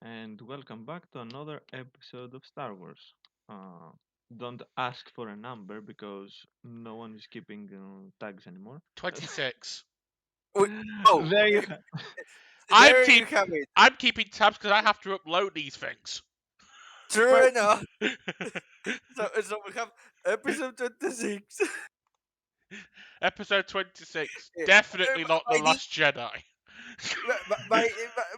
and welcome back to another episode of Star Wars. Uh, don't ask for a number because no one is keeping tags anymore. 26. Wait, oh, There you I'm there you keep have it. I'm keeping tabs because I have to upload these things. True per- enough. So we have episode 26. Episode 26. Eh, Definitely not the by this Last Jedi.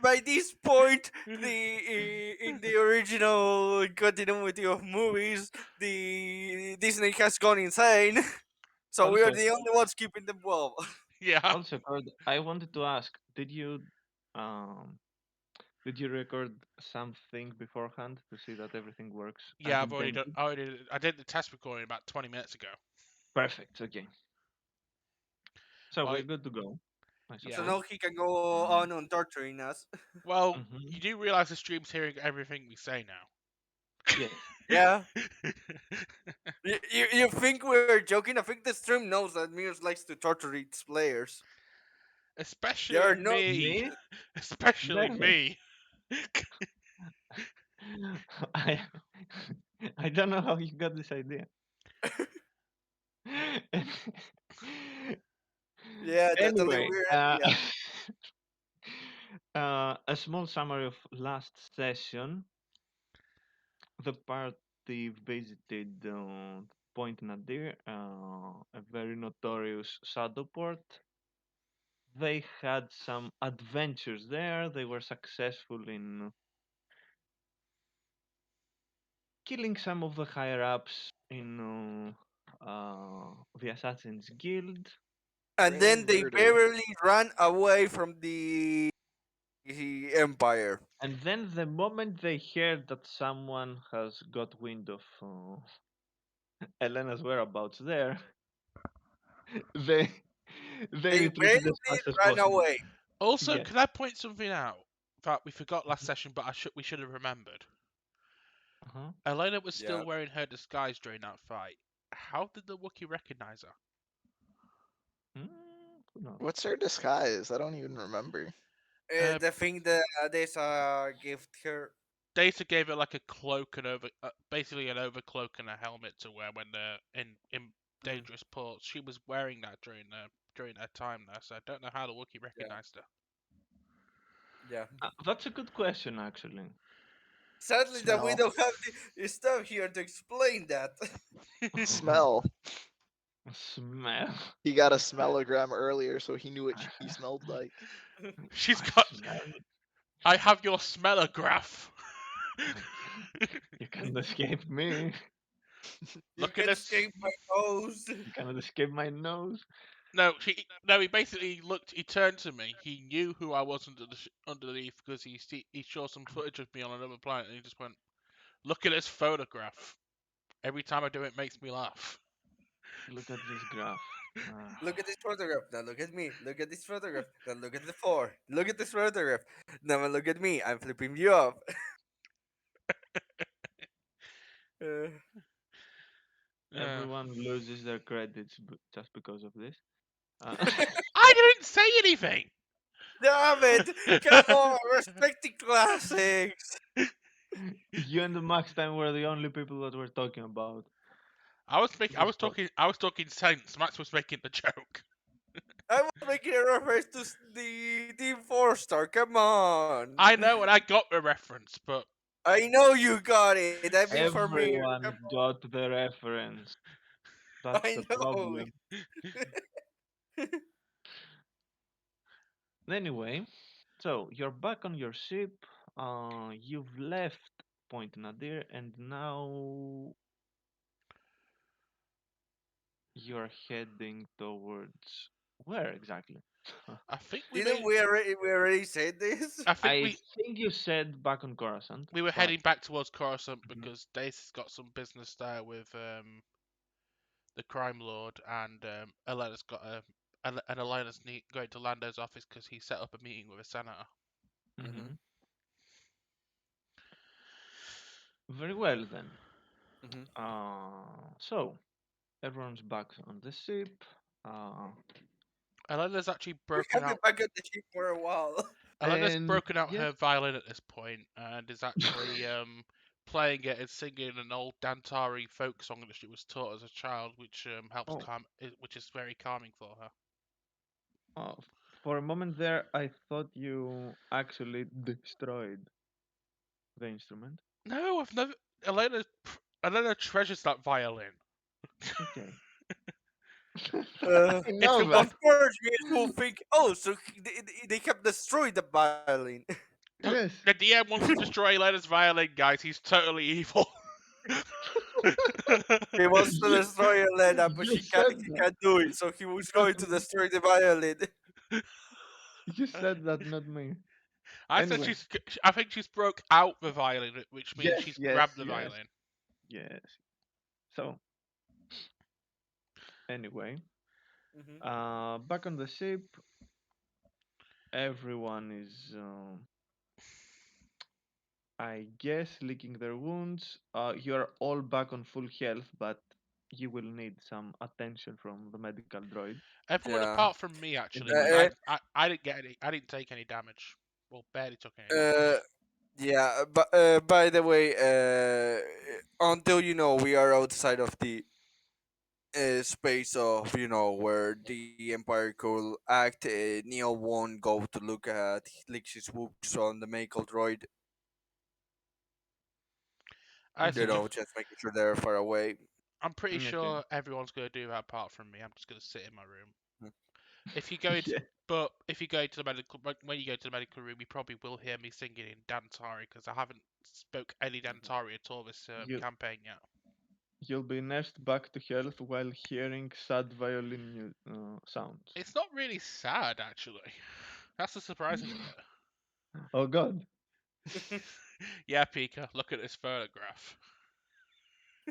by this point, in the original continuity of movies, the Disney has gone insane. So we are also, the only ones keeping them well. Yeah. Cord, I wanted to ask: um, did you record something beforehand to see that everything works as Yeah, I've already done. intended? I did the test recording about 20 minutes ago. Perfect. Okay, so Well, we're good to go, I So yeah. suppose. now he can go Um, on torturing us. Well, mhm. you do realize the stream's hearing everything we say Yes. Yeah. now. You think we're joking? I think the stream knows that Mios likes to torture its players. They Especially are not. me. Me? Especially Never. me. I I don't know how you got this idea. Yeah, totally Anyway, weird. Yeah. a small summary of last session. The party visited Point Nadir, a very notorious shadow port. They had some adventures there. They were successful in killing some of the higher ups in the Assassin's Guild. And Grand then they murder. barely ran away from the Empire. And then the moment they heard that someone has got wind of Elena's whereabouts there, they they They retreated barely as fast as ran possible. away. Also, Yes. can I point something out that we forgot last session, but we should have remembered? Uh-huh. Elena was Yeah. still wearing her disguise during that fight. How did the Wookiee recognize her? Mm, who knows? What's her disguise? I don't even remember. Uh, The thing that there's a gift here. Data gave her like a cloak and basically an overcloak and a helmet to wear when they're in Mm, dangerous ports. She was wearing that during her time there, so I don't know how the Wookiee yeah. recognized her. Yeah. That's a good question, actually. Sadly, that we Smell. don't have the stuff here to explain that. Smell. Smell. He got a smellogram earlier, so he knew what he smelled like. She's I got. smell. I have your smellograph. You can't escape me. You Look at can this. escape my nose. You cannot escape my nose. No. He basically looked. He turned to me. He knew who I was underneath because he saw some footage of me on another planet, and he just went, "Look at this photograph." Every time I do it, it makes me laugh. Look at this graph. Ah. Look at this photograph. Now look at me. Look at this photograph. Now look at the four. Look at this photograph. Now look at me. I'm flipping you off. Uh, Yeah. Everyone loses their credits just because of this. Uh, I didn't say anything. Damn it! Come on, respect the classics. you and the Max Time were the only people that were talking about I this was talk. talking sense. Max was making the joke. I was making a reference to the Team 4-star. Come on. I know, and I got the reference, but I know you got it. I'm Informer. Everyone got the reference. That's I the know. problem. Anyway, so you're back on your ship. You've left Point Nadir, and now you're heading towards where exactly? I think we Didn't made. we already said this? I think I think you said back on Coruscant, we were but heading back towards Coruscant Mhm. because Dace's got some business there with the crime lord, and Elena's got and Elena's going to Lando's office because he set up a meeting with a senator. Mm-hmm. Mhm. Very well then. Mm-hmm. So everyone's back on the ship. Uh, Elena's actually We broken have been out. back at the ship for a while. Elena's And broken out yes, her violin at this point and is actually playing it and singing an old Dantari folk song that she was taught as a child, which helps oh, which is very calming for her. uh, for a moment there, I thought you actually destroyed the instrument. No, I've never. Elena, Elena treasures that violin. Okay. Uh, I It's know the that. one. of course, you will think, oh, so they have destroyed the violin. No, Yes. the DM wants to destroy Elena's violin, guys. He's totally evil. He wants to You, destroy Elena, but you said he that, can't do it, so he was not going to me. destroy the violin. You said that, not me. I said Anyway, she's. I think she's broke out the violin, which means yes, she's yes, grabbed the yes, violin. yes. So, anyway, Hmm. back on the ship, everyone is, I guess, licking their wounds. You're all back on full health, but you will need some attention from the medical droid. Everyone Yeah. apart from me, In actually, the because Uh, meantime, I didn't get any. I didn't take any damage. Well, barely took any uh, uh, damage. yeah, but by the way, until we are outside of the space of where the Empire could act, Neo won't go to look at Lix's wounds on the medical droid. I mm-hmm. suggest. Just making sure they're far away. I'm pretty Okay. sure everyone's gonna do that apart from me. I'm just gonna sit in my room. If you go into, Yeah, but if you go to the medical, when you go to the medical room, you probably will hear me singing in Dantari because I haven't spoke any Dantari at all this you campaign yet. you'll be nursed back to health while hearing sad violin sounds. It's not really sad actually. That's the surprising bit. Oh God. Yeah, Pika, look at this photograph.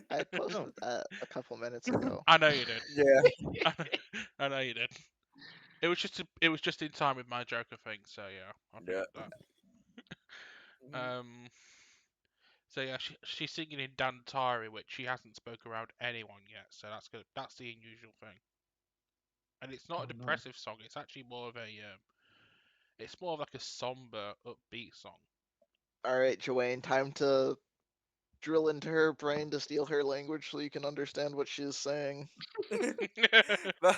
I So, posted that a couple minutes ago. I know you did. Yeah. I know you did. It was just in time with my Joker thing, so yeah, I Yeah. figured that. Mhm. Um, so yeah, she's singing in Dantari, which she hasn't spoke around anyone yet, so that's good. That's the unusual thing. And it's not oh a no. depressive song. It's actually more of a it's more of like a somber, upbeat song. All right, Joanne, time to drill into her brain to steal her language so you can understand what she's saying. But,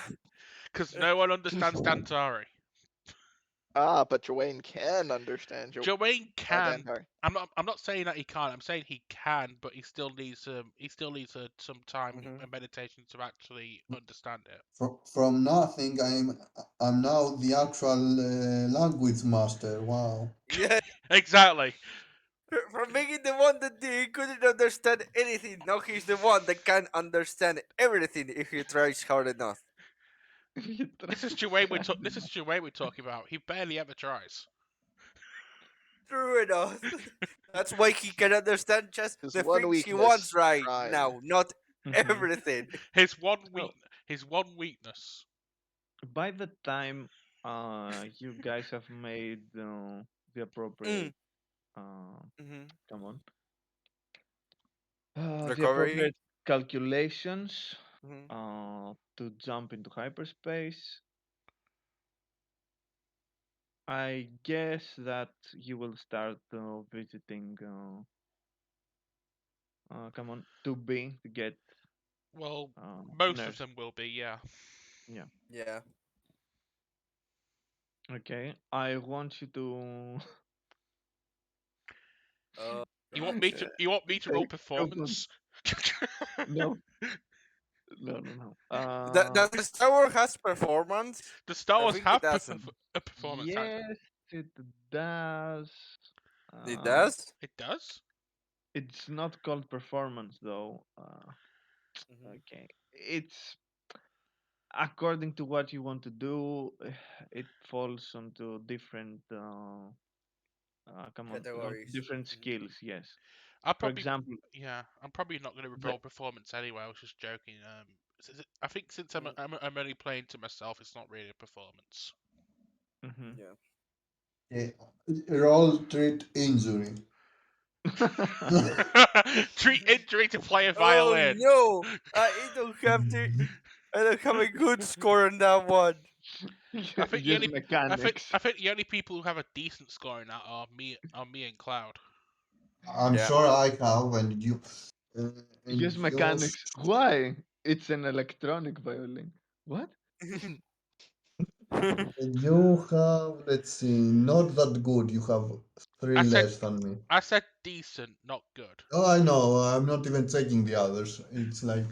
Because no one understands Dantari. Ah, but Joanne can understand Joanne can. Dantar. I'm not saying that he can't. I'm saying he can, but he still needs some time mhm. and meditation to actually understand it. From nothing, I'm now the actual language master. Wow. Yeah, Exactly. from being the one that he couldn't understand anything, now he's the one that can understand everything if he tries hard enough. You This is try. This is Joanne we're talking about. He barely ever tries. True enough. That's why he can understand just His the one things he wants weakness, right trying. now, not Mhm. everything. So, His one weakness. by the time you guys have made the Mm. appropriate uh, Hmm. come on the Recovery. appropriate calculations Hmm. to jump into hyperspace, I guess that you will start visiting come on to B to get Well, most of nurse. them will be, yeah. Yeah. Yeah. Okay. I want you to Oh You want me to roll take come on. performance? No, no. Does the Star Wars has performance? The Star I Wars think it have doesn't. a performance actually. Yes, it does. It Uh, does. It does? it's not called performance though. Hmm. Okay. It's according to what you want to do. It falls onto different. Come on, Categories. different Hmm. skills. Yes. I For probably example, Yeah, I'm probably not going to the. roll performance anyway. I was just joking. I think since Hmm. I'm only playing to myself, it's not really a performance. Mhm. Yeah. Yeah. Roll treat injury. Treat injury to play a Oh violin. no! I don't have to. I don't have a good score on that one. I think the Use only mechanics. I think the only people who have a decent score in that are me and Cloud. I'm Yeah. sure I have, uh, and Use mechanics. Why? It's an electronic violin. What? you have, let's see, not that good. You have three I said less than me. I said decent, not good. Oh, I know. I'm not even checking the others. It's like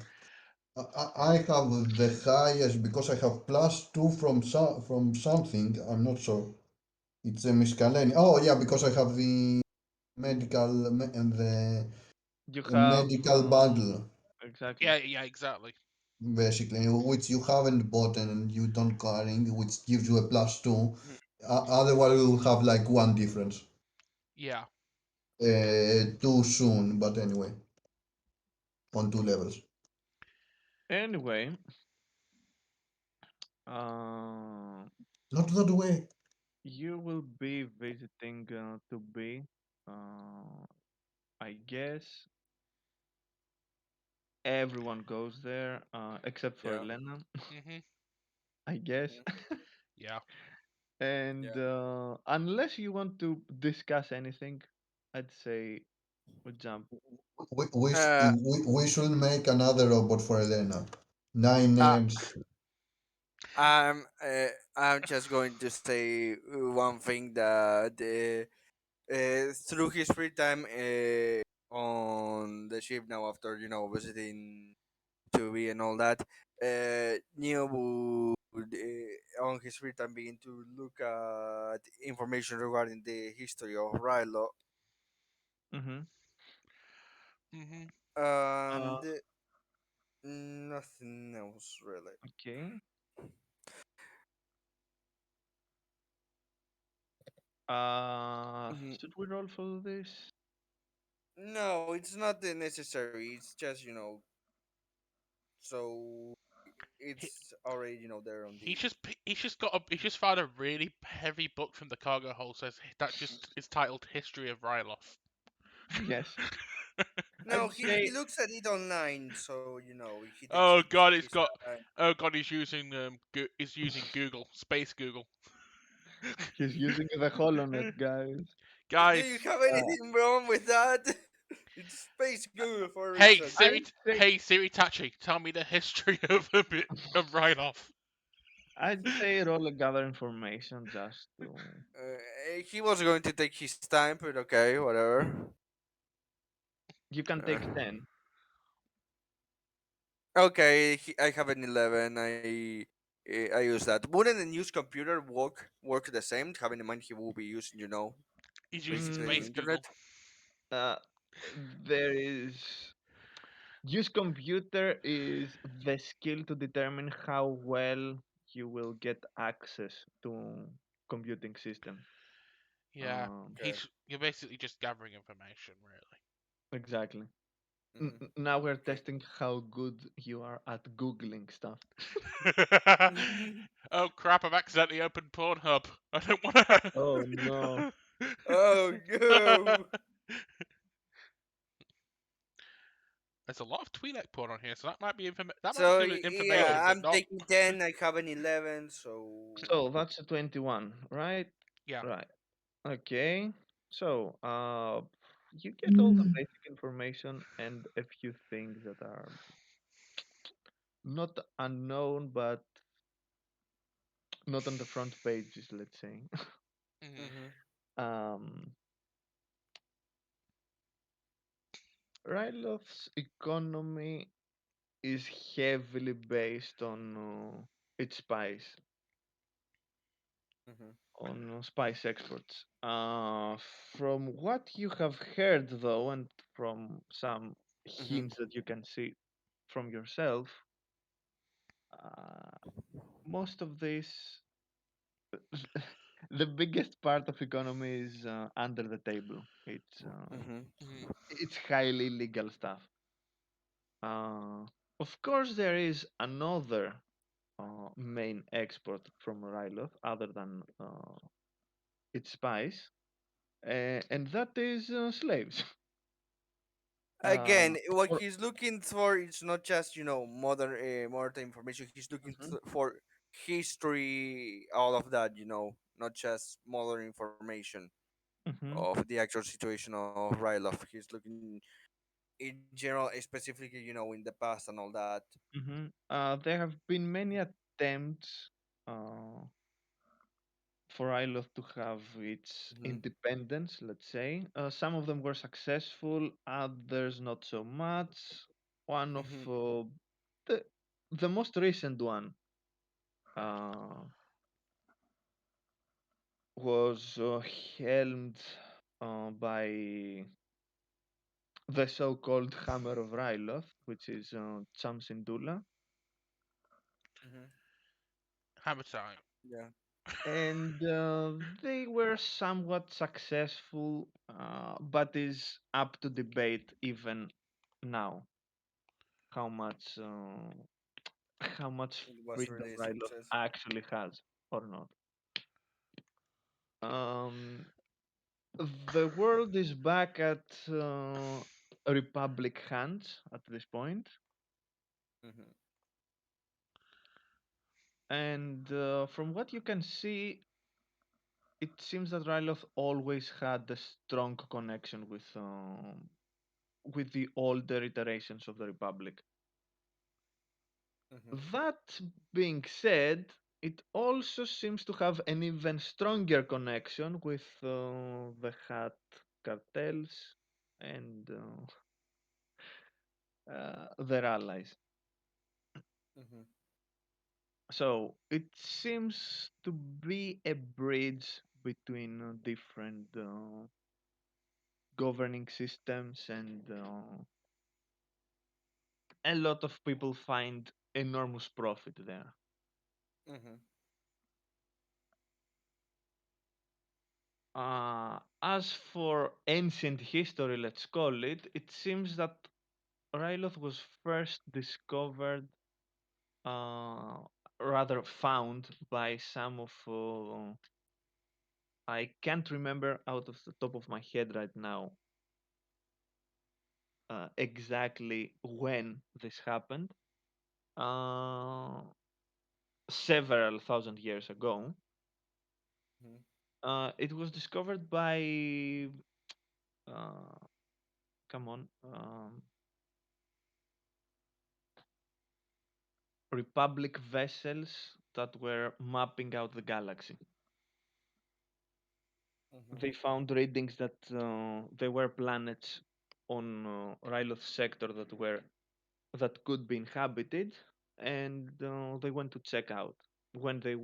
I have the highest because I have +2 from something. I'm not sure. It's a miscellany. Oh yeah, because I have the and You the have medical bundle exactly. Yeah, exactly. basically, which you haven't bought and you don't carry, which gives you a +2. Otherwise, we will have like one difference. Yeah. Too soon, but anyway, on two levels. Anyway, uh, Not that way. you will be visiting to be, I guess everyone goes there except for Yeah. Elena, Mhm. I guess. Mhm. Yeah. And Yeah. unless you want to discuss anything, I'd say we jump. We should make another robot for Elena. Nine Uh, names. I'm just going to say one thing that through his free time on the ship now after visiting to and all that, Neo would on his free time begin to look at information regarding the history of Rilo Mm-hmm. Mhm. Uh, and nothing else really. okay. Mhm. Should we roll for this? No, it's not necessary. It's just so He, it's already there on the. he's just found a really heavy book from the cargo hold says that just is titled History of Ryloth. Yes. No, I'd he say looks at it online, so he takes Oh god, it's his got. time. Oh god, he's using Google, space Google. he's using the HoloNet, guys. Do you Guys, have Uh, anything wrong with that? It's Space Google for a hey reason. Siri, I'd say hey Siri Tachi, tell me the history of a bit of Ryloth. I'd say roll a gather information just to. He was going to take his time, but okay, whatever. You can Uh, take 10. okay, I have an 11. I use that. Wouldn't a news computer work the same? Having in mind he will be using, He's using basically the Mm, space internet. Google. uh, there is use computer is the skill to determine how well you will get access to computing system. Yeah, Um, Okay. you're basically just gathering information, really. exactly. Hmm. Now we're Okay. testing how good you are at googling stuff. Oh crap! I've accidentally opened Pornhub. I don't want Oh no. Oh no! to. There's a lot of Twi'lek porn on here, so that might be that might be So good information, yeah, but I'm not. taking 10. I have an 11. So So that's a 21, right? Yeah. Right. Okay. So, you get all the Mm. basic information and a few things that are not unknown, but not on the front pages, let's say. Mhm. hmm um, Ryloth's economy is heavily based its spice, hmm on spice exports. From what you have heard, though, and from some hmm hints that you can see from yourself, uh, most of this, the biggest part of economy is under the table. hmm Mhm. It's highly illegal stuff. Uh, of course, there is another main export from Ryloth other than its spice, and that is slaves. Again, what For he's looking for is not just modern information. He's looking Mhm. for history, all of that, not just modern information Hmm. of the actual situation of Ryloth. He's looking in general, specifically, in the past and all that. Hmm. There have been many attempts uh, for Ireland to have its Hmm. independence, let's say. Some of them were successful, others not so much. One of Hmm. the the most recent one uh, was helmed by the so-called Hammer of Ryloth, which is Chamsindula, Hmm. Hammer time. Yeah. and they were somewhat successful, but is up to debate even now how much how much It was freedom really a Ryloth success. actually has or not. Um, the world is back at Republic hands at this point, Hmm. and from what you can see, it seems that Ryloth always had a strong connection with the older iterations of the Republic. Hmm. That being said, it also seems to have an even stronger connection with the Hat cartels and their allies. Hmm. So it seems to be a bridge between different governing systems, and a lot of people find enormous profit there. Hmm. As for ancient history, let's call it, it seems that Ryloth was first discovered, uh, rather found by some of. I can't remember out of the top of my head right now exactly when this happened. Uh, Several thousand years ago. Hmm. It was discovered by. Uh, Come on. Republic vessels that were mapping out the galaxy. Hmm. They found readings that there were planets on Ryloth sector that could be inhabited, and they went to check out. When they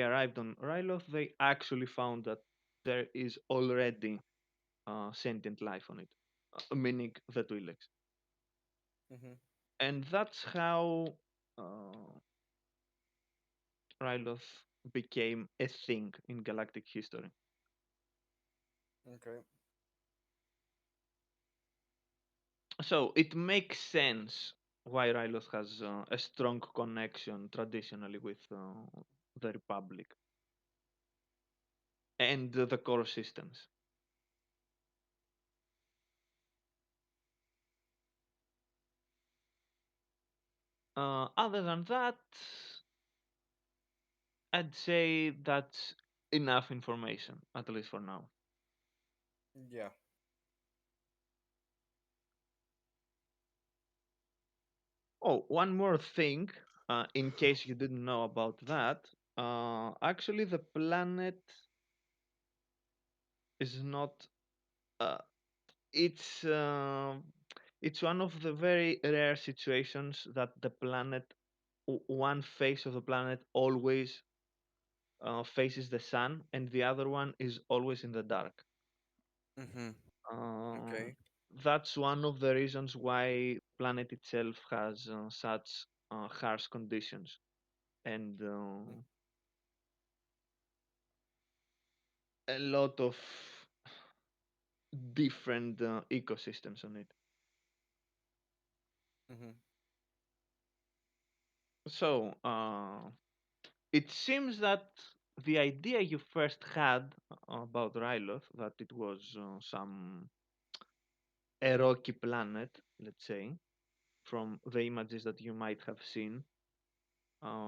arrived on Ryloth, they actually found that there is already sentient life on it, meaning the Twi'leks, Hmm. and that's how uh, Ryloth became a thing in galactic history. Okay. So it makes sense why Ryloth has a strong connection traditionally with the Republic and the core systems. Other than that, I'd say that's enough information, at least for now. Yeah. Oh, one more thing, in case you didn't know about that. Actually, the planet is not. Uh, it's it's one of the very rare situations that the planet, one face of the planet always faces the sun, and the other one is always in the dark. Hmm. Uh, Okay. that's one of the reasons why planet itself has such harsh conditions and a lot of different ecosystems on it. Hmm. So it seems that the idea you first had about Ryloth, that it was some a rocky planet, let's say, from the images that you might have seen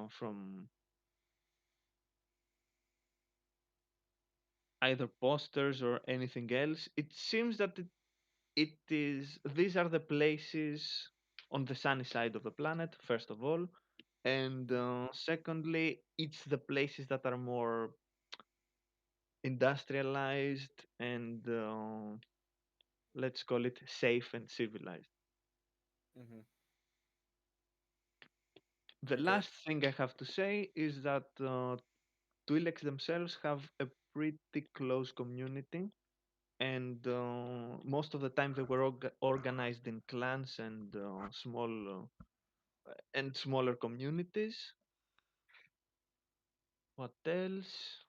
from. either posters or anything else. It seems that it is these are the places on the sunny side of the planet, first of all, and secondly, it's the places that are more industrialized and let's call it safe and civilized. Mm-hmm. The Okay. last thing I have to say is that Twi'leks themselves have a pretty close community, and most of the time they were organized in clans and smaller communities. What else?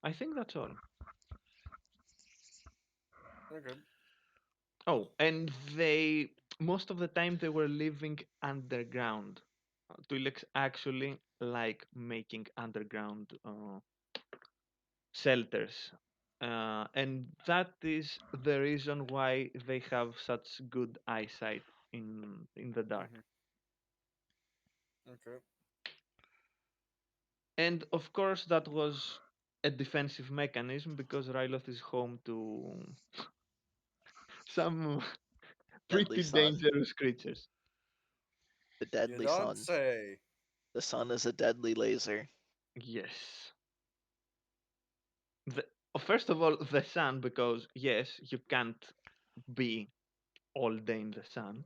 I think that's all. Okay. Oh, and they most of the time they were living underground. Twi'leks actually like making underground shelters, and that is the reason why they have such good eyesight in the dark. Mm-hmm. Okay. And of course, that was a defensive mechanism because Ryloth is home to some Deadly pretty sun. dangerous creatures. The You deadly don't sun. say. The sun is a deadly laser. Yes. The, First of all, the sun, because yes, you can't be all day in the sun.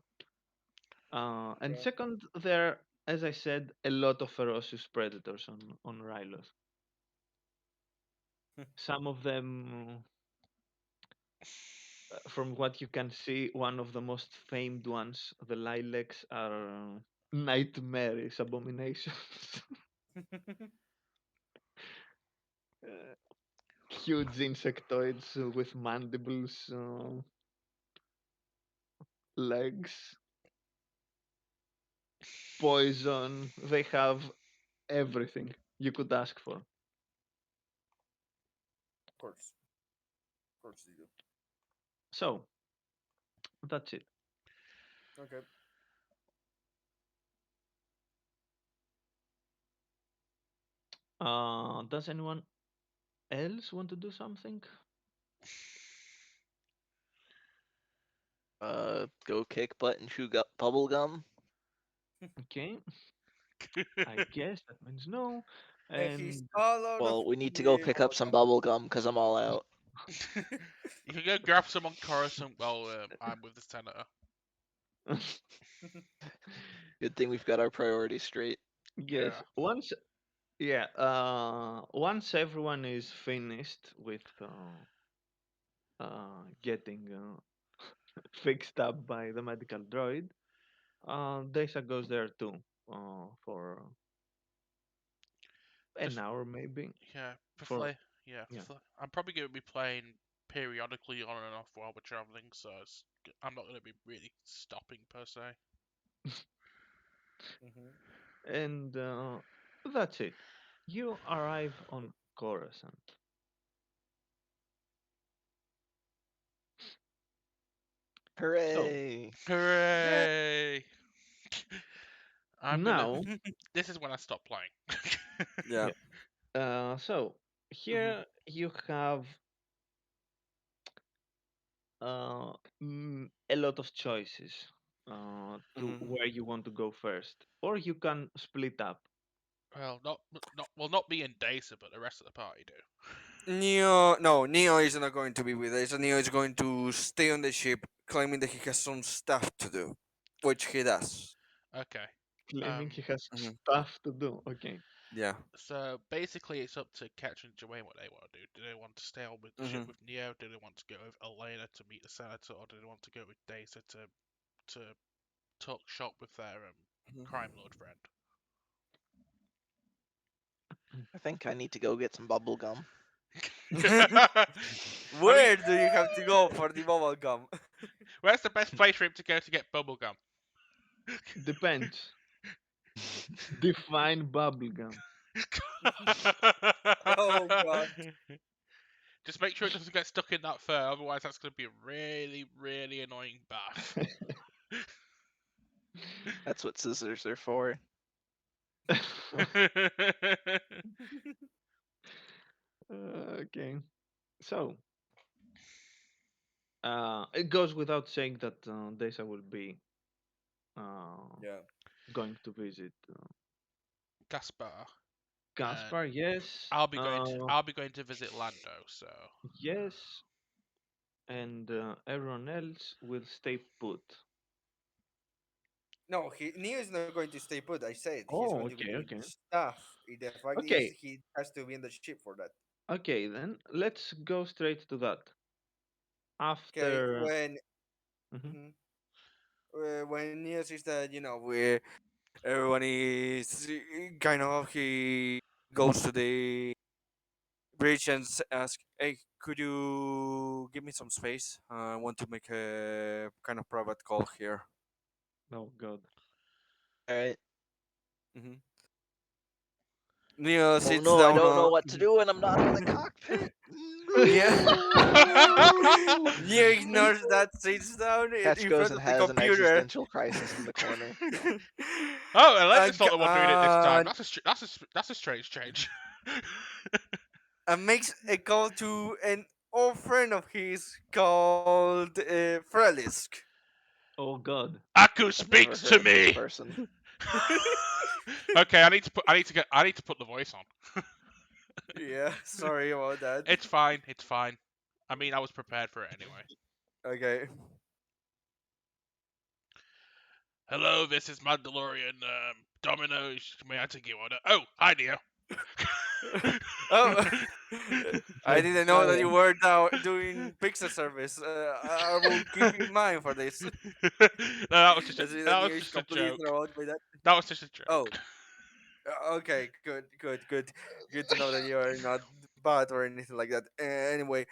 And Okay. second, there, as I said, a lot of ferocious predators on Ryloth. Some of them, from what you can see, one of the most famed ones, the lilacs, are nightmarish abominations. Uh, Huge insectoids with mandibles, legs, poison. They have everything you could ask for. Of course. Of course you do. So that's it. Okay. Does anyone else want to do something? Go kick butt and chew bubble gum. Okay, I guess that means no. And he's And all out of Well, we need to go the pick up some bubblegum. bubble gum because I'm all out. You can go grab some on Coruscant while I'm with the senator. Good thing we've got our priorities straight. yes, Yeah. once everyone is finished with getting fixed up by the medical droid, Desa goes there too for an Just hour maybe. yeah, For yeah, I'm probably going to be playing periodically on and off while we're traveling, so I'm not going to be really stopping per se. Mm-hmm. and that's it. You arrive on Coruscant. So Hooray! Yeah. Hooray! I'm gonna. now, This is when I stop playing. Yeah. yeah. So Mm-hmm. here you have uh, a lot of choices to Mm-hmm. where you want to go first, or you can split up. Well, not me and Dacer, but the rest of the party do. Neo, no, Neo is not going to be with us. Neo is going to stay on the ship, claiming that he has some stuff to do, which he does. Okay. Claiming he Um. has Mm-hmm. stuff to do. Okay. Yeah. So basically, it's up to Ketch and Joanne what they want to do. Do they want to stay on with the ship Mm-hmm. with Neo? Do they want to go with Elena to meet the senator, or do they want to go with Dacer to talk shop with their crime lord friend? I think I need to go get some bubble gum. I mean, Where do you have to go for the bubble gum? where's the best place for him to go to get bubblegum? Depends. Define bubblegum. Oh God. Just make sure it doesn't get stuck in that fur, otherwise that's going to be a really, really annoying bath. That's what scissors are for. Okay. So, it goes without saying that Desa will be uh, Yeah. going to visit Gaspar. And Gaspar. Yes. I'll be going to visit Lando, so Yes. And everyone else will stay put. No, Neo is not going to stay put. I said he's going Oh, to be okay, doing okay. stuff. The fact is, Okay, he has to be in the ship for that. okay, then let's go straight to that. Okay, After. Mhm. mhm. When Neo sees that, we everyone is kind of, he goes to the bridge and asks, "Hey, could you give me some space? I want to make a kind of private call here." Oh, God. Alright. hmm Neo Oh sits no, I down don't know on. what to do when I'm not in the cockpit. Yeah. No. Neo ignores that, sits down Ketch in goes front and of the has an computer. existential crisis in the corner. oh, Alexa's and, not c- the one doing it this time. and, That's a strange change. and makes a call to an old friend of his called Frelisk. Oh, God. Aku I've never speaks heard to of this me. person. Okay, I need to put the voice on. Yeah, sorry about that. It's fine. It's fine. I mean, I was prepared for it anyway. Okay. Hello, this is Mandalorian Domino's. May I take your order? Oh, hi, Neo. Oh, I Like didn't know that you giant. were now doing pizza service. I will keep in mind for this. No, I see that that was Neo is just a completely joke. thrown out by that. That was just a Oh, joke. okay, good, good, good. Good to know that you are not bad or anything like that. Anyway,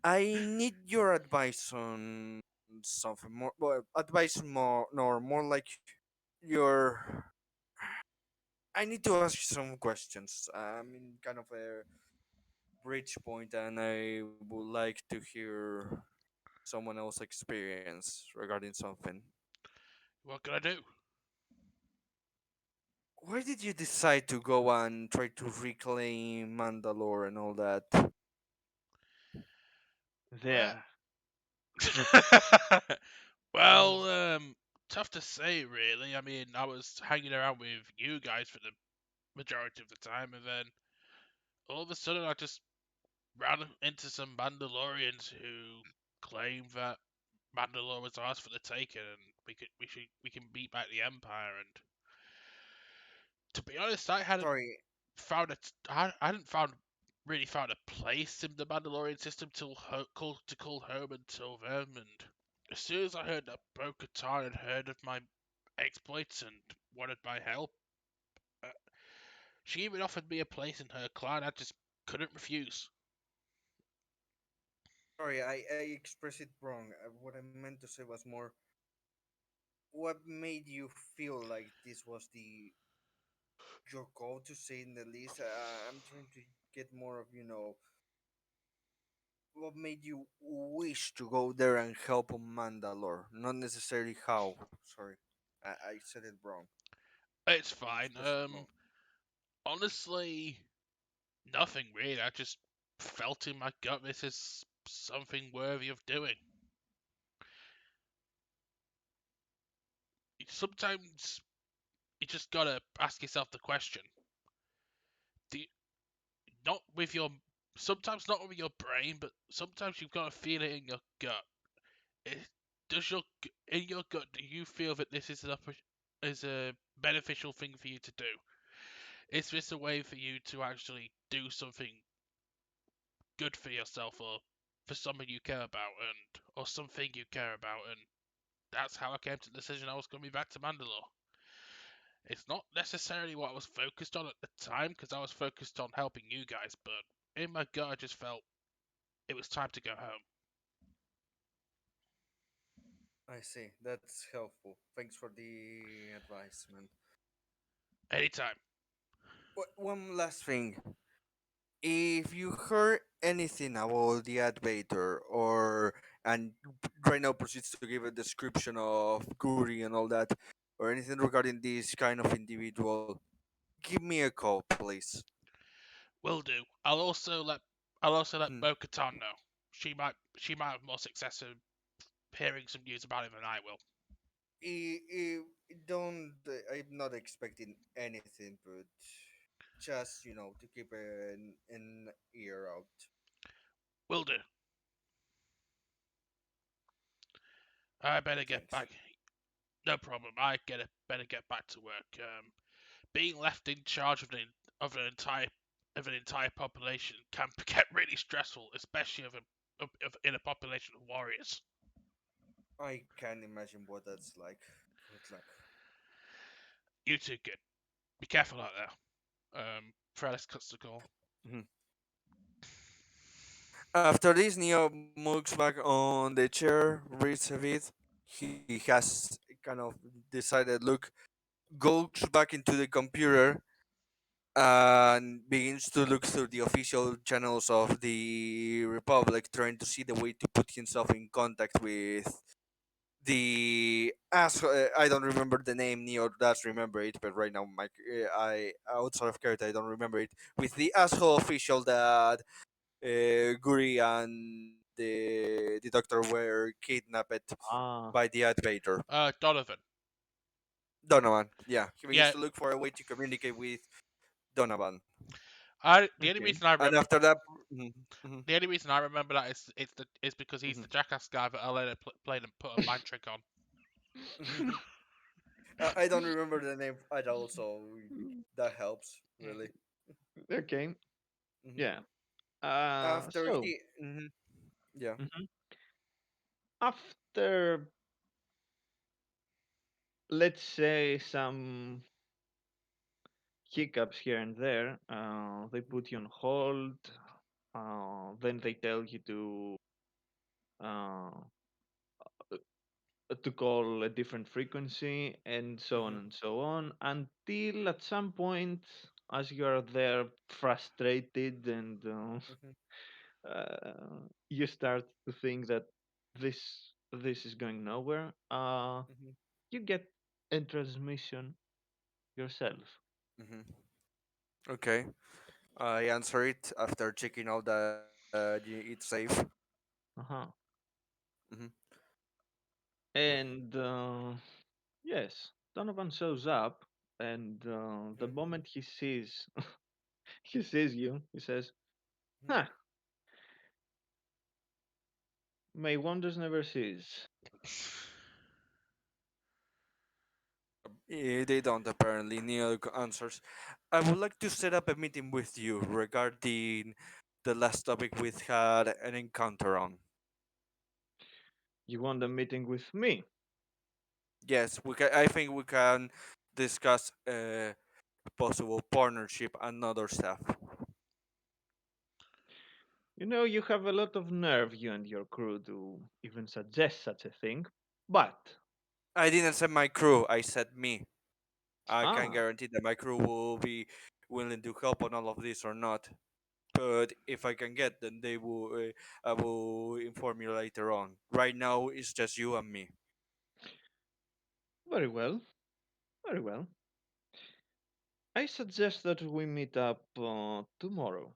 I need your advice on something more. Well, advice more, no, more like your. I need to ask you some questions. I'm in kind of a bridge point, and I would like to hear someone else's experience regarding something. What can I do? Why did you decide to go and try to reclaim Mandalore and all that? There. well, tough to say, really. I mean, I was hanging around with you guys for the majority of the time, and then all of a sudden, I just ran into some Mandalorians who claimed that Mandalore was ours for the taking, and we can beat back the Empire. And to be honest, Sorry, I hadn't found really found a place in the Mandalorian system to call home until then. And as soon as I heard that Bo-Katan had heard of my exploits and wanted my help, uh, she even offered me a place in her clan. I just couldn't refuse. sorry, I expressed it wrong. What I meant to say was more, what made you feel like this was the your goal, to say in the least? I'm trying to get more of, what made you wish to go there and help Mandalore? Not necessarily how. Sorry, I said it wrong. It's I fine. expressed it wrong. Honestly, nothing really. I just felt in my gut this is something worthy of doing. Sometimes you just gotta ask yourself the question: Do you, not with your sometimes not with your brain, but sometimes you've got to feel it in your gut. It, does your in your gut do you feel that this is a beneficial thing for you to do? Is this a way for you to actually do something good for yourself or for someone you care about and or something you care about? And that's how I came to the decision I was coming back to Mandalore. It's not necessarily what I was focused on at the time because I was focused on helping you guys, but in my gut I just felt it was time to go home. I see. That's helpful. Thanks for the advice, man. Anytime. One last thing. If you heard anything about the Advator, or and right now proceeds to give a description of Guri and all that, or anything regarding this kind of individual, give me a call, please. Will do. I'll also let Hmm. Bo-Katan know. She might have more success in hearing some news about him than I will. Don't. I'm not expecting anything, but just to keep an ear out. Will do. I better get Thanks. back. No problem. Better get back to work. Being left in charge of an entire population can get really stressful, especially in a population of warriors. I can't imagine what that's like. Good luck. You two good. Be careful out there. Frelis cuts the call. Mhm. After this, Neo moves back on the chair, reads a bit. He has kind of decided, look, goes back into the computer and begins to look through the official channels of the Republic, trying to see the way to put himself in contact with the asshole. I don't remember the name. Neo does remember it, but right now, I outside of character, I don't remember it. With the asshole official that Guri and the doctor were kidnapped Ah, by the Advader. Donovan. Donovan, yeah, he begins Yeah. to look for a way to communicate with Donovan, The only okay. reason I and remember after that, mhm, mhm, the only reason I remember that is because he's mhm, the jackass guy that Elena played and put a mind trick on. mhm. I don't remember the name at all, so that helps really. Okay, Mhm. yeah. After So, yeah. mhm. After, let's say, some hiccups here and there, they Mhm, put you on hold. Then they tell you uh, to call a different frequency, and so on mhm, and so on, until at some point, as you are there frustrated and mhm, you start to think that this is going nowhere, mhm, you get a transmission yourself. mhm. Okay, I answer it after checking out that it's safe. Uh-huh. Mhm, And yes, Donovan shows up, and the mhm, moment he sees he sees you, he says, mhm. "Huh, may wonders never cease." They don't apparently. Neil answers. I would like to set up a meeting with you regarding the last topic we had an encounter on. You want a meeting with me? Yes, we can. I think we can discuss possible partnership and other stuff. You know, you have a lot of nerve, you and your crew, to even suggest such a thing. But, I didn't say my crew. I said me. I can ah, guarantee that my crew will be willing to help on all of this or not. But if I can get them, they will. I will inform you later on. Right now, it's just you and me. very well, very well. I suggest that we meet up tomorrow.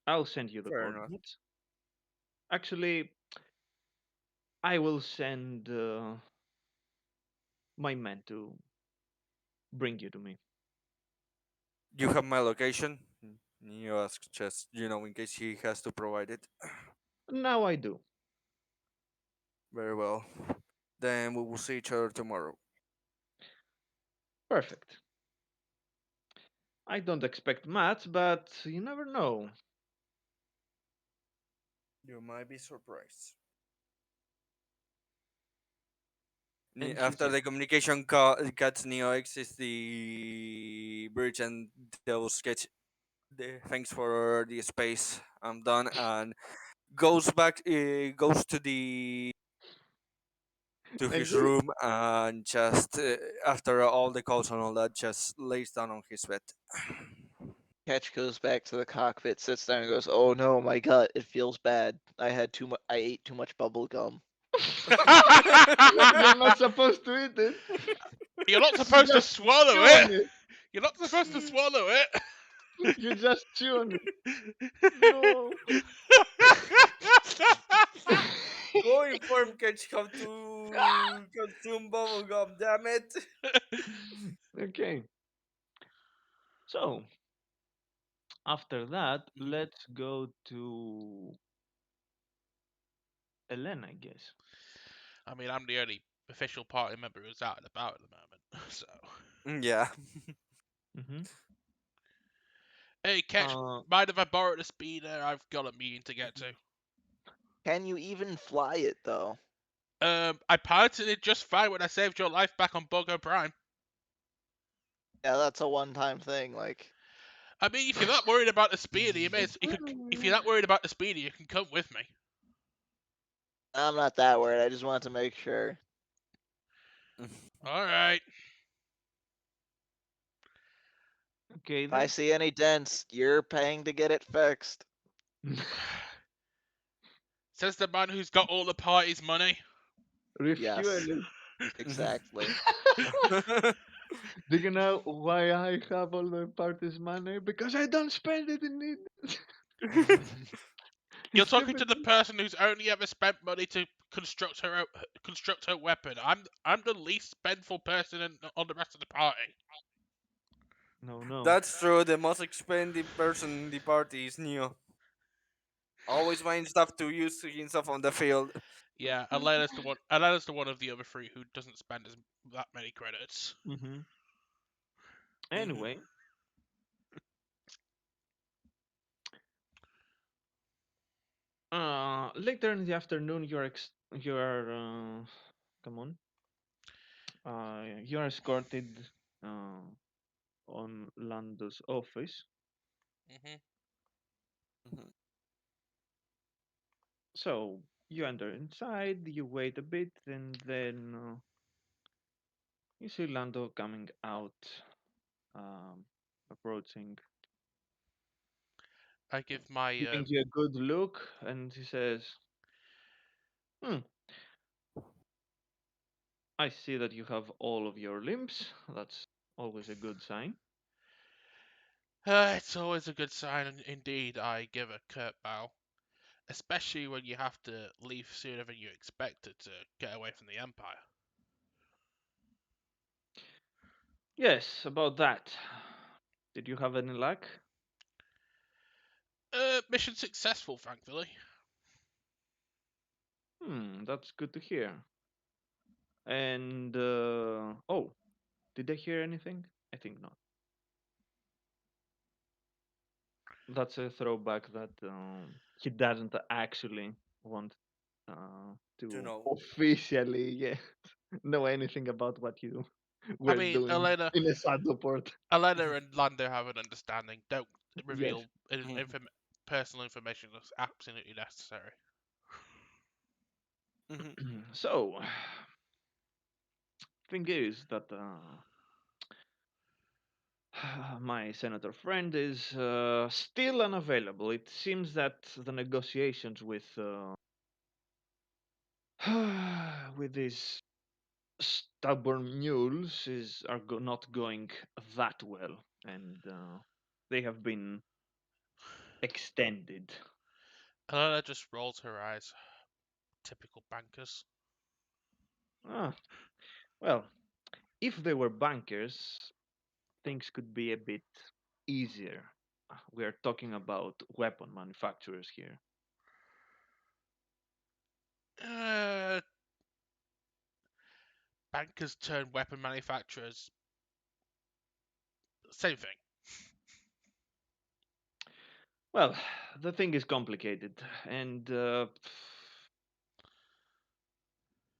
I'll send you the Fair enough. coordinates. Actually, I will send my men to bring you to me. You have my location. You ask just in case he has to provide it. Now I do. Very well. Then we will see each other tomorrow. Perfect. I don't expect much, but you never know. You might be surprised. And he After says, the communication cuts, Neo exits the bridge and tells Sketch, "Thanks for the space. I'm done." And goes back, goes to and his Guri, room and just after all the calls and all that, just lays down on his bed. Ketch goes back to the cockpit, sits down, and goes, "Oh no, my gut! It feels bad. I had too much. I ate too much bubble gum." you're not supposed to eat it. You're not You supposed to just swallow chew it. on it. You're not supposed to swallow it. You just tune. No. Go inform Catch how to consume bubblegum, damn it. Okay. So after that, Mhm. let's go to Elena, I guess. I mean, I'm the only official party member who's out and about at the moment. So, Yeah. Mm-hmm. hey, Ketch, Uh, mind if I borrow the speeder? I've got a meeting to get to. Can you even fly it though? I piloted it just fine when I saved your life back on Bogo Prime. Yeah, that's a one-time thing. Like, I mean, if you're not worried about the speeder, if you're not worried about the speeder, you can come with me. I'm not that worried. I just wanted to make sure. All right. okay If I then. see any dents, you're paying to get it fixed. Says the man who's got all the party's money. Yes, Refuel exactly. it. Do you know why I have all the party's money? Because I don't spend it in it. You're It's talking to the stupid. person who's only ever spent money to construct her weapon. I'm the least spendful person on the rest of the party. No, no. That's true. The most expensive person in the party is Neo. Always buying stuff to use himself on the field. Yeah, Elena's the one of the other three who doesn't spend that many credits. Mm-hmm. Mhm. Anyway, later in the afternoon, you're come on, you're escorted uh, on Lando's office. Hmm. Mhm. So you enter inside, you wait a bit, and then you see Lando coming out, um, approaching, I give my giving you a good look, and he says, "Hmm, I see that you have all of your limbs. That's always a good sign." it's always a good sign, and indeed, I give a curt bow, especially when you have to leave sooner than you expected to get away from the Empire. Yes, about that. Did you have any luck? Mission successful, thankfully. That's good to hear. And oh, did I hear anything? I think not. That's a throwback that he doesn't actually want To to know. officially, yeah, know anything about what you I were mean, doing in a saddle port. Elena and Lando have an understanding. Don't Yes. reveal Mhm. personal information that's absolutely necessary. Mhm. So, thing is that my senator friend is still unavailable. It seems that the negotiations with with these stubborn mules not going that well, and they have been extended. Elena just rolls her eyes. Typical bankers. Ah, well, if they were bankers, things could be a bit easier. We are talking about weapon manufacturers here. Uh, bankers turn weapon manufacturers. Same thing. Well, the thing is complicated, and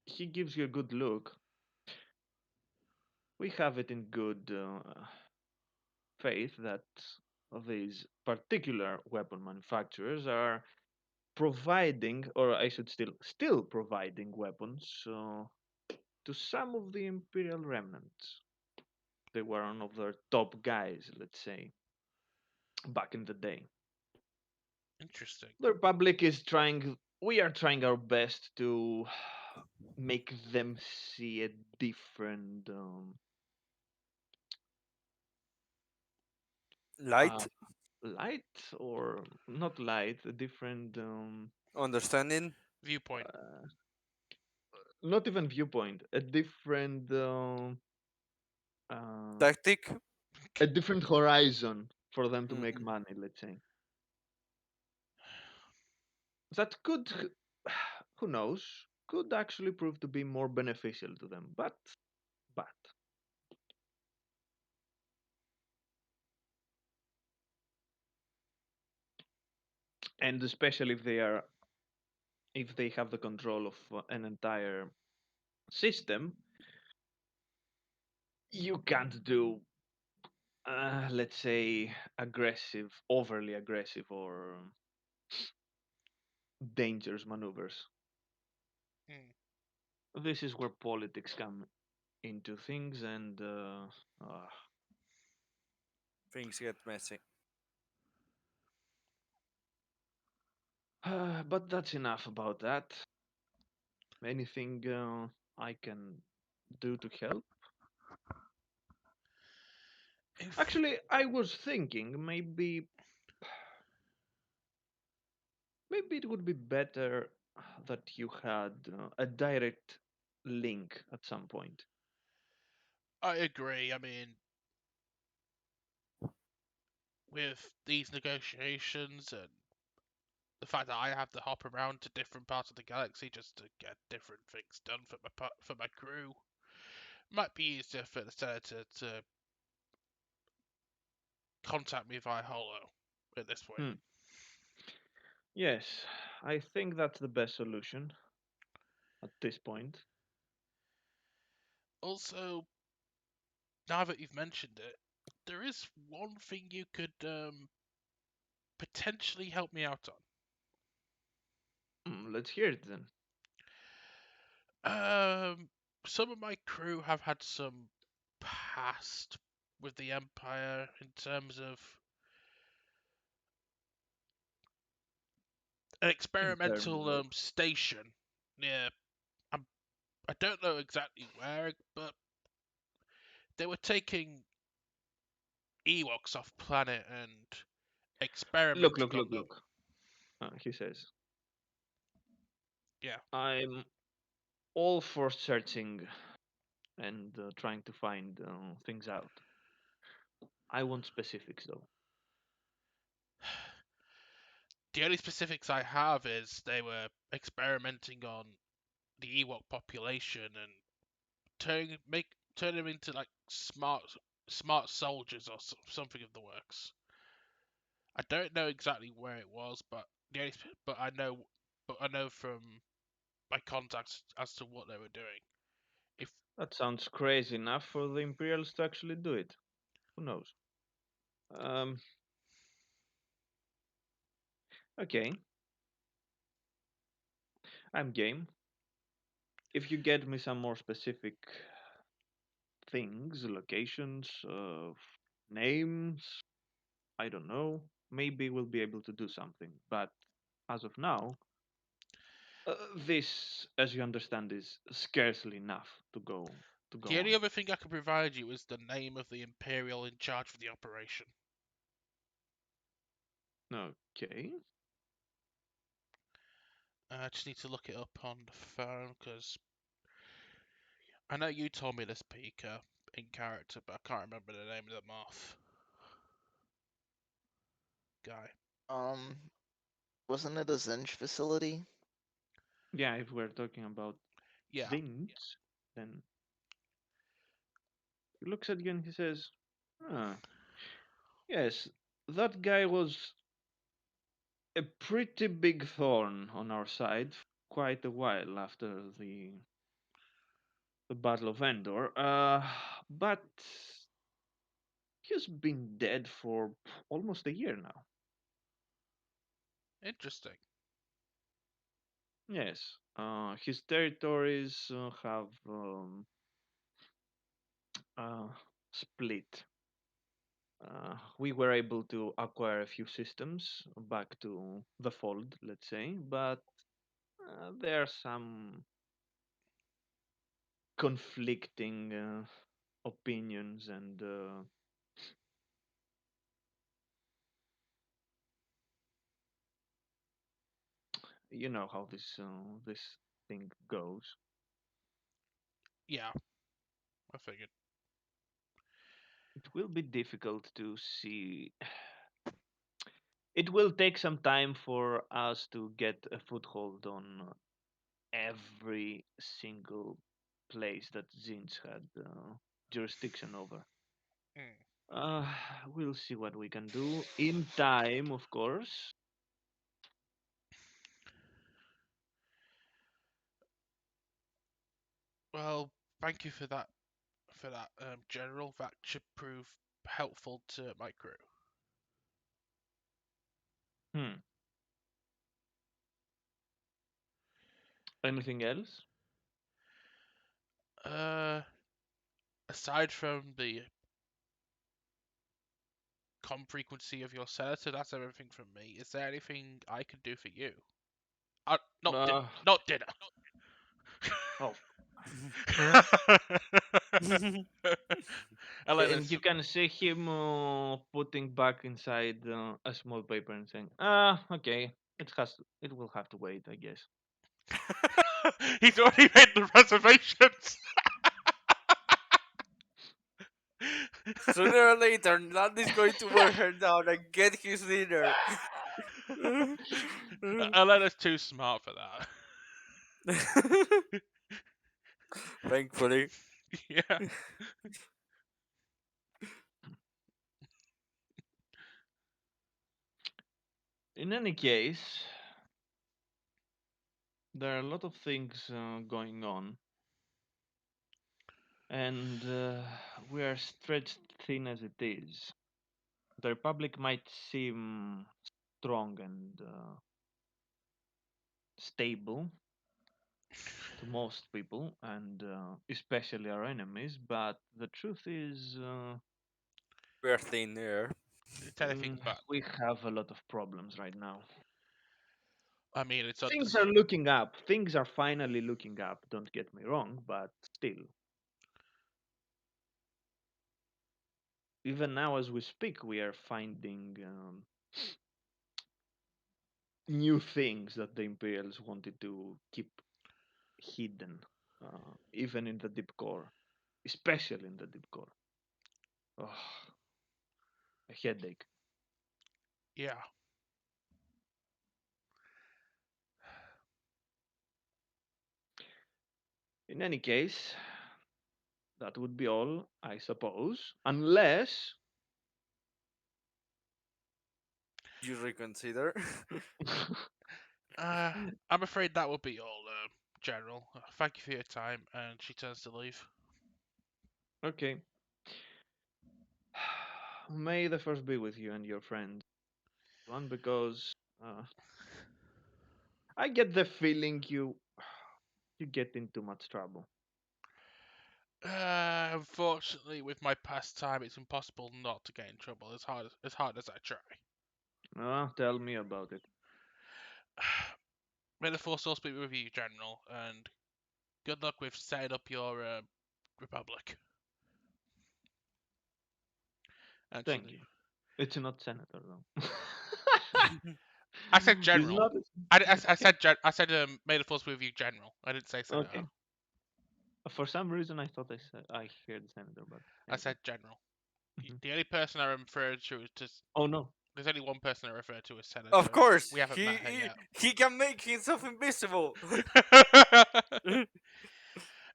he gives you a good look. We have it in good faith that these particular weapon manufacturers are providing, or I should still providing weapons to some of the Imperial remnants. They were one of their top guys, let's say, back in the day. Interesting. The Republic is trying. We are trying our best to make them see a different Light, uh, light or not light, a different, understanding, Viewpoint. uh, not even viewpoint, uh, tactic. a different horizon for them to make Mm. money. Let's say that could, who knows, could actually prove to be more beneficial to them. But, and especially if they have the control of an entire system, you can't do, let's say, aggressive, overly aggressive, or dangerous maneuvers. Hmm. This is where politics come into things, and Things get messy. but that's enough about that. Anything I can do to help? If Actually, I was thinking maybe it would be better that you had a direct link at some point. I agree, I mean, with these negotiations and the fact that I have to hop around to different parts of the galaxy just to get different things done for for my crew, might be easier for the senator to contact me via holo at this point. Hmm. Yes, I think that's the best solution at this point. Also, now that you've mentioned it, there is one thing you could potentially help me out Let's hear it then. on. Some of my crew have had some past with the Empire in terms of an In terms experimental of, station near. I'm, I don't know exactly where, but they were taking Ewoks off planet and look, experimenting look, on look, them. look. He says, Yeah. I'm all for searching and trying to find things out. I want specifics though. The only specifics I have is they were experimenting on the Ewok population and turn them into like smart soldiers or something of the works. I don't know exactly where it was, but the only, but I know from my contacts as to what they were doing. If That sounds crazy enough for the Imperials to actually do it. Who knows? Um, okay, I'm game. If you get me some more specific things, locations, names, I don't know, maybe we'll be able to do something. But as of now, this, as you understand, is scarcely enough to go the only on. other thing I can provide you is the name of the Imperial in charge of the operation. Okay. I just need to look it up on the phone because I know you told me this, Pika, in character, but I can't remember the name of the moth guy. Um, wasn't it a Zinj facility? Yeah, if we're talking about Yeah, things, then he looks at you and he says, ah, yes, that guy was a pretty big thorn on our side for quite a while after the Battle of Endor. But he's been dead for almost a year now. interesting. Yes, his territories have uh, split. We were able to acquire a few systems back to the fold, let's say, but there are some conflicting opinions and you know how this thing goes. Yeah, I figured. It will be difficult to see. It will take some time for us to get a foothold on every single place that Zins had jurisdiction over. Mm. Uh, we'll see what we can do in time, of course. Well, thank you for that. General. That should prove helpful to my crew. Hmm. Anything else? Uh, Aside from the frequency of your senator, that's everything from me. Is there anything I can do for you? Uh, Not dinner. oh, and Elena's you can see him putting back inside a small paper and saying, okay, it will have to wait, I guess." he's already made the reservations. Sooner or later, Nand is going to wear her down and get his dinner. Elena's too smart for that. Thankfully. Yeah. In any case, there are a lot of things going on, and we are stretched thin as it is. The Republic might seem strong and stable to most people, and especially our enemies, but the truth is, We're thin here. It's anything but. we have a lot of problems right now. I mean, it's Things are looking up. Things are finally looking up. Don't get me wrong, but still, even now as we speak, we are finding new things that the Imperials wanted to keep hidden, even in the deep core, especially in the deep core. Oh, a headache. yeah. In any case, that would be all, I suppose, unless. You reconsider? Uh, I'm afraid that will be all, General. Thank you for your time. And she turns to leave. Okay. May the first be with you and your friends. One, because I get the feeling you get in too much trouble. Unfortunately, with my pastime, it's impossible not to get in trouble. As I try. Tell me about it. May the force all speak with you, General, and good luck with setting up your republic. Thank Actually, you. It's not senator though. I said He's General. not. I said may the force be with you, General. I didn't say senator. Okay. For some reason, I thought I heard senator, but I anyway. said General. Mhm. The only person I referred to is just. Oh no. There's only one person I refer to as senator. Of course, We haven't met her he yet. he can make himself invisible.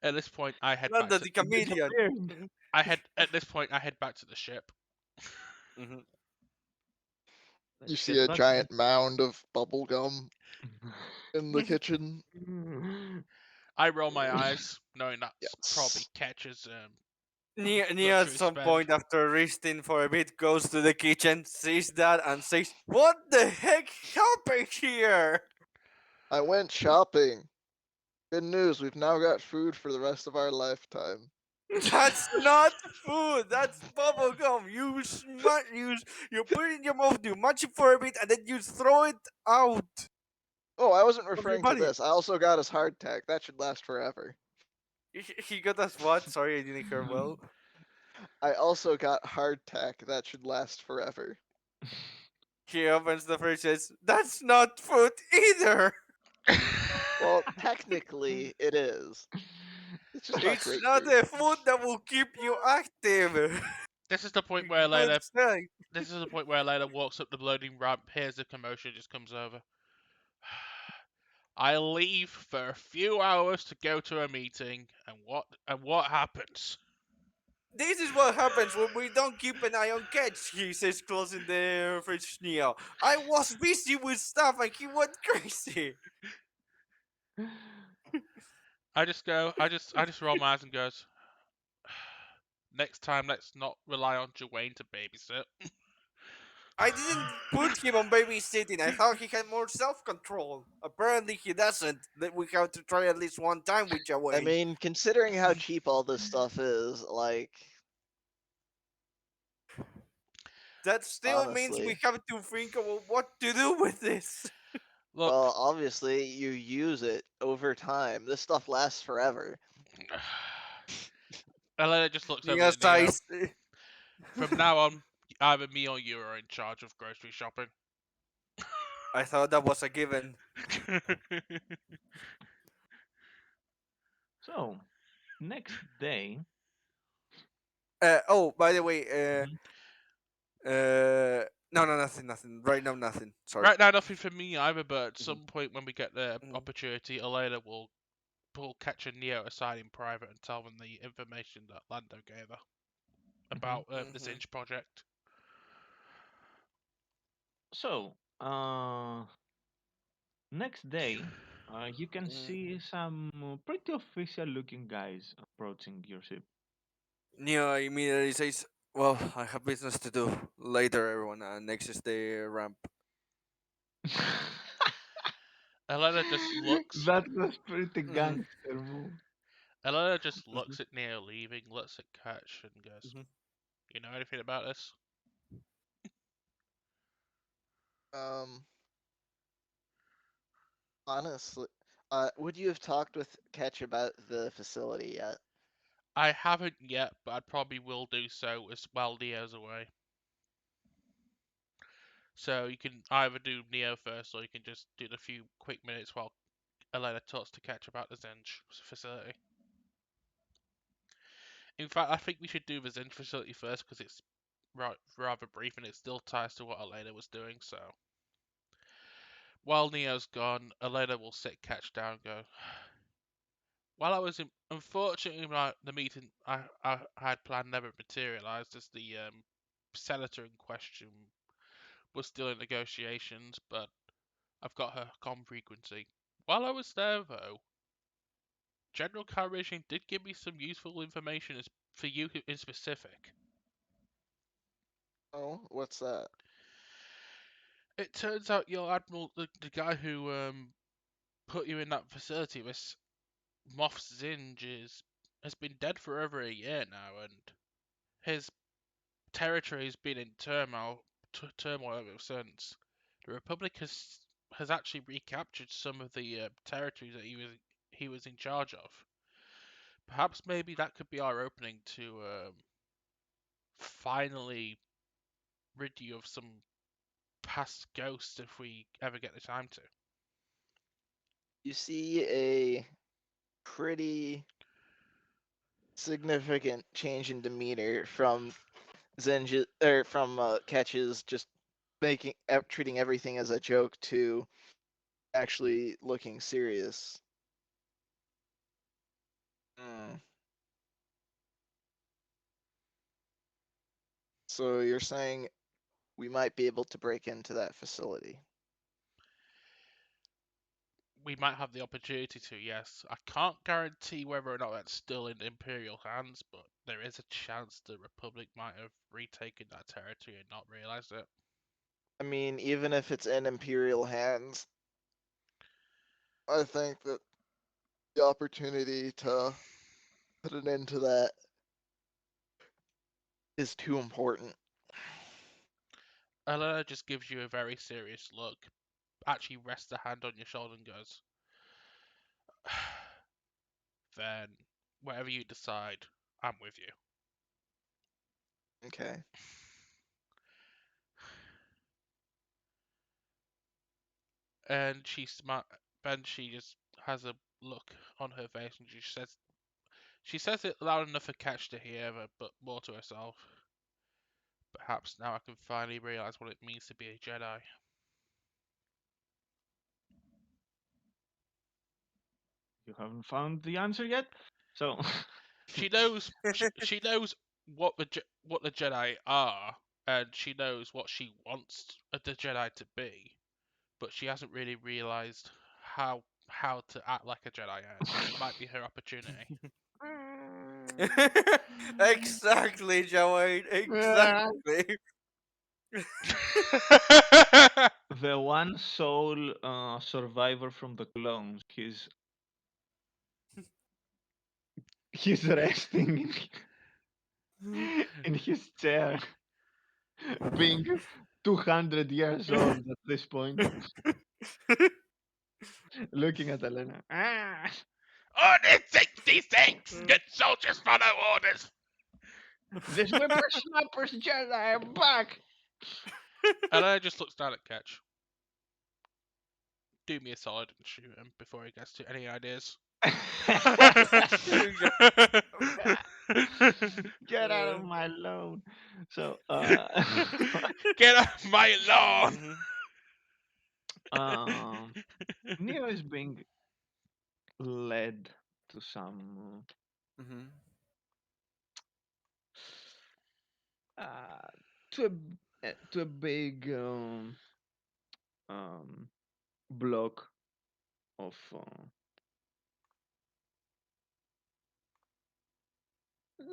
At this point, I head Not back that to. the chameleon. Disappeared. At this point, I head back to the ship. Mhm. You Let's see get a back to giant mound of bubble gum in the kitchen. I roll my eyes, knowing that's probably Yes. catches Nia at luxury some spend. point after resting for a bit goes to the kitchen, sees that and says, "What the heck happened here?" I went shopping. Good news, we've now got food for the rest of our lifetime. That's not food. That's bubble gum. You put it in your mouth, you munch it for a bit, and then you throw it out Oh, I wasn't of your referring to body. this. I also got us hardtack. That should last forever. He got us what? Sorry, I didn't hear well. I also got hardtack. That should last forever. He opens the fridge and says, "That's not food either." Well, technically, it is. It's just not It's great not for. a food that will keep you active. This is the point For where Elena. goodness sake. This is the point where Elena walks up the loading ramp, hears the commotion, just comes over. I leave for a few hours to go to a meeting, and what happens? This is what happens when we don't keep an eye on Catch, he says, closing the fridge Neo. I was busy with stuff and he went crazy. I just roll my eyes and goes. Next time, let's not rely on Dwayne to babysit. I didn't put him on babysitting. I thought he had more self-control. Apparently he doesn't. That we have to try at least one time with I Jawain. mean, considering how cheap all this stuff is, like, That still means we honestly. have to think about what to do with this. Look, Well, obviously, you use it over time. This stuff lasts forever. Elena just looks over Yes, at Neo. I. From now on, either me or you are in charge of grocery shopping. I thought that was a given. So, next day. Oh, by the way, Mhm. no, nothing. Right now, nothing. Sorry. Right now, nothing for me either, but at Mhm. some point when we get the Mhm. opportunity, Elena will pull Catch and Neo aside in private and tell them the information that Lando gave her about the Mhm. Zinj project. So, next day, you can Mhm. see some pretty official looking guys approaching your ship. Neo immediately says, "Well, I have business to do later, everyone." And next is the ramp. Elena just looks. That's a pretty Mhm. gangster move. Elena just Mhm. looks at Neo leaving, looks at Catch, and goes, Mhm. "You know anything about this?" Um, honestly, would you have talked with Ketch about the facility yet? I haven't yet, but I probably will do so as while Neo's away. So you can either do Neo first, or you can just do the few quick minutes while Elena talks to Catch about the Zinj facility. In fact, I think we should do the Zinj facility first because it's rather brief and it still ties to what Elena was doing. So while Neo's gone, Elena will sit Catch down and go. While I was unfortunately, the meeting I had planned never materialised as the senator in question was still in negotiations, but I've got her com frequency. While I was there, though, General Calrissian did give me some useful information for you in specific. Oh, what's that? It turns out your admiral, the guy who put you in that facility, this Moff Zinj, has been dead for over a year now, and his territory has been in turmoil ever since. The Republic has actually recaptured some of the territories that he was in charge of. Perhaps maybe that could be our opening to finally rid you of some past ghosts if we ever get the time to. You see a pretty significant change in demeanor from Zenji or from Ketch's just treating everything as a joke to actually looking serious. Hmm. So you're saying we might be able to break into that facility? We might have the opportunity to, yes. I can't guarantee whether or not that's still in Imperial hands, but there is a chance the Republic might have retaken that territory and not realised it. I mean, even if it's in Imperial hands, I think that the opportunity to put an end to that is too important. Elena just gives you a very serious look, actually rests a hand on your shoulder and goes, then, whatever you decide, I'm with you. Okay. And she smiled. then she just has a look on her face and she says it loud enough for Catch to hear, but more to herself. Perhaps now I can finally realize what it means to be a Jedi. You haven't found the answer yet? So, She knows she knows what the Jedi are, and she knows what she wants the Jedi to be, but she hasn't really realized how to act like a Jedi yet. So it might be her opportunity. Exactly, Jawade. Exactly. the one soul survivor from the clones, he's resting in his chair, being 200 years old at this point, looking at Elena. Ah! Order 66! Good soldiers follow orders! This whippersnapper's Jedi are back! And I just looks down at Ketch. Do me a solid and shoot him before he gets to any ideas. Get out of my lawn. So, Get off my lawn! Mhm, um, Neo is being led to some mhm, uh, to a big um, block of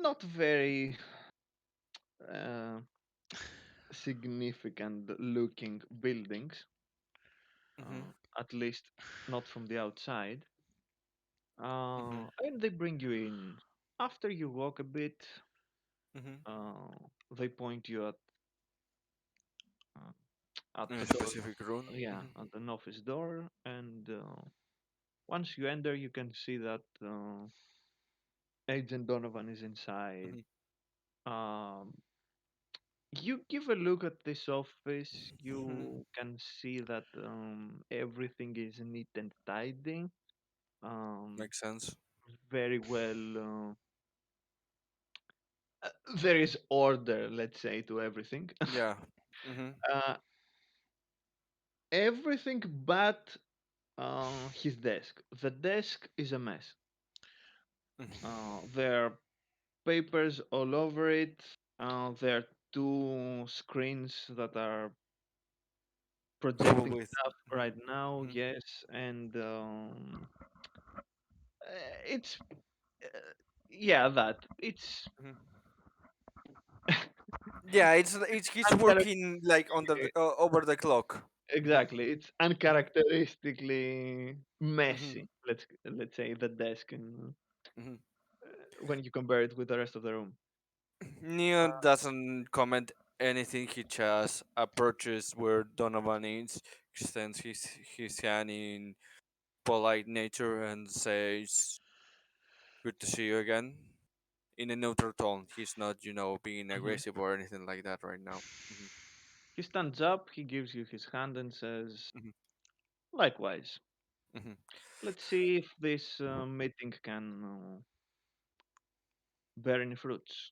not very uh, significant looking buildings, mhm, at least not from the outside. mhm, And they bring you in. After you walk a bit, mhm. they point you at In a a door. specific room. Yeah, Mhm, at an office door, and once you enter, you can see that Agent Donovan is inside. mhm, Um, you give a look at this office, mhm. you can see that everything is neat and tidy. Um, Makes sense. very well. There is order, let's say, to everything. Yeah. Mhm, uh, everything but his desk. The desk is a mess. mhm. There are papers all over it. There are two screens that are Full projecting with. stuff right now. Mhm, Yes, and it's uh, yeah, that it's mhm. Yeah, it's he's uncharacteristic. working like on the over the clock. Mhm, Exactly, it's mhm, uncharacteristically mhm, messy. Let's say the desk, and mhm. when you compare it with the rest of the room. Neon doesn't comment anything. He just approaches where Donovan is, extends his hand in polite nature, and says, "Good to see you again." In a neutral tone. He's not, being Mhm. aggressive or anything like that right now. Hmm. He stands up, he gives you his hand and says, Hmm. likewise. Hmm. Let's see if this meeting can bear any fruits.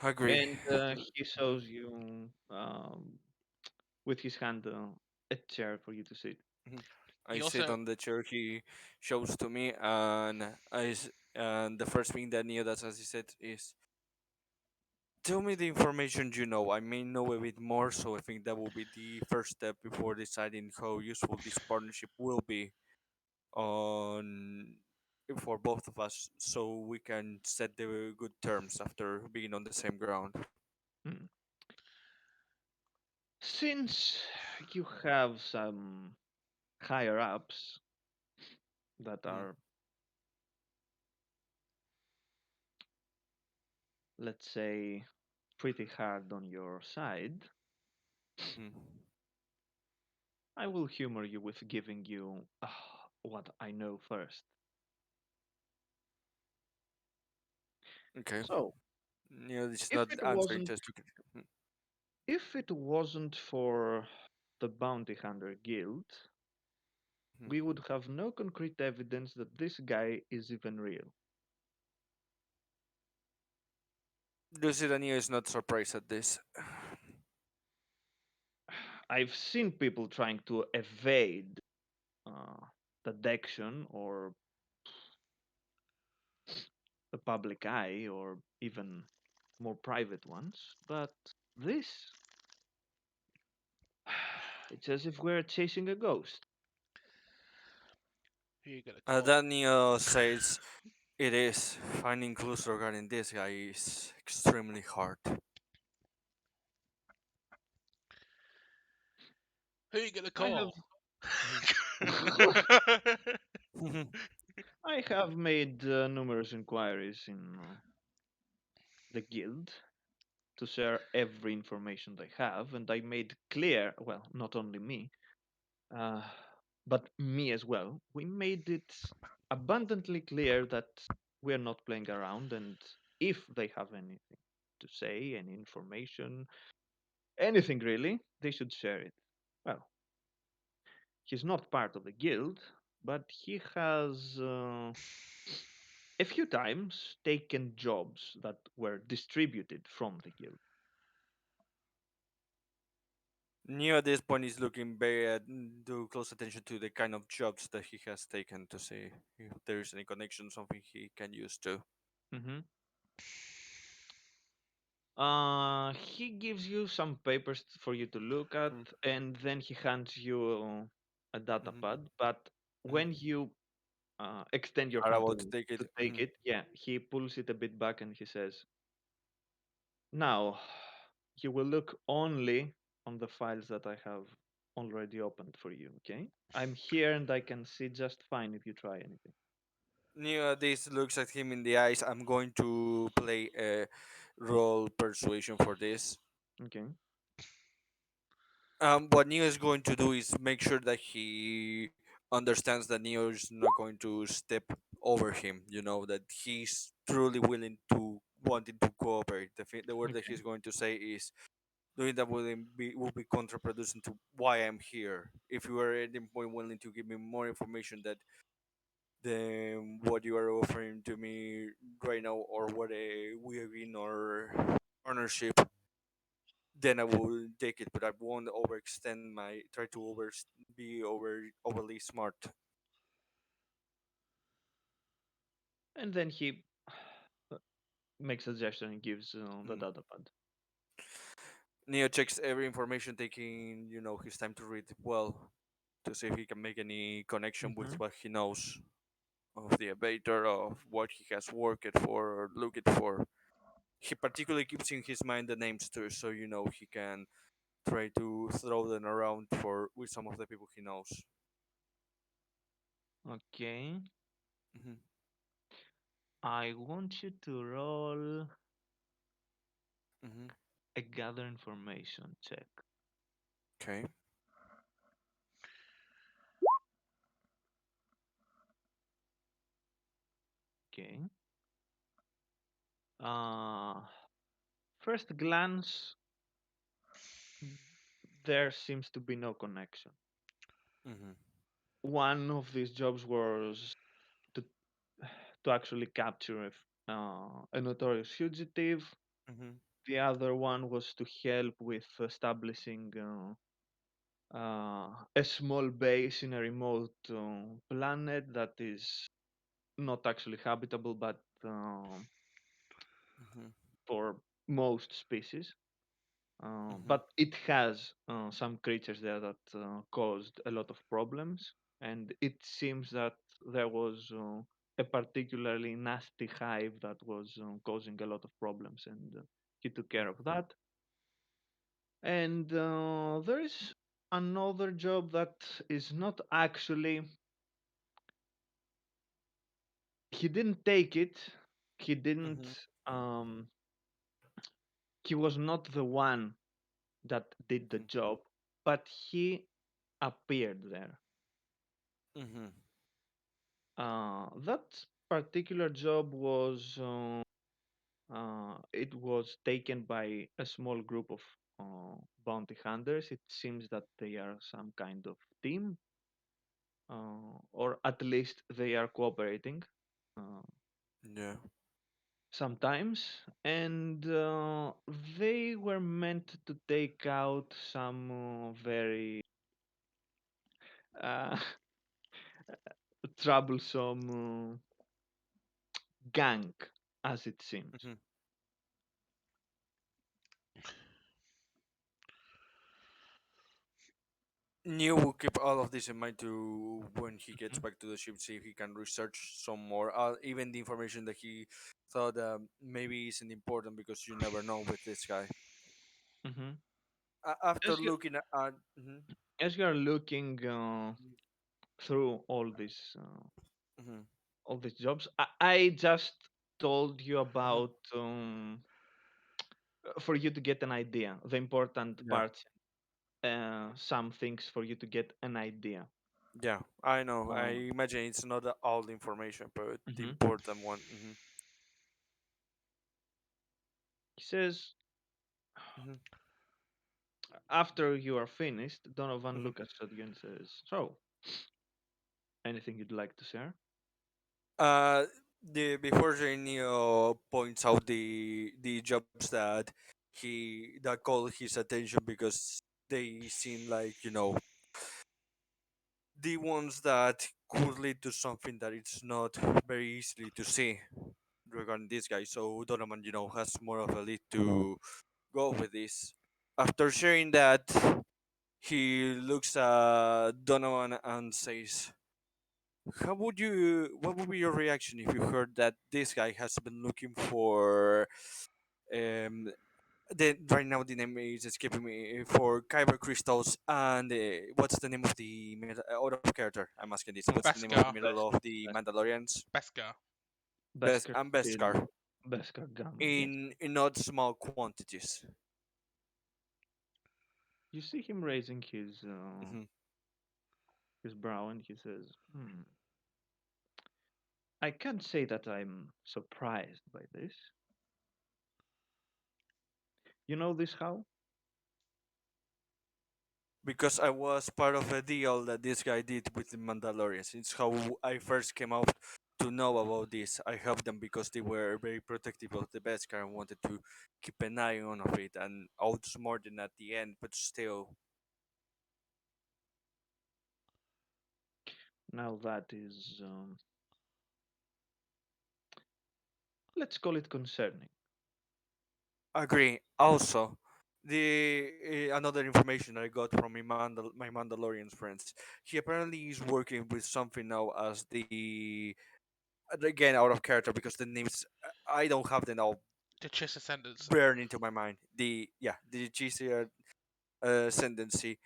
Agree. And he Hmm. shows you with his hand a chair for you to sit. Hmm. I He sit also on the chair he shows to me, and and the first thing that Neo does, as he said, is tell me the information you know. I may know a bit more, so I think that will be the first step before deciding how useful this partnership will be on for both of us, so we can set the good terms after being on the same ground. Hmm. Since you have some higher ups that Mm-hmm. are, let's say, pretty hard on your side, Mm-hmm. I will humor you with giving you what I know first. Okay. So, It's if not it answering wasn't just to. if it wasn't for the Bounty Hunter Guild, we would have no concrete evidence that this guy is even real. Lucidania is not surprised at this. I've seen people trying to evade uh, detection or the public eye or even more private ones, but this, it's as if we're chasing a ghost. Who you gonna call? Daniel says it is. Finding clues regarding this guy is extremely hard. Who you gonna I have call? I have made numerous inquiries in the guild to share every information they have, and I made clear, well, not only me, uh, but me as well. We made it abundantly clear that we're not playing around, and if they have anything to say, any information, anything really, they should share it. Well, he's not part of the guild, but he has a few times taken jobs that were distributed from the guild. Neo at this point is looking very to close attention to the kind of jobs that he has taken to see if there is any connection, something he can use to. Hmm. He gives you some papers for you to look at, and then he hands you a data Mm-hmm. pad. But Hmm. when you extend your Are hand about to take to it. take it, yeah, he pulls it a bit back and he says, "Now, you will look only on the files that I have already opened for you. Okay? I'm here and I can see just fine if you try anything." Neo at this looks at him in the eyes. I'm going to play a role persuasion for this. Okay. What Neo is going to do is make sure that he understands that Neo is not going to step over him. You know that he's truly willing to wanting to cooperate. The word that Okay. he's going to say is doing that will be contraproducent to why I'm here. If you are at any point willing to give me more information that than what you are offering to me right now, or what we agree in our partnership, then I will take it. But I won't overextend my try to be overly smart. And then he makes a gesture and gives the Mm. data pad. Neo checks every information, taking his time to read well to see if he can make any connection with Hmm. what he knows of the abator, of what he has worked for or looked for. He particularly keeps in his mind the names too, so he can try to throw them around for with some of the people he knows. Okay. Hmm. I want you to roll Hmm. a gather information check. Okay. Okay. Uh, First glance, there seems to be no connection. Hmm. One of these jobs was to to actually capture a notorious fugitive. Hmm. The other one was to help with establishing a small base in a remote planet that is not actually habitable, but Hmm. for most species. Hmm. But it has some creatures there that caused a lot of problems, and it seems that there was a particularly nasty hive that was causing a lot of problems, and he took care of that. And there is another job that is not actually. He didn't take it. He didn't. Hmm. Um, he was not the one that did the job, but he appeared there. Hmm. That particular job was it was taken by a small group of bounty hunters. It seems that they are some kind of team, or at least they are cooperating uh, Yeah. sometimes, and they were meant to take out some very uh, troublesome gang, as it seems. Hmm. Neo will keep all of this in mind to when he gets Mhm. back to the ship, see if he can research some more. Even the information that he thought maybe isn't important because you never know with this guy. Mhm. After As you looking at, mhm, as you are looking through mhm, all these jobs, I just told you mhm, about for you to get an idea, the important yeah, parts, some things for you to get an idea. yeah, I know. I Uh, imagine it's not all the information, but the mhm. important one. Hmm. He says, Hmm. after you are finished, Donovan Hmm. looks at you and says, "So, anything you'd like to share?" Uh, the before Neo points out the jobs that that call his attention because they seem like the ones that could lead to something that it's not very easily to see regarding this guy. So Donovan, has more of a lead to go with this. After sharing that, he looks at Donovan and says, what would be your reaction if you heard that this guy has been looking for, um, right now the name is escaping me, for kyber crystals and what's the name of the out of character? I'm asking this. What's the name of the Beskar. middle Best, of the best, Mandalorians? Beskar. Beskar Beskar steel, Beskar gun. Yes. in not small quantities. You see him raising Hmm. his brow, and he says, "Hmm. I can't say that I'm surprised by this. You know this how? Because I was part of a deal that this guy did with the Mandalorians. It's how I first came out to know about this. I helped them because they were very protective of the Beskar and wanted to keep an eye on of it and outsmart them at the end, but still. Now that is, let's call it concerning." Agree. Also, the another information that I got from my Mandalorian friends. He apparently is working with something now as the again out of character because the names I don't have them all The Chiss Ascendancy. burn into my mind. The GCR ascendancy.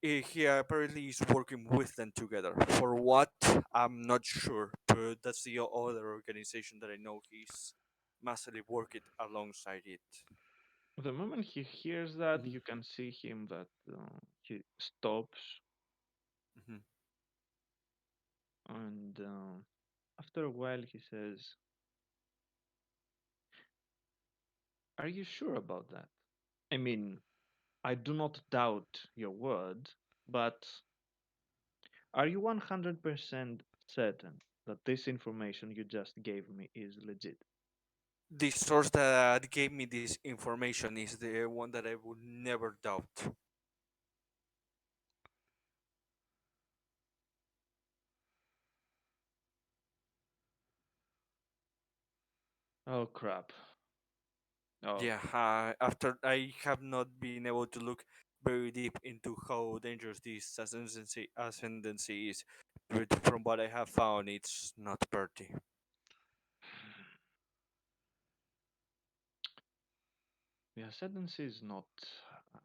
He apparently is working with them together. For what? I'm not sure, but that's the other organization that I know he's massively working alongside it. The moment he hears that, Hmm. you can see him that he stops, Hmm. and after a while he says, "Are you sure about that? I mean, I do not doubt your word, but are you 100% certain that this information you just gave me is legit?" The source that gave me this information is the one that I would never doubt. Oh crap. Oh, Yeah, after I have not been able to look very deep into how dangerous this ascendancy is, but from what I have found, it's not pretty. the ascendancy is not uh,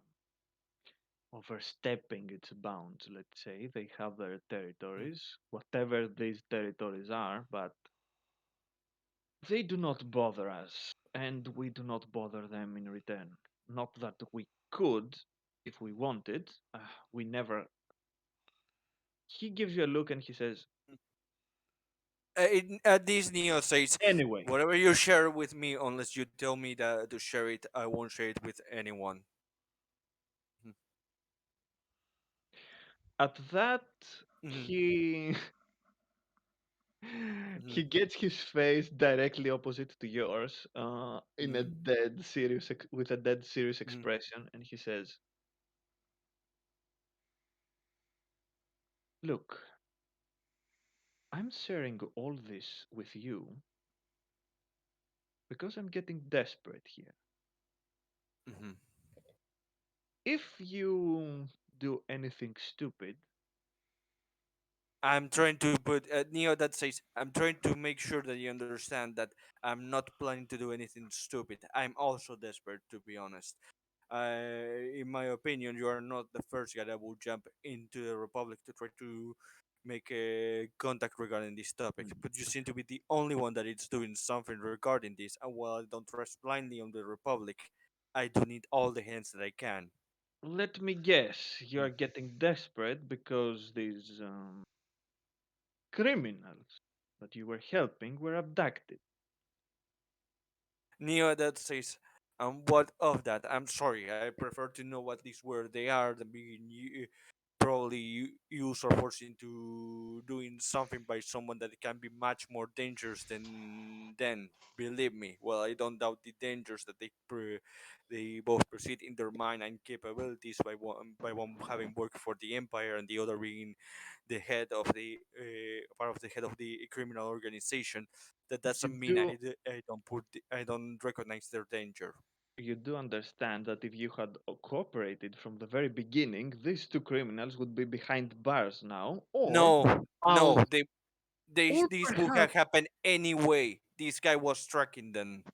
overstepping its bounds, let's say. They have their Mm. territories, whatever these territories are, but they do not bother us, and we do not bother them in return. Not that we could, if we wanted. We never. He gives you a look and he says, This Neo says, "Anyway, whatever you share with me, unless you tell me that to share it, I won't share it with anyone. Mhm. at that Mhm, he mhm, he gets his face directly opposite to yours, in a mhm, dead serious with a dead serious mhm. expression, and he says, "Look, I'm sharing all this with you because I'm getting desperate here. Mhm. If you do anything stupid, I'm trying to put Neo that says I'm trying to make sure that you understand that I'm not planning to do anything stupid. I'm also desperate, to be honest. In my opinion, you are not the first guy that will jump into the Republic to try to make a contact regarding this topic. mm, But you seem to be the only one that is doing something regarding this. And while I don't trust blindly on the Republic, I do need all the hands that I can. let me guess, you Mm. are getting desperate because these criminals that you were helping were abducted. Neo that says, what of that? I'm sorry, I prefer to know what these were they are than being probably used or forced into doing something by someone that can be much more dangerous than them. Believe me. Well, I don't doubt the dangers that they both perceive in their mind and capabilities by one having worked for the empire and the other being the head of the part of the head of the criminal organization. That You doesn't mean do I don't recognize their danger. you do understand that if you had cooperated from the very beginning, these two criminals would be behind bars now, No, out, no, or this would have perhaps happened anyway. This guy was tracking them.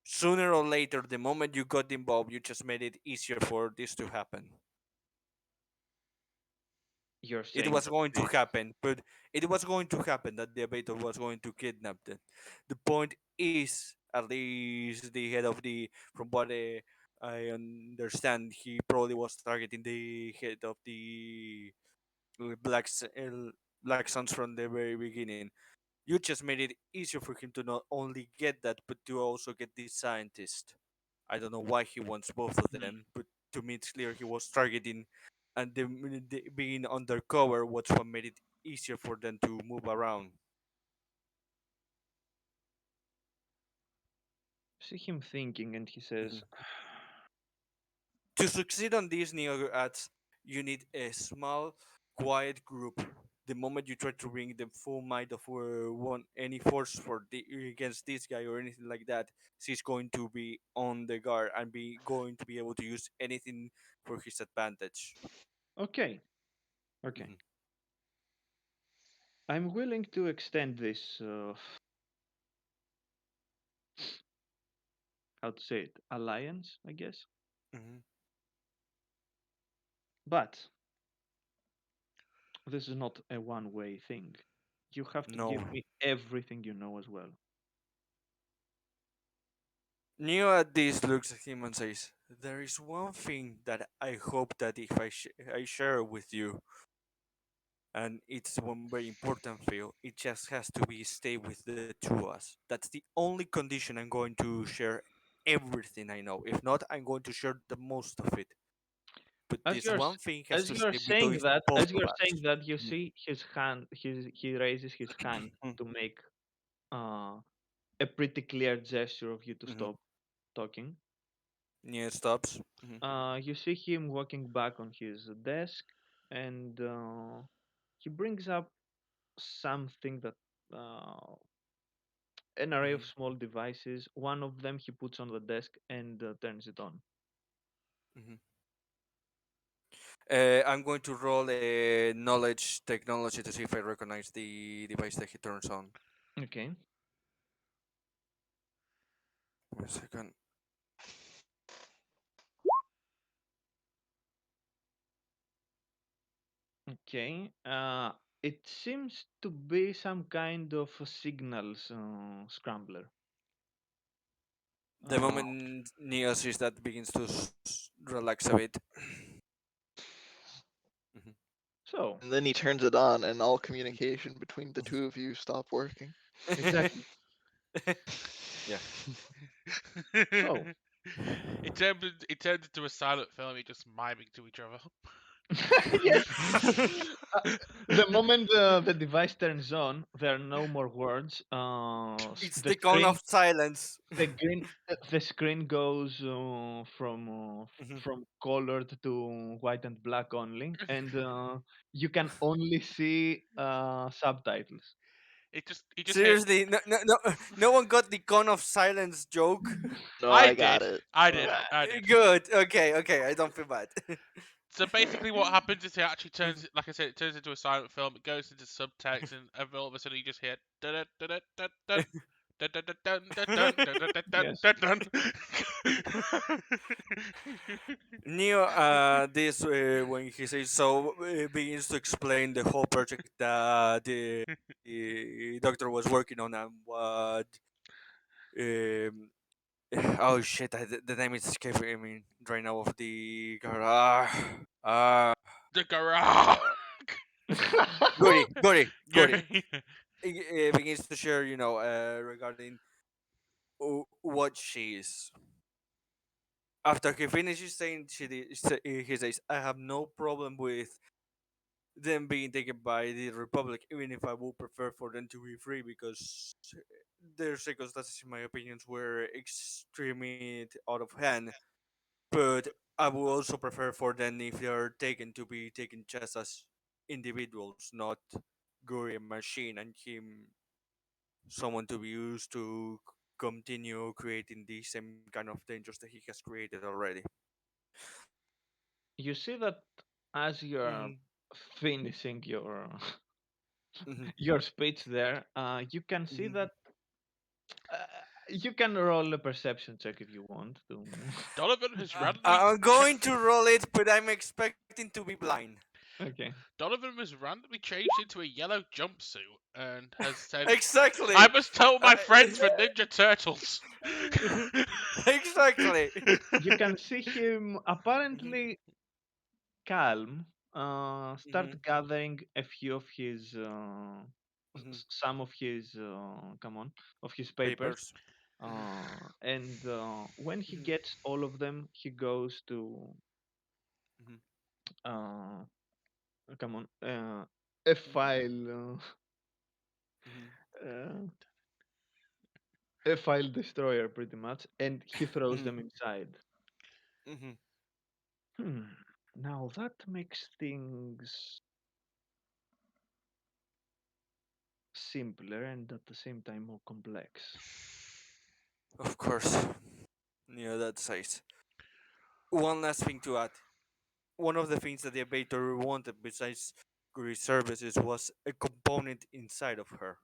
Sooner or later, the moment you got involved, you just made it easier for this to happen. you're It saying was that going to this. happen, but it was going to happen that the abator was going to kidnap them. The point is, at least the head of the, from what I understand, he probably was targeting the head of the Black Suns from the very beginning. You just made it easier for him to not only get that, but to also get the scientist. I don't know why he wants both of Hmm. them, but to me it's clear he was targeting, and the being undercover was what made it easier for them to move around. See him thinking, and he says, Mhm. To succeed on these neo ads, you need a small, quiet group. The moment you try to bring the full might of one any force for against this guy or anything like that, she's going to be on the guard and be going to be able to use anything for his advantage. "Okay, okay, Mhm. I'm willing to extend this, how to say it, alliance, I guess. Mhm. But this is not a one-way thing. You have to No. give me everything you know as well." Neo at this looks at him and says, "There is one thing that I hope that if I share with you, and it's one very important thing. It just has to be stay with the two of us. That's the only condition I'm going to share everything I know. If not, I'm going to share the most of it. But As this you're one s- thing has as to you're stay with saying that, both as of you're us." saying that, you Mhm. see his hand. He raises his hand Mhm. to make uh, a pretty clear gesture of you to Mhm. stop talking. Yeah, it stops. Mhm. You see him walking back on his desk, and he brings up something that an array of Mhm. small devices. One of them he puts on the desk and turns it on. Mhm. I'm going to roll a knowledge technology to see if I recognize the device that he turns on. Okay. 1 second. Okay. It seems to be some kind of a signals scrambler. The Uh, moment Neo sees that, begins to relax a bit. Mhm. so And then he turns it on, and all communication between the two of you stop working. exactly. Yeah. So it turned into a silent film. It just miming to each other. Yes. Uh, the moment the device turns on, there are no more words. It's The the cone screen, of silence. the screen goes Mhm. from colored to white and black only, and you can only see subtitles. He just hit. Seriously, no one got the cone of silence joke. No, I I got did. it. I did. But I did. Good. Okay. I don't feel bad. So basically, what happens is it actually turns, like I said, it turns into a silent film. It goes into subtext, and all of a sudden you just hear dun dun dun dun dun dun dun dun dun dun dun dun dun Yes. dun dun. Neo, this when he says so, begins to explain the whole project that the doctor was working on and what. Um, oh shit! The name is escaping me right now of the garage. Ah, The garage. Goody. Great. He begins to share, regarding what she is. After he finishes saying he says, "I have no problem with them being taken by the Republic, even if I would prefer for them to be free because their circumstances, in my opinions, were extremely out of hand. But I would also prefer for them if they are taken to be taken just as individuals, not Guri a machine and him someone to be used to continue creating the same kind of dangers that he has created already." You see that as you're Mm-hmm. finishing your Mm-hmm. your speech there, you can see that uh, you can roll a perception check if you want to. Donovan has randomly I'm going to roll it, but I'm expecting to be blind. Okay. Donovan was randomly changed into a yellow jumpsuit and has said, Exactly. "I must tell Uh, my friends for Ninja Turtles." exactly. You can see him Mhm, apparently calm, mhm, start gathering a few of his, mhm. some of his, come on, of his papers. Papers. And when he Mhm, gets all of them, he goes to, mhm, uh, come on, a mhm, file, mhm, a file destroyer pretty much, and he throws mhm, them inside. mhm. Hmm. Now that makes things simpler and at the same time more complex. Of course. Yeah, that says. One last thing to add. One of the things that the abator wanted besides Guri's services was a component inside of her.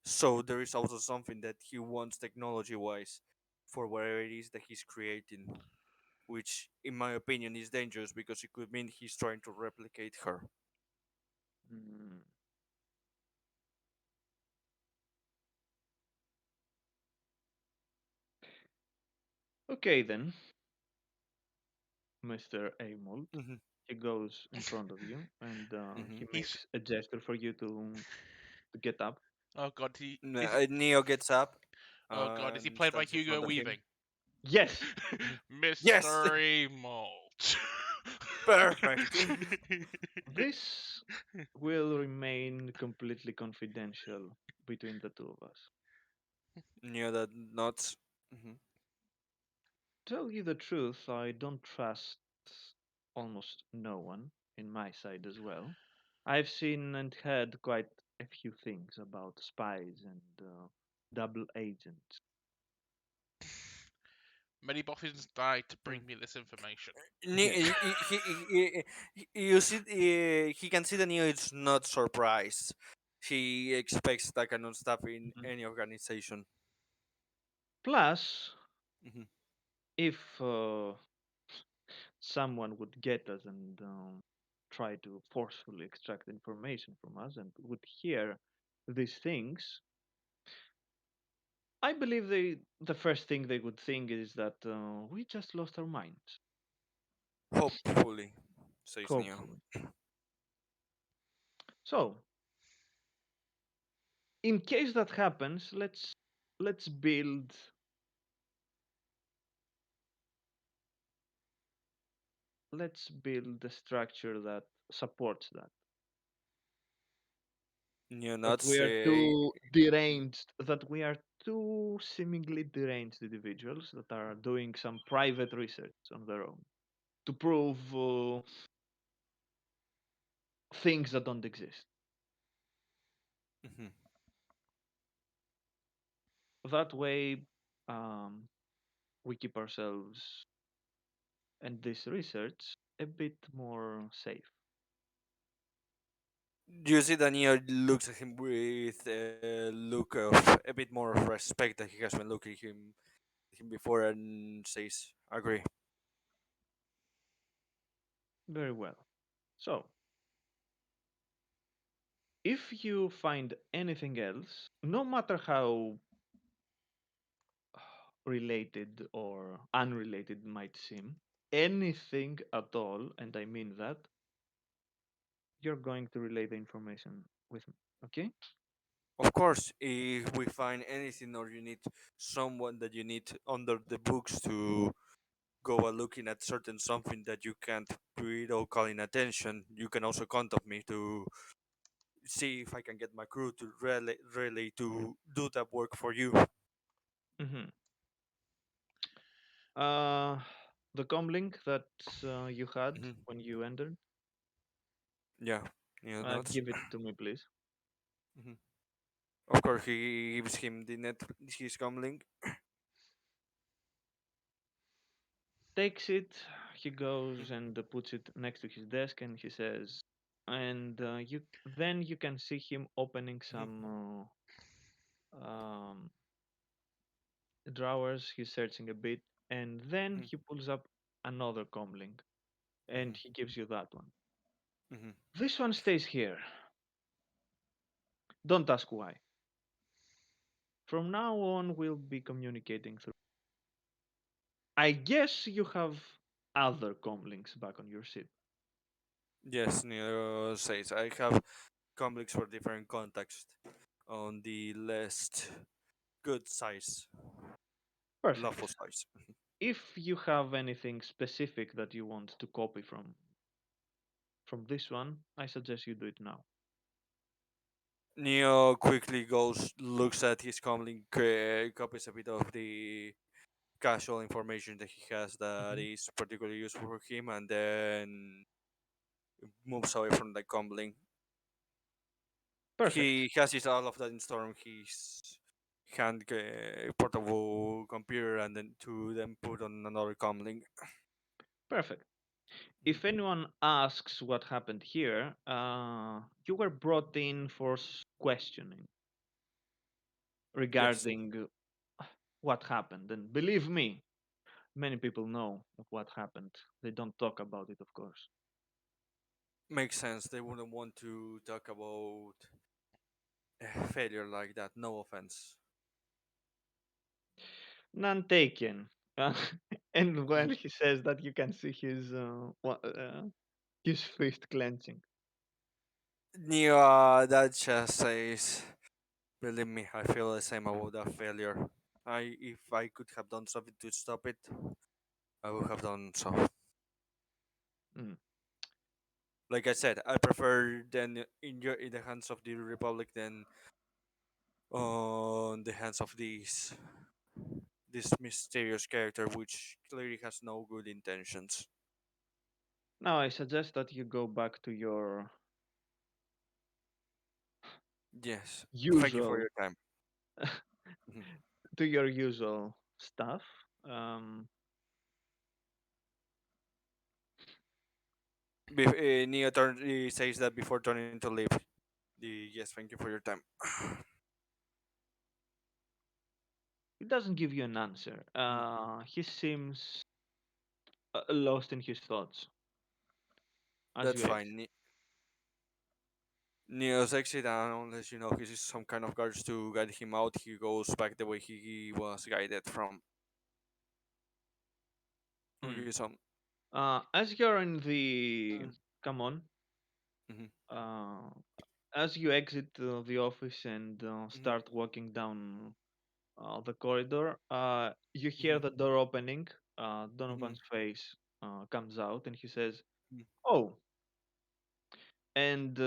So there is also something that he wants technology wise for whatever it is that he's creating, which in my opinion is dangerous because it could mean he's trying to replicate her. Hmm. Okay then, Mr. Amol. Hmm. He goes in front of you and Hmm. he He's makes a gesture for you to get up. oh god, he is. Neo gets up Oh god, is he and played by stands in Hugo front of him. Weaving? Yes, Mhm. Yes, Mystery Malt. perfect. this will remain completely confidential between the two of us. Neo that nods. Hmm. Tell you the truth, I don't trust almost no one in my side as well. I've seen and heard quite a few things about spies and double agents. Many boffins died to bring me this information. Yeah. You see, he can see that Neo is not surprised. He expects that kind of stuff in Mhm. any organization. Plus, Hmm. if someone would get us and try to forcefully extract information from us and would hear these things, I believe the first thing they would think is that we just lost our minds. Hopefully, says Neo. Hopefully. So, in case that happens, let's build let's build a structure that supports that. You're That not we are saying. too deranged, that we are two seemingly deranged individuals that are doing some private research on their own to prove things that don't exist. Mhm. That way, um, we keep ourselves and this research a bit more safe. You see that Neo looks at him with a look of a bit more of respect that he has been looking him before and says, "Agree." Very well. So, if you find anything else, no matter how related or unrelated might seem, anything at all, and I mean that, you're going to relay the information with me. Okay? Of course, if we find anything or you need someone that you need under the books to go a looking at certain something that you can't without calling attention, you can also contact me to see if I can get my crew to really to do that work for you. Mm-hmm. Uh, the comlink that you had Mhm. when you entered, Yeah, yeah, that's. give it to me, please. Mhm. Of course, he gives him the net his comlink. Takes it, he goes and puts it next to his desk, and he says, and you can see him opening Mhm. some drawers. He's searching a bit, and then Mhm. he pulls up another comlink, and Mhm. he gives you that one. Mhm. This one stays here. Don't ask why. From now on, we'll be communicating through. I guess you have other comlinks back on your ship. Yes, Neo says I have comlinks for different contexts on the less good size, lawful Perfect. size. If you have anything specific that you want to copy from this one, I suggest you do it now. Neo quickly goes, looks at his comlink, copies a bit of the casual information that he has that Mhm. is particularly useful for him, and then moves away from the comlink. Perfect. He has his all of that installed on his hand portable computer, and then to then put on another comlink. Perfect. Mhm. If anyone asks what happened here, you were brought in for questioning Yes, regarding what happened. And believe me, many people know of what happened. They don't talk about it, of course. makes sense. They wouldn't want to talk about failure like that. No offense. None taken. And Mhm. when he says that, you can see his fist clenching. Neo, that just says, believe me, I feel the same about that failure. If I could have done something to stop it, I would have done so. Mm. Like I said, I prefer then in the hands of the Republic than on the hands of this mysterious character, which clearly has no good intentions. Now, I suggest that you go back to your Yes, thank you for usual your time. Mhm. stuff. Um, Neo says that before turning to leave. Yes, thank you for your time. he doesn't give you an answer. Mhm. He seems lost in his thoughts as That's you exit. fine. Neo's exit, and unless you know he sees some kind of guards to guide him out, he goes back the way he was guided from Mm. his own. As you're in the come on, Mhm. uh, as you exit the office and Mhm. start walking down the corridor, you hear Mhm. the door opening. Mhm. Donovan's face. comes out and he says, Mm. "Oh, and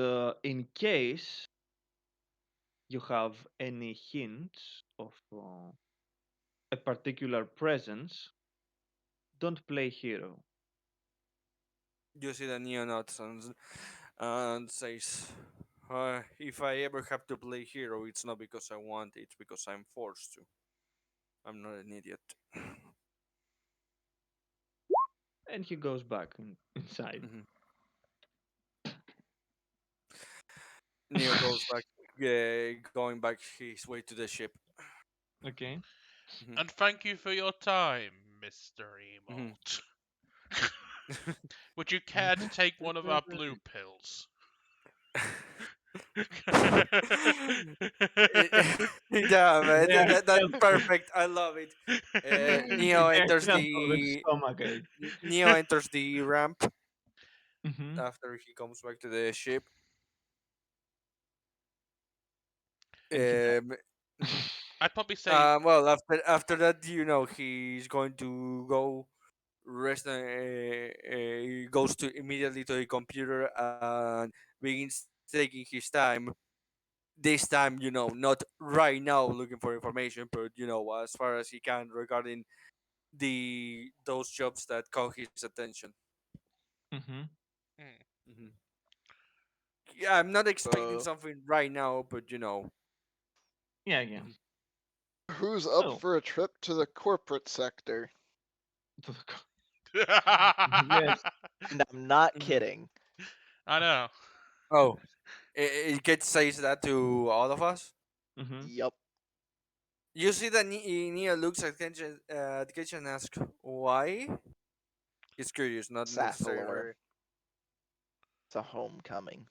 in case you have any hints of a particular presence, don't play hero." You see the Neo nods and says, if I ever have to play hero, it's not because I want, it's because I'm forced to. I'm not an idiot. And he goes back inside. Mhm. Neo goes back, going back his way to the ship. Okay. Mhm. And thank you for your time, Mr. Mhm. Emote. Would you care to take one of our blue pills? Yeah, man, They're that's helpful. perfect. I love it. Neo They're enters helpful with the stomach ache. Neo enters the ramp Hmm. after he comes back to the ship. And he dies. Um, mhm. I'd probably say Well, after that, he's going to go rest. He goes to immediately to the computer and begins taking his time. This time, not right now looking for information, but as far as he can regarding the those jobs that caught his attention. Hmm. hmm, Hmm. Yeah, I'm not expecting So, something right now, but Yeah, yeah. Mhm. who's up So, for a trip to the corporate sector? yes. And I'm not Mhm. kidding. I know. Oh, it gets says that to all of us. Hmm. Yup, You see that Nia looks at Kitchen and asks why. He's curious, not Sathalor. necessarily. It's a homecoming.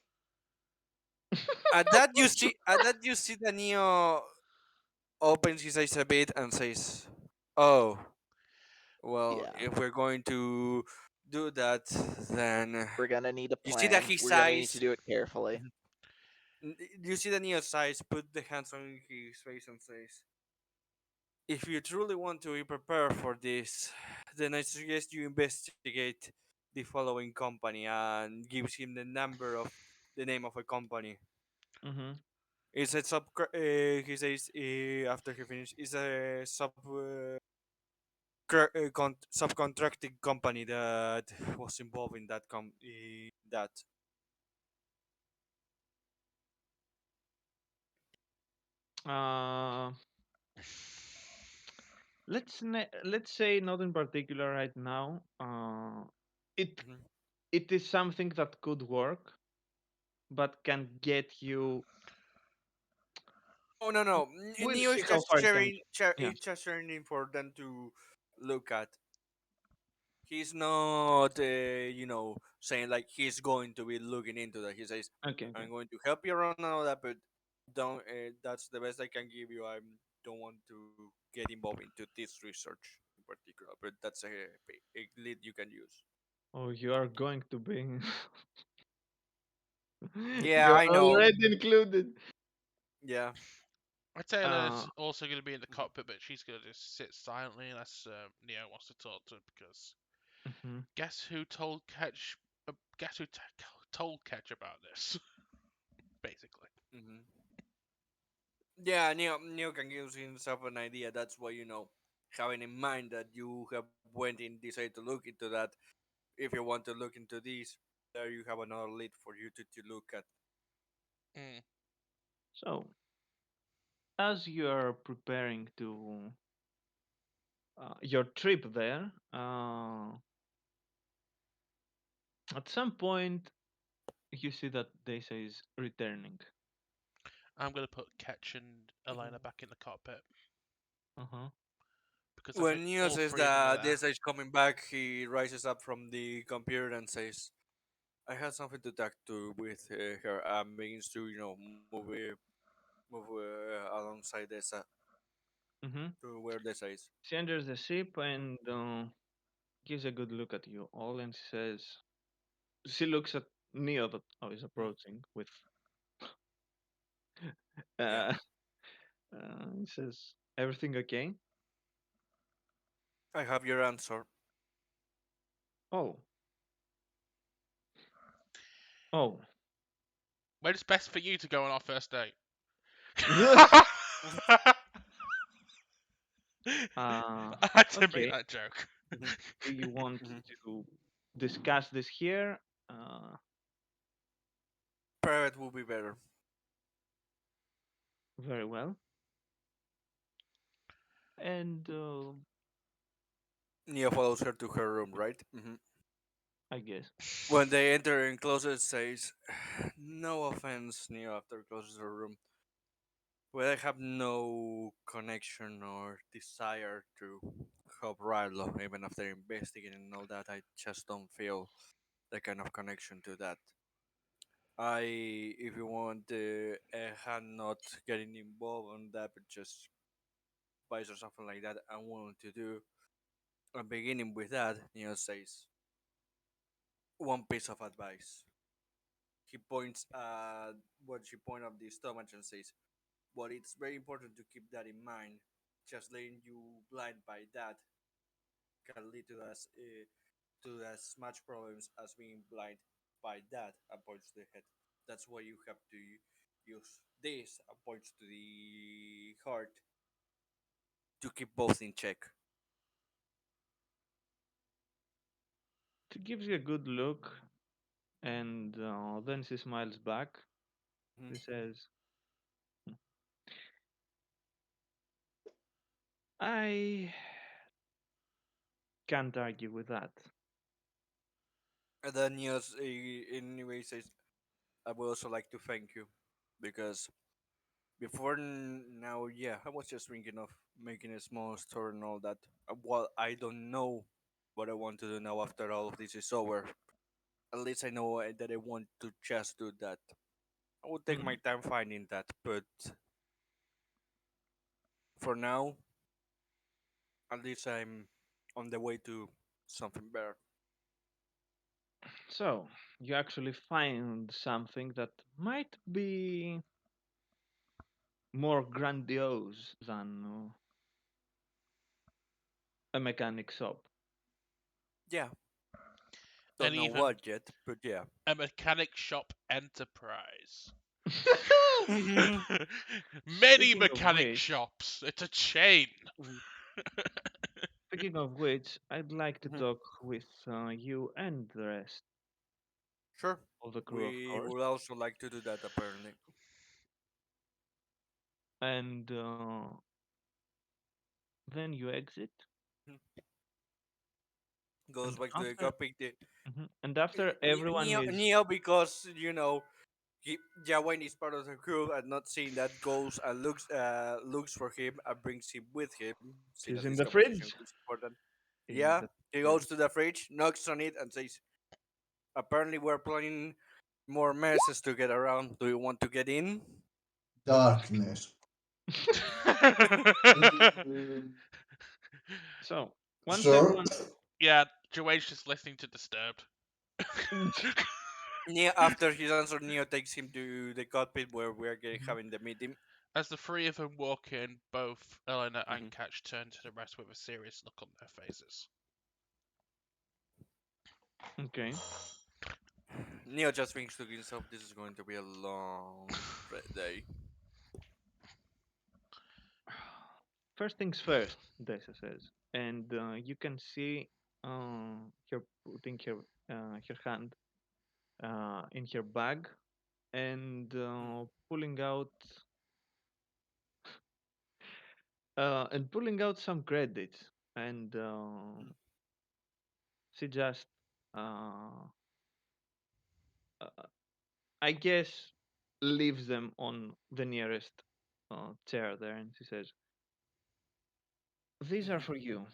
At that you see that Neo opens his eyes a bit and says, "Oh, well, Yeah, if we're going to do that, then we're gonna need a you see that plan. his We're gonna need to eyes." do it carefully. Mhm. You see that Neo's eyes put the hands on his face and says, "If you truly want to be prepared for this, then I suggest you investigate the following company," and gives him the number of the name of a company. Hmm. It's a he says after he finished, it's a subcontracting company that was involved in that. Uh, let's say not in particular right now. It Mhm. it is something that could work, but can get you. Oh no no, We'll Neo see is how just far it can. Yeah. it's just sharing for them to look at. He's not saying like he's going to be looking into that. He says, Okay. Okay. "I'm going to help you around and all that, but don't. That's the best I can give you. I don't want to get involved into this research in particular, but that's a lead you can use." Oh, you are going to be. Yeah, You're I know. already included. Yeah. I'd say Uh. Elena's also going to be in the cockpit, but she's going to just sit silently unless Neo wants to talk to her because Mhm. guess who told Ketch? Guess who told Ketch about this? Basically. Hmm. Yeah, Neo can give himself an idea. That's why having in mind that you have went in decided to look into that. If you want to look into this, there you have another lead for you to look at. Mm. So, as you are preparing to your trip there, at some point you see that Desa is returning. I'm going to put Ketch and Mhm. Elena back in the cockpit Uh-huh. because I think When Neo all says three of them are that there. Desa is coming back, he rises up from the computer and says, "I had something to talk to with her," and begins to move alongside Desa Mm-hmm. to where Desa is. She enters the ship and gives a good look at you all and says, she looks at Neo that is Mhm. approaching with, Yeah, uh, and says, everything okay? I have your answer. Oh, oh. When it's best for you to go on our first date? uh, I had to make okay. that joke. Mhm, Do you want mhm. to discuss this here? Uh, Private will be better. very well. And Nia follows her to her room, right? I guess. When they enter and closes, says, "No offense, Nia." After closes her room, well, I have no connection or desire to help Rilo, even after investigating and all that. I just don't feel the kind of connection to that. If you want, hand not getting involved on that, but just advice or something like that, I'm willing to do. And beginning with that, Neo says one piece of advice. He points at what she pointed out the stomach and says, "But it's very important to keep that in mind. Just letting you blind by that can lead to as much problems as being blind by that." And points to the head. That's why you have to use this and points to the heart to keep both in check. She gives you a good look, and then she smiles back. She Mhm. says, I can't argue with that. And then Niels anyway says, "I would also like to thank you because before now, yeah, I was just thinking of making a small store and all that. Well, I don't know what I want to do now after all of this is over. At least I know that I want to just do that. I will take my Mhm. time finding that, but for now, at least I'm on the way to something better." So, you actually find something that might be more grandiose than a mechanic shop. Yeah, And don't know even what yet, but yeah. a mechanic shop enterprise. Many Speaking of mechanic which, shops. It's a chain. Mhm, speaking of which, I'd like to mhm. talk with you and the rest Sure. of the crew, of We course. would also like to do that apparently. And then you exit, Mhm. Goes and back to the after cockpit. and after everyone is Neo, because Jawan is part of the crew and not seeing that, goes and looks for him and brings him with him, seeing that he's this in the conversation fridge. is important. In Yeah, the he goes fridge. to the fridge, knocks on it, and says, "Apparently, we're planning more messes to get around. Do you want to get in?" Darkness. Mm, So once sure. everyone, Yeah, Joanne's just listening to Disturbed. Neo, after his answer, Neo takes him to the cockpit where we're Mhm. having the meeting. As the three of them walk in, both Elena Mhm. and Catch turn to the rest with a serious look on their faces. okay. Neo just thinks to himself, "This is going to be a long day." First things first, Desa says, and you can see her putting her hand in her bag and pulling out some credits, and she just uh, uh, I guess leaves them on the nearest chair there, and she says, "These are Mhm. for you."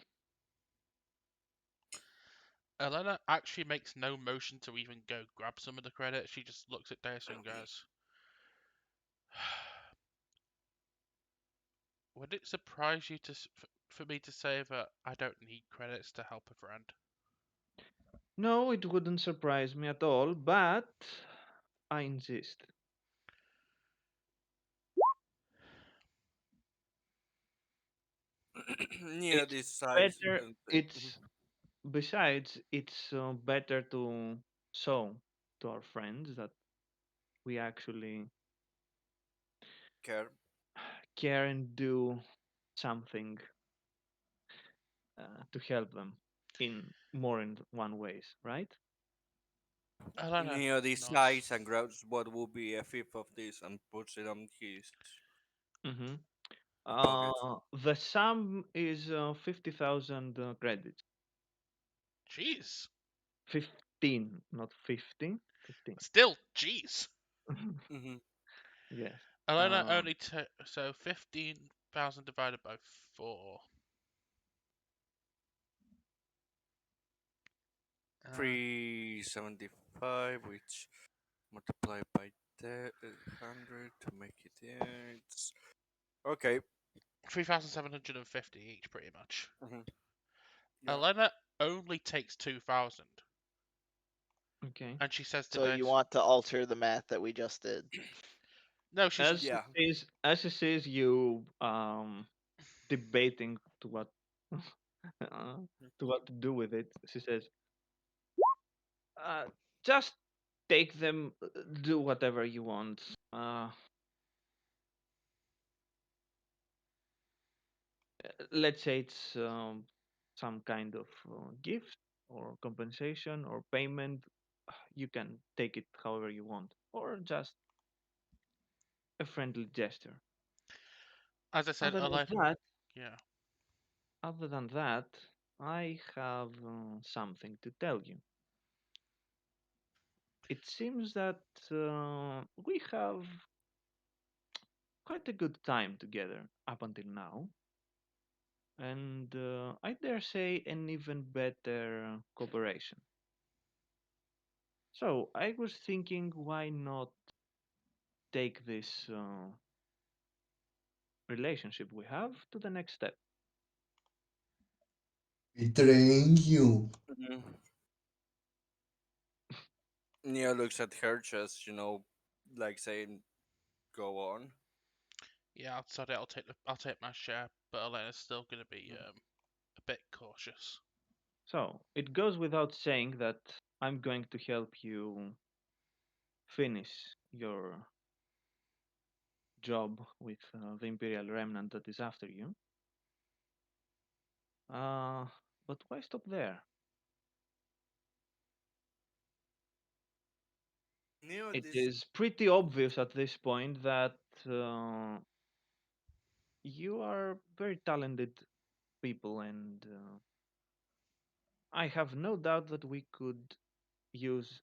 Elena actually makes no motion to even go grab some of the credit. She just looks at Desa and goes, "Would it surprise you for me to say that I don't need credits to help a friend?" No, it wouldn't surprise me at all, but I insist. Neo It's decides better. and It's Mhm. besides, it's better to show to our friends that we actually Care. care and do something to help them in more in one ways, right? Elena Neo nods. decides and grabs what will be a fifth of this and puts it on his Mm-hmm. pocket. The sum is 50,000 credits. Jeez. 15, not 50. 15. Still, jeez. Hmm. Yes. Elena Uh, only so 15,000 divided by 4. 375, which multiplied by 100 to make it. Yeah, it's okay. 3,750 each, pretty much. Hmm. Yeah. Elena only takes 2,000, okay. and she says to So you Dice, want to alter the math that we just did? "No, she's Yeah. As it says, you debating to what to what to do with it. She says, just take them, do whatever you want. Let's say it's some kind of gift or compensation or payment. You can take it however you want, or just a friendly gesture. as I said, Other than Elena. that, Yeah, other than that, I have something to tell you. It seems that we have quite a good time together up until now, and I dare say an even better cooperation. So I was thinking, why not take this relationship we have to the next step? Betraying you. Hmm. Neo looks at her, just like saying, "Go on." yeah. I'll sod it. I'll take my share, but Elena's still gonna be a bit cautious. So it goes without saying that I'm going to help you finish your job with the Imperial Remnant that is after you. Uh, but why stop there? Neo, It this. is pretty obvious at this point that uh, you are very talented people, and I have no doubt that we could use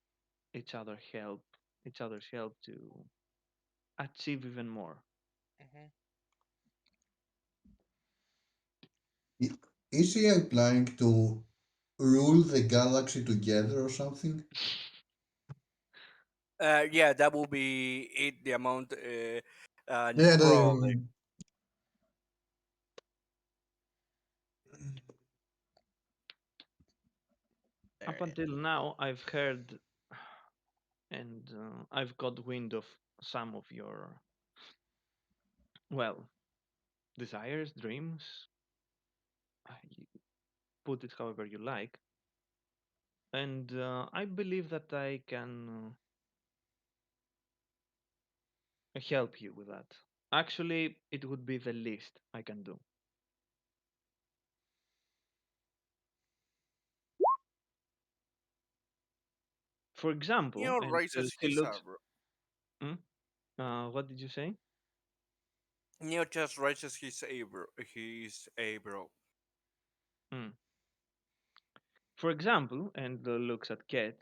help, each other's help to achieve even more. Hmm. I- Is he implying to rule the galaxy together or something? Yeah, that will be it. The amount. Yeah, Probably. Up There. until now, I've heard and I've got wind of some of your, well, desires, dreams, you put it however you like. And I believe that I can help you with that. Actually, it would be the least I can do. For example, Neo and raises she his looks. eyebrow. Hmm? What did you say? Neo just raises his eyebrow. His eyebrow. Hmm. For example, and looks at Ket.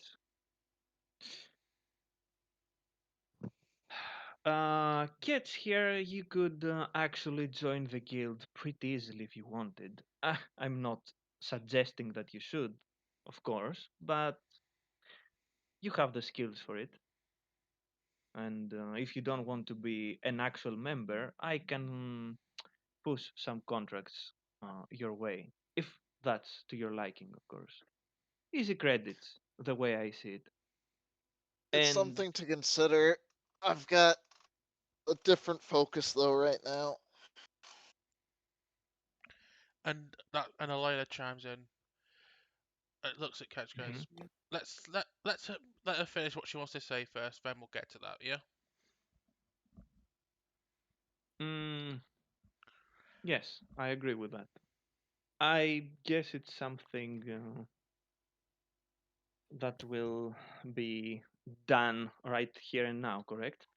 Kids here, you could actually join the guild pretty easily if you wanted. I'm not suggesting that you should, of course, but you have the skills for it. And if you don't want to be an actual member, I can push some contracts your way, if that's to your liking, of course. Easy credits, the way I see it. It's And something to consider. I've got a different focus though right now. And Elena chimes in. Looks at Catch, Mhm. goes, let her finish what she wants to say first, then we'll get to that. Yeah. Mm, yes, I agree with that. I guess it's something that will be done right here and now, correct?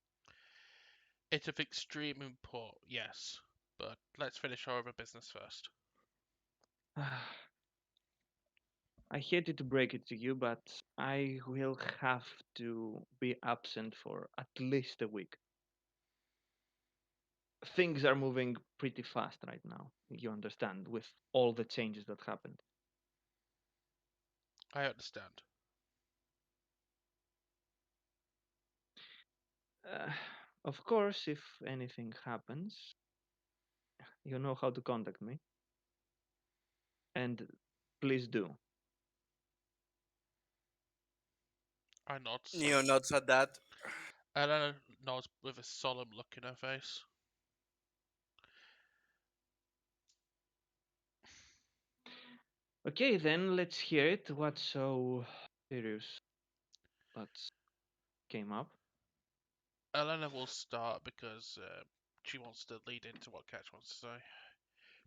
It's of extreme import, yes, but let's finish our other business first. I hated to break it to you, but I will have to be absent for at least a week. Things are moving pretty fast right now, you understand, with all the changes that happened. I understand. Uh, of course, if anything happens, you know how to contact me. And please do. I nod Neo solemn. nods at that. Elena nods with a solemn look in her face. Okay, then let's hear it. What's so serious that came up? Elena will start because she wants to lead into what Catch wants to say.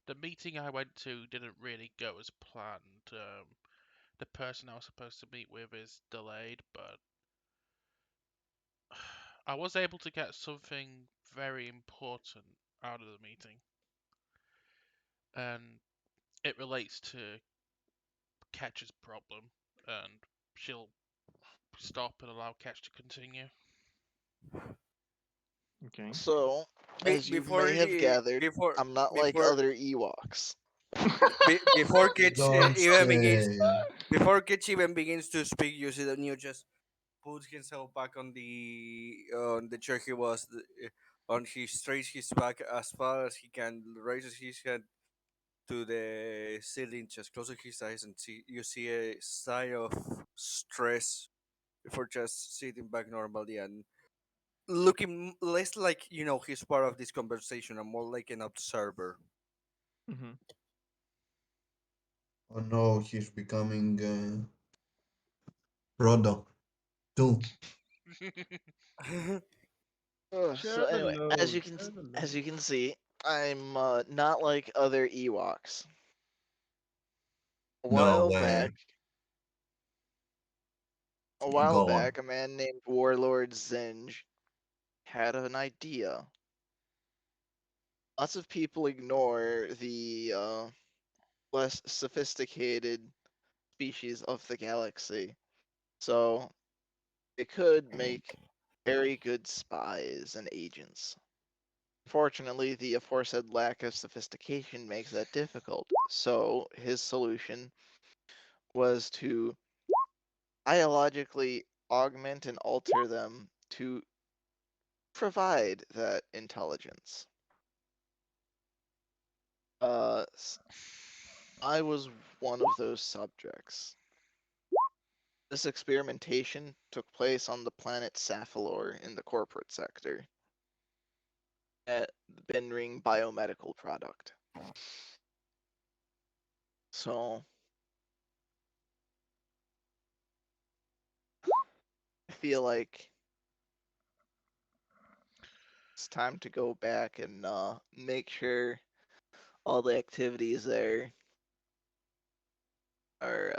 The meeting I went to didn't really go as planned. The person I was supposed to meet with is delayed, but I was able to get something very important out of the meeting, and it relates to Catch's problem, and she'll stop and allow Catch to continue. Okay. So, as you may have gathered, I'm not like Before other Ewoks. before Kitch Don't even begins say. before Kitch even begins to speak, you see that Neo just puts himself back on the chair he was on. He straights his back as far as he can, raises his head to the ceiling, just closes his eyes, and you see a sigh of stress before just sitting back normally and looking less like he's part of this conversation and more like an observer. Hmm. Oh no, he's becoming Frodo too. So Share the anyway, as load. you can Share the as you load. can see, I'm not like other Ewoks. A No while back, way. a while Go on. back, a man named Warlord Zinj had an idea. Lots of people ignore the less sophisticated species of the galaxy, so it could make very good spies and agents. Fortunately, the aforesaid lack of sophistication makes that difficult, so his solution was to biologically augment and alter them to provide that intelligence. I was one of those subjects. This experimentation took place on the planet Saphalor in the corporate sector at the Benring Biomedical Product. So I feel like it's time to go back and make sure all the activities there are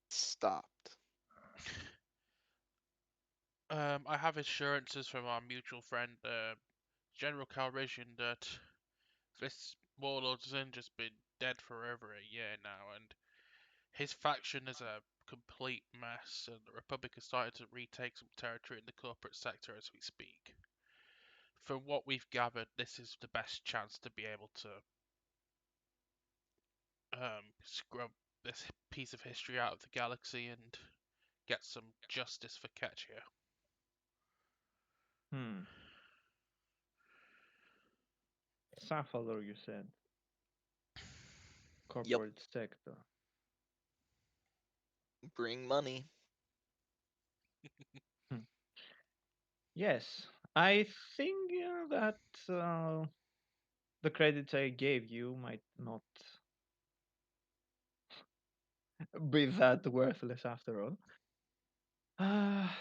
stopped. I have assurances from our mutual friend, General Calrissian, that this warlord Zinj has been dead for over a year now, and his faction is a complete mess, and the Republic is starting to retake some territory in the corporate sector as we speak. From what we've gathered, this is the best chance to be able to scrub this piece of history out of the galaxy and get some justice for Ketch here. Hmm. Sapphire, you said. Yep, Corporate sector. bring money. Hmm. Yes, I think that the credits I gave you might not be that worthless after all. Ah,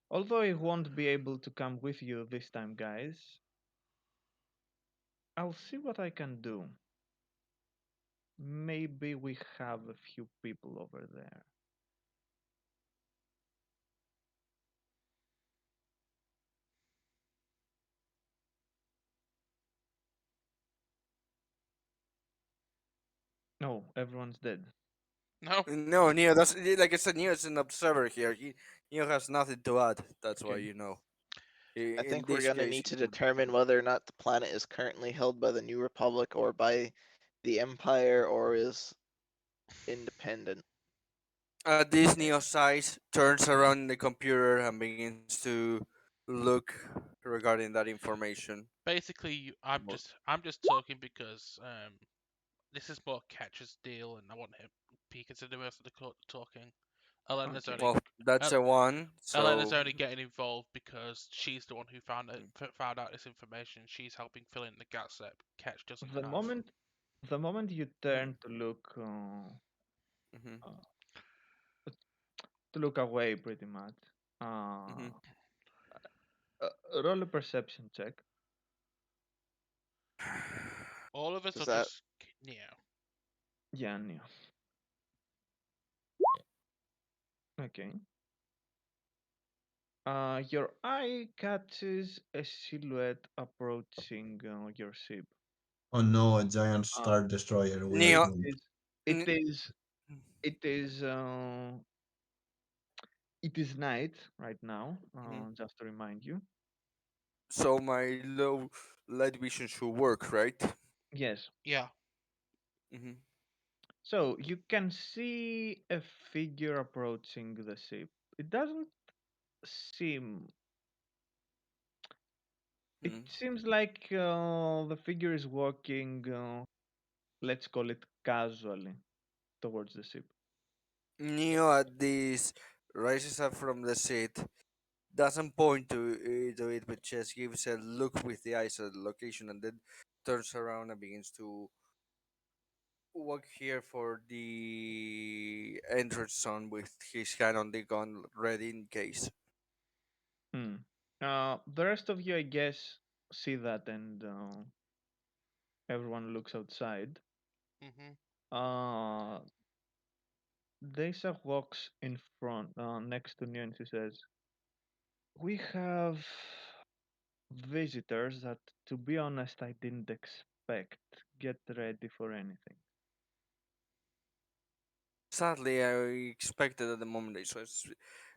although I won't be able to come with you this time, guys, I'll see what I can do. Maybe we have a few people over there. No, everyone's dead. No, No, Neo. That's like I said. Neo is an observer here. Neo has nothing to add. That's why Okay. you know. I In think we're this gonna case, need he to would. determine whether or not the planet is currently held by the New Republic or by the Empire or is independent. At this, Neo sighs, turns around in the computer, and begins to look regarding that information. basically, Well, I'm just talking because this is more Catcher's deal, and I want him. He can the rest of the court talking. Elena's okay. only Well, that's El- a one. Elena's So only getting involved because she's the one who found out this information. She's helping fill in the gaps that Catch doesn't The have. moment, the moment you turn to look, mhm, uh, to look away, pretty much. Uh, mhm. roll a perception check. All of us Is are that just Neo. Yeah, Neo. Okay. Your eye catches a silhouette approaching your ship. Oh no, a giant Uh, star destroyer. We are Neo, it doomed. is, it n- is, it is, it is night right now. mhm. Just to remind you. So my low light vision should work, right? Yes. Yeah. Hmm. So you can see a figure approaching the ship. It doesn't seem. It seems like the figure is walking. Let's call it casually towards the ship. Neo at this rises up from the seat, doesn't point to it, but just gives a look with the eyes at the location, and then turns around and begins to walk here for the entrance zone with his hand on the gun, ready in case. Hmm. The rest of you, I guess, see that, and everyone looks outside. Mhm. Uh, Desa walks in front, next to Neo, and she says, "We have visitors that, to be honest, I didn't expect. Get ready for anything." Sadly, I expected at the moment I saw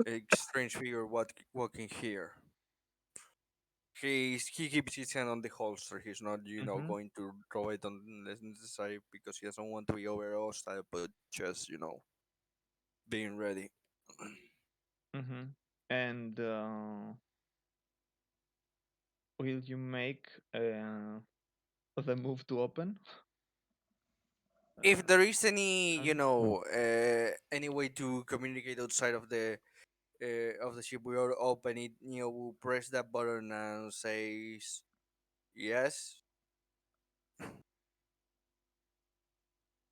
a strange figure walking here. He keeps his hand on the holster. He's not, Mm-hmm. going to draw it unless necessary because he doesn't want to be over hostile, but just, being ready. Mm-hmm. And will you make the move to open? If Uh, there is any, um, any way to communicate outside of the ship, we will open it. We'll press that button and says yes.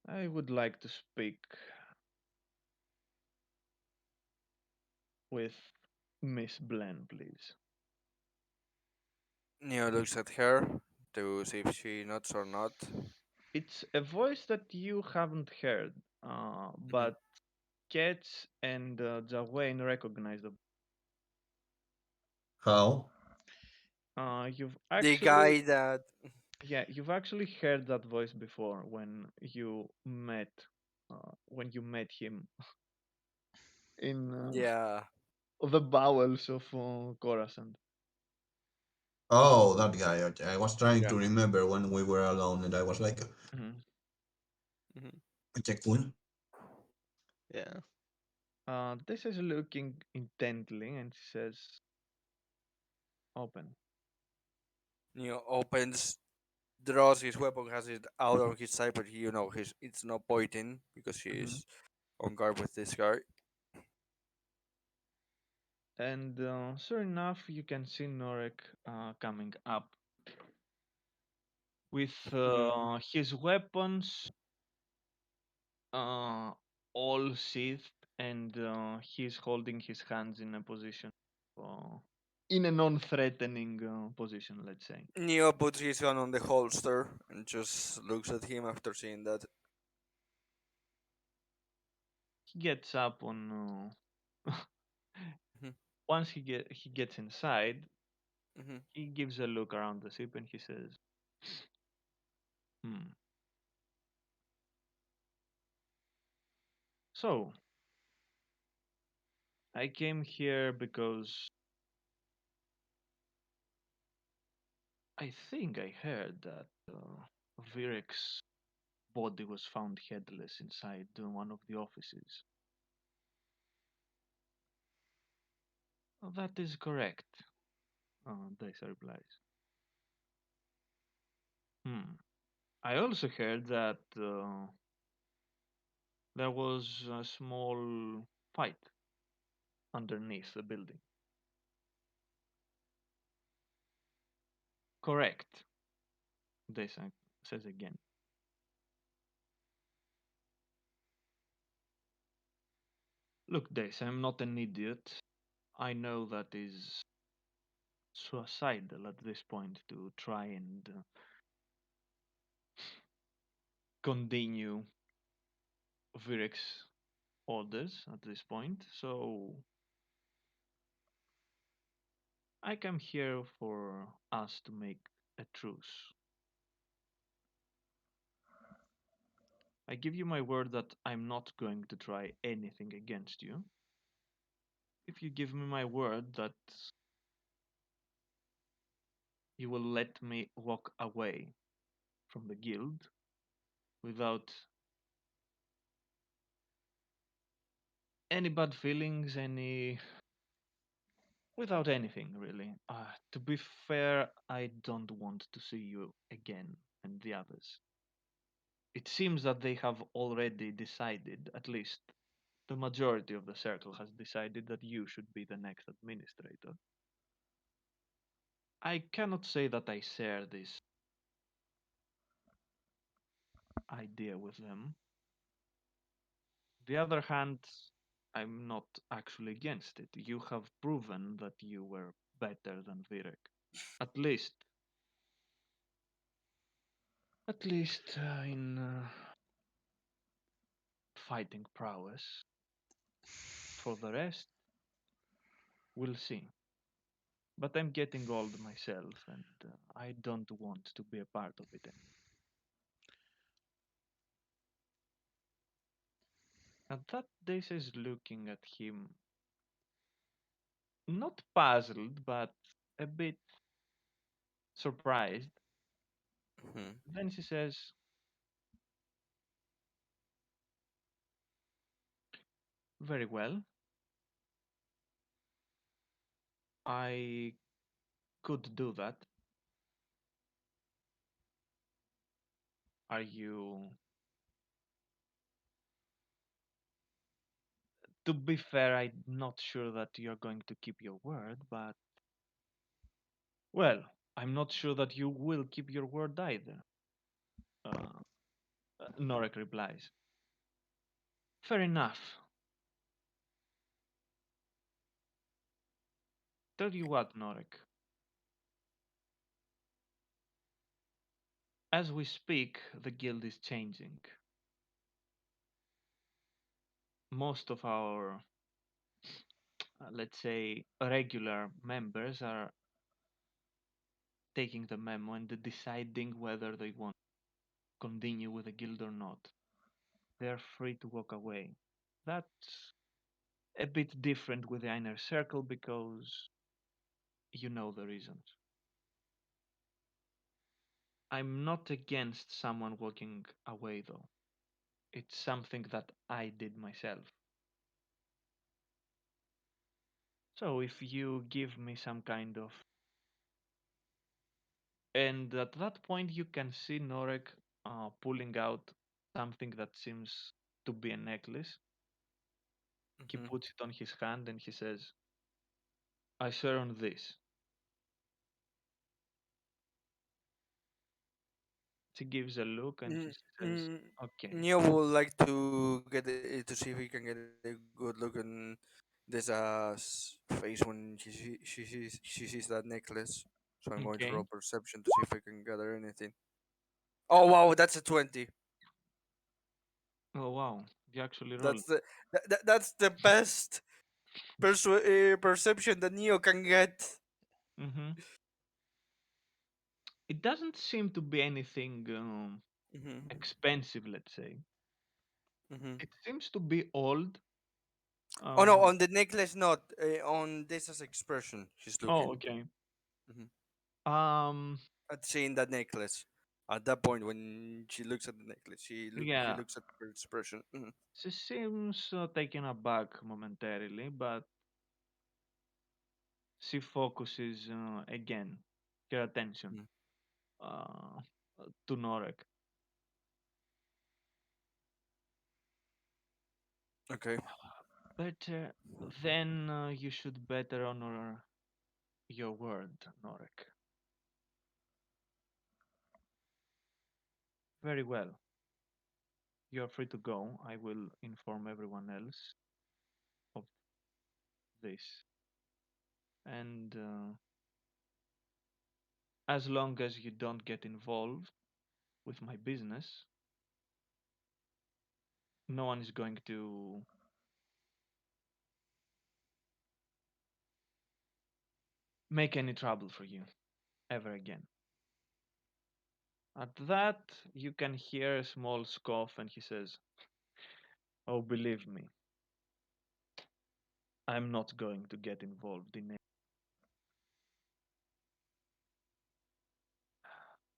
I would like to speak with Miss Blen, please. Neo looks at her to see if she nods or not. It's a voice that you haven't heard, Mhm. but Ketch and Jawain recognize the. How? You've The actually, guy that, yeah, you've actually heard that voice before when you met him in yeah, the bowels of Coruscant. Oh, that guy. Okay. I was trying yeah. to remember when we were alone, and I was like, Mhm. Mhm. okay, cool. yeah? This is looking intently, and she says, "Open." Opens, draws his weapon, has it out on his side, but it's not pointing because he Mhm. is on guard with this guy. And sure enough, you can see Norek coming up with Mhm. his weapons uh, all sheathed, and he's holding his hands in a position, uh, in a non-threatening position, let's say. Neo puts his gun on the holster and just looks at him after seeing that. He gets up on. Mhm, Once he gets inside, mhm. he gives a look around the ship and he says, "Hmm. So I came here because I think I heard that Virek's body was found headless inside one of the offices." "That is correct," Daisa replies. "Hmm. I also heard that there was a small fight underneath the building." "Correct," Daisa says again. "Look, Daisa, I'm not an idiot. I know that is suicidal at this point to try and continue Virek's orders at this point, so I come here for us to make a truce. I give you my word that I'm not going to try anything against you. If you give me my word that you will let me walk away from the guild without any bad feelings, without anything really. To be fair, I don't want to see you again and the others. It seems that they have already decided, at least the majority of the circle has decided, that you should be the next administrator. I cannot say that I share this idea with them. The other hand, I'm not actually against it. You have proven that you were better than Virek. At least, in fighting prowess. For the rest, we'll see. But I'm getting old myself, and I don't want to be a part of it anymore." At that, Daisy is looking at him, not puzzled, but a bit surprised. Mhm. Then she says, "Very well, I could do that. Are you..." To be fair, I'm not sure that you're going to keep your word, but... Well, I'm not sure that you will keep your word either, uh, Norek replies. "Fair enough. Tell you what, Norek. As we speak, the guild is changing. Most of our, let's say, regular members are taking the memo and deciding whether they want to continue with the guild or not. They're free to walk away. That's a bit different with the inner circle because you know the reasons. I'm not against someone walking away though. It's something that I did myself. So if you give me some kind of... And at that point, you can see Norek pulling out something that seems to be a necklace. He Mhm. puts it on his hand and he says, "I swear on this." She gives a look and she Mm, says, mm, "Okay, Neo would like to to see if he can get a good look on this face when she sees that necklace. So I'm going to roll okay." perception to see if I can gather anything. Oh wow, that's a 20. Oh wow, you actually rolled. That's that's the best perception that Neo can get. Hmm. It doesn't seem to be anything Hmm. expensive, let's say. Hmm. It seems to be old. Oh no, Uh, on the necklace, not on this as expression. She's oh, looking. okay. Hmm. Um, At seeing that necklace. At that point, when she looks at the necklace, he yeah, looks at her expression. Hmm. she seems taken aback momentarily, but she focuses again her attention Hmm. uh, to Norek. Okay. But then you should better honor your word, Norek. Very well. You're free to go. I will inform everyone else of this. And as long as you don't get involved with my business, no one is going to make any trouble for you ever again. At that, you can hear a small scoff, and he says, "Oh, believe me, I'm not going to get involved in it.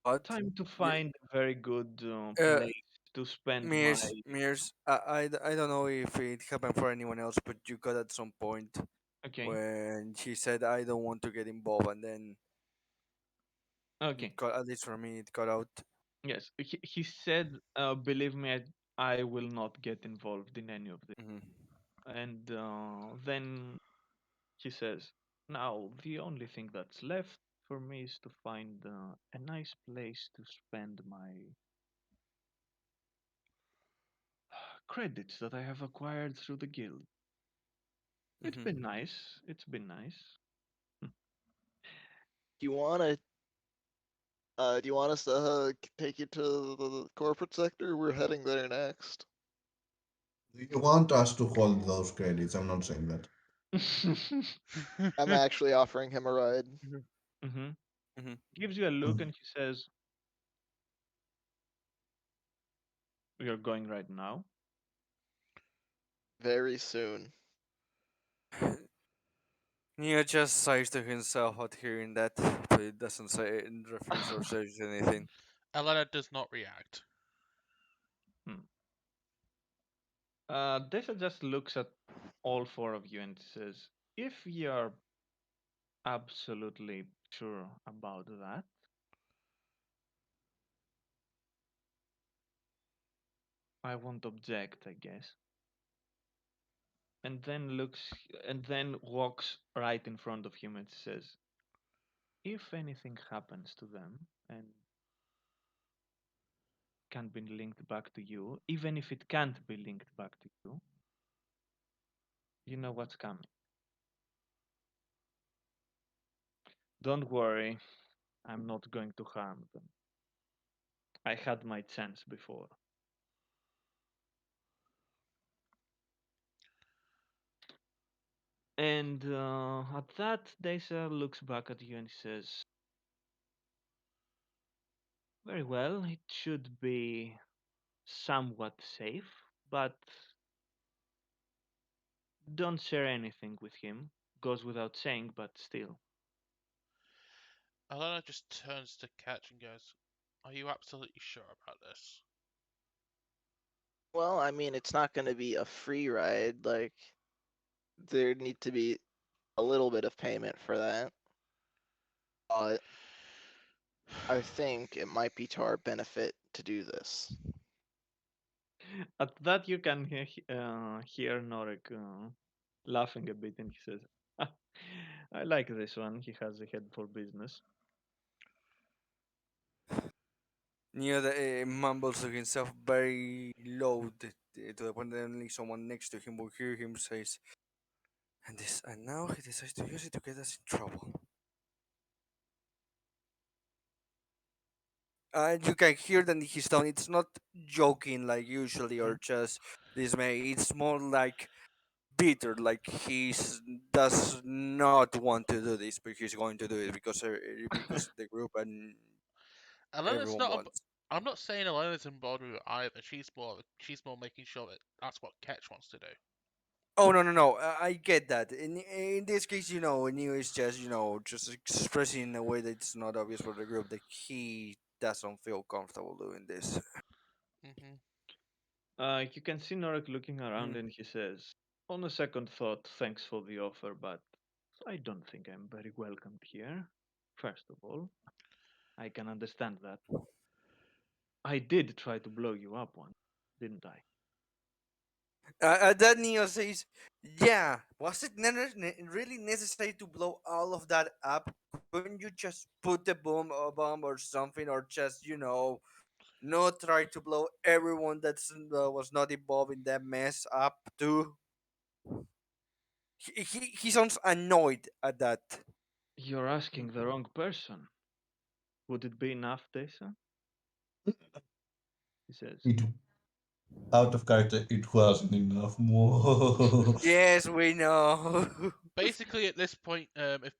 But Time to you, find a very good uh, place to spend my." Mears, I don't know if it happened for anyone else, but you got at some point Okay, when she said, "I don't want to get involved," and then okay, it got, at least for me, it got out. yes. He said, "Believe me, I will not get involved in any of this." Hmm. And then he says, "Now, the only thing that's left for me is to find a nice place to spend my credits that I have acquired through the guild. It's Hmm. been nice. It's been nice." Do you want to? Do you want us to take you to the corporate sector? We're heading there next. Do you want us to hold those credits? I'm not saying that. I'm actually offering him a ride. Hmm. Hmm. Gives you a look Mm. and he says, "You're going right now?" Very soon. Neo just sighs to himself at hearing that, but it doesn't say, refuse or says anything. Elena does not react. Hmm. Dessa just looks at all four of you and says, "If you're absolutely sure about that, I won't object, I guess." And then looks and then walks right in front of him and says, "If anything happens to them and can't be linked back to you, even if it can't be linked back to you, you know what's coming. Don't worry, I'm not going to harm them. I had my chance before." And at that, Desa looks back at you and says, "Very well, it should be somewhat safe, but don't share anything with him. Goes without saying, but still." Elena just turns to Ketch and goes, "Are you absolutely sure about this?" Well, I mean, it's not going to be a free ride. Like, there need to be a little bit of payment for that. But I think it might be to our benefit to do this. At that, you can hear Norek laughing a bit, and he says, "Ah, I like this one. He has a head for business." Neo mumbles to himself very low, to the point that only someone next to him will hear him says, and now he decides to use it to get us in trouble. You can hear that in his tone. It's not joking like usually or just dismay. It's more like bitter, like does not want to do this, but he's going to do it because the group and Elena's everyone not. wants. I'm not saying Elena's on board with it either. She's more making sure that that's what Ketch wants to do. Oh no no no! I get that. In this case, Neo is just just expressing in a way that it's not obvious for the group that he doesn't feel comfortable doing this. Hmm. You can see Norek looking around Mm. and he says, on a second thought, thanks for the offer, but I don't think I'm very welcomed here. First of all, I can understand that. I did try to blow you up once, didn't I? That Neo says, "Yeah, was it really necessary to blow all of that up? Couldn't you just put a bomb or something, or just not try to blow everyone was not involved in that mess up too?" He sounds annoyed at that. You're asking the wrong person. Would it be enough, Tessa? He says. It out of character. It wasn't enough. More. Yes, we know. Basically, at this point, if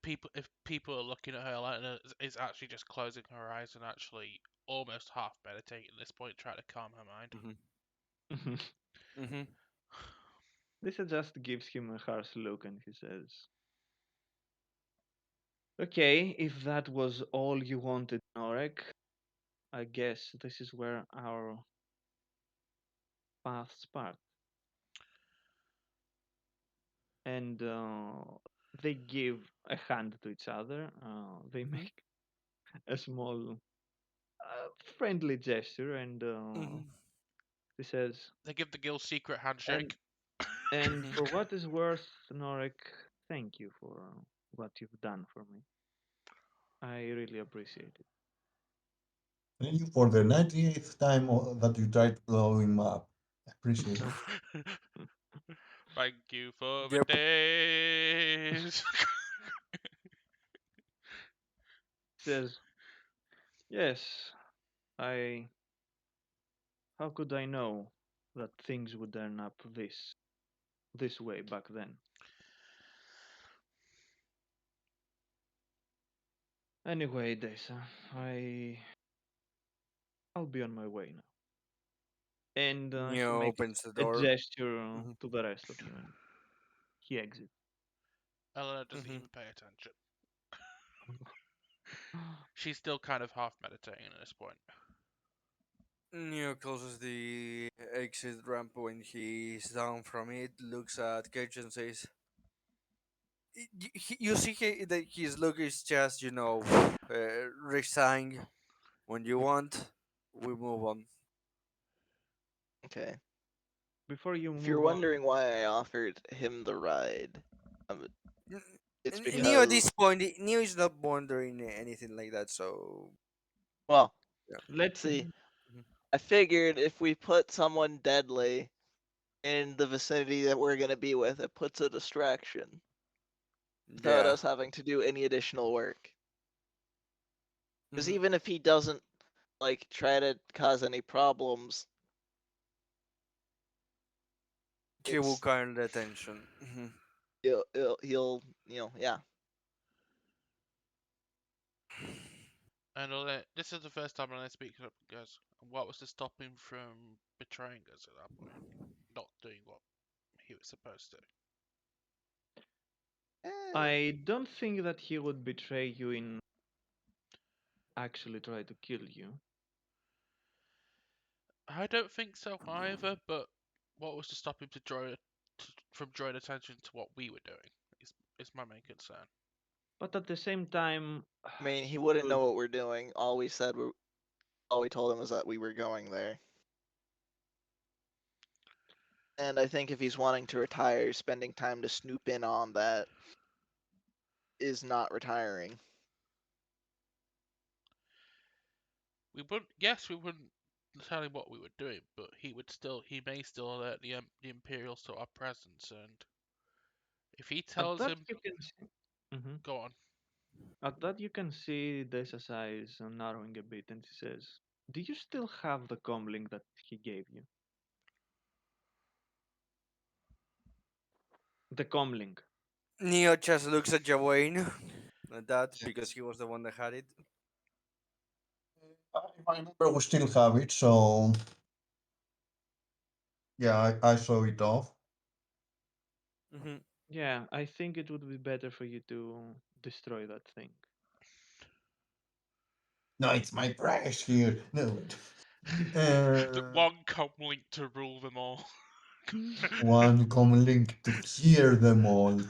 people are looking at her, Elena is actually just closing her eyes and actually almost half meditating at this point, trying to calm her mind. Hmm. Lisa just gives him a harsh look and he says, okay, if that was all you wanted, Norek, I guess this is where our paths part. And they give a hand to each other. They Hmm. make a small, friendly gesture, and Hmm. he says, They give the girl secret and handshake. and Hmm. for what is worth, Norek, thank you for what you've done for me. I really appreciate it. Thank you for the 98th time that you tried to blow him up. I appreciate it. Thank you for the Yep. days. Says, yes, I. How could I know that things would turn up this way back then? Anyway, Desa, I'll be on my way now. And he Neo makes opens the a door. gesture Hmm. to the rest of you, and he exits. Elena doesn't Hmm. even pay attention. She's still kind of half meditating at this point. Neo closes the exit ramp when he's down from it, looks at Cage and says, You see that his look is just, resigned. When you want, we move on." Okay. Before you If you're move on, wondering why I offered him the ride, um, it's Neo at this because, point, Neo is not wondering anything like that, so. well, Yeah. let see, Mhm. I figured if we put someone deadly in the vicinity that we're gonna be with, it puts a distraction without Yeah. us having to do any additional work. Because Hmm. even if he doesn't like try to cause any problems, He will it's garner the attention. Hmm. he'll yeah. And this is the first time I speak up, guys. What was to stop him from betraying us at that point? Not doing what he was supposed to. Eh, I don't think that he would betray you in actually try to kill you. I don't think so either, but what was to stop him from drawing attention to what we were doing? Is my main concern. But at the same time, I mean, he he wouldn't could. know what we're doing. All we told him was that we were going there. And I think if he's wanting to retire, spending time to snoop in on that is not retiring. We wouldn't tell him what we were doing, but he may still alert the Imperials to our presence, and if he At tells that him, you can see, Mhm. go on. At that you can see Desa's eyes narrowing a bit, and she says, "Do you still have the comlink that he gave you? The comlink." Neo just looks at Jawain at that because he was the one that had it. If I remember, we still have it, so yeah, I saw it off. Hmm. Yeah, I think it would be better for you to destroy that thing. No, it's my prize here. No, wait. The Uh, one comlink to rule them all. one common link to hear them all.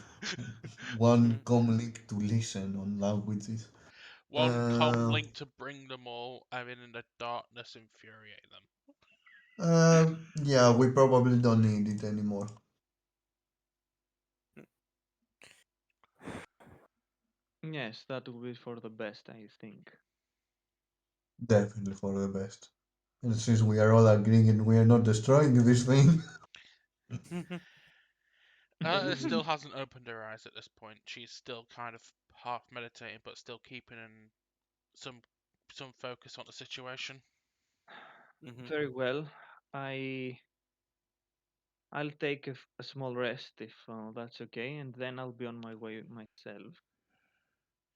One Hmm. common link to listen on languages. One Uh, comlink to bring them all, and in the darkness infuriate them. yeah, we probably don't need it anymore. Yes, that would be for the best, I think. Definitely for the best. And since we are all agreeing and we are not destroying this thing, Alana still hasn't opened her eyes at this point. She's still kind of half meditating, but still keeping some some focus on the situation. Hmm. Very well. I I'll take a small rest if that's okay, and then I'll be on my way myself.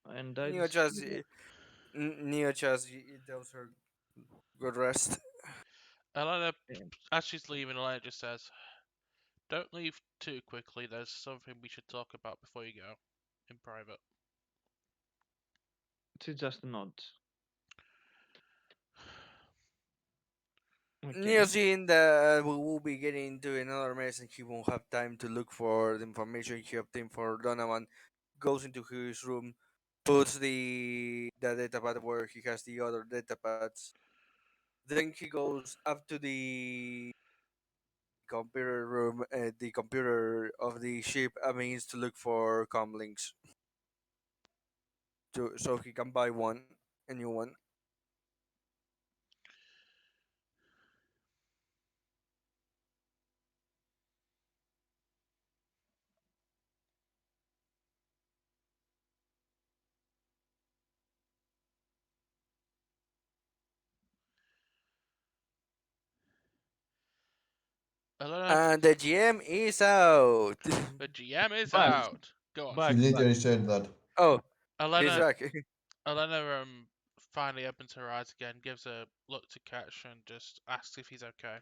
And I'll Neo see just you. Neo just tells her good rest. Alana, Yeah, as she's leaving, Alana just says, "Don't leave too quickly. There's something we should talk about before you go, in private." she just nods. Neo Okay. seeing that we will be getting into another mess and he won't have time to look for the information he obtained for Donovan, goes into his room, puts the datapad where he has the other datapads. Then he goes up to the computer room, the computer of the ship, means to look for comlinks so he can buy a new one. Alana, And the GM is out. the GM is But out. Go on. she but literally said that. Oh, he's Alana, back. Alana finally opens her eyes again, gives a look to Catch, and just asks if he's okay.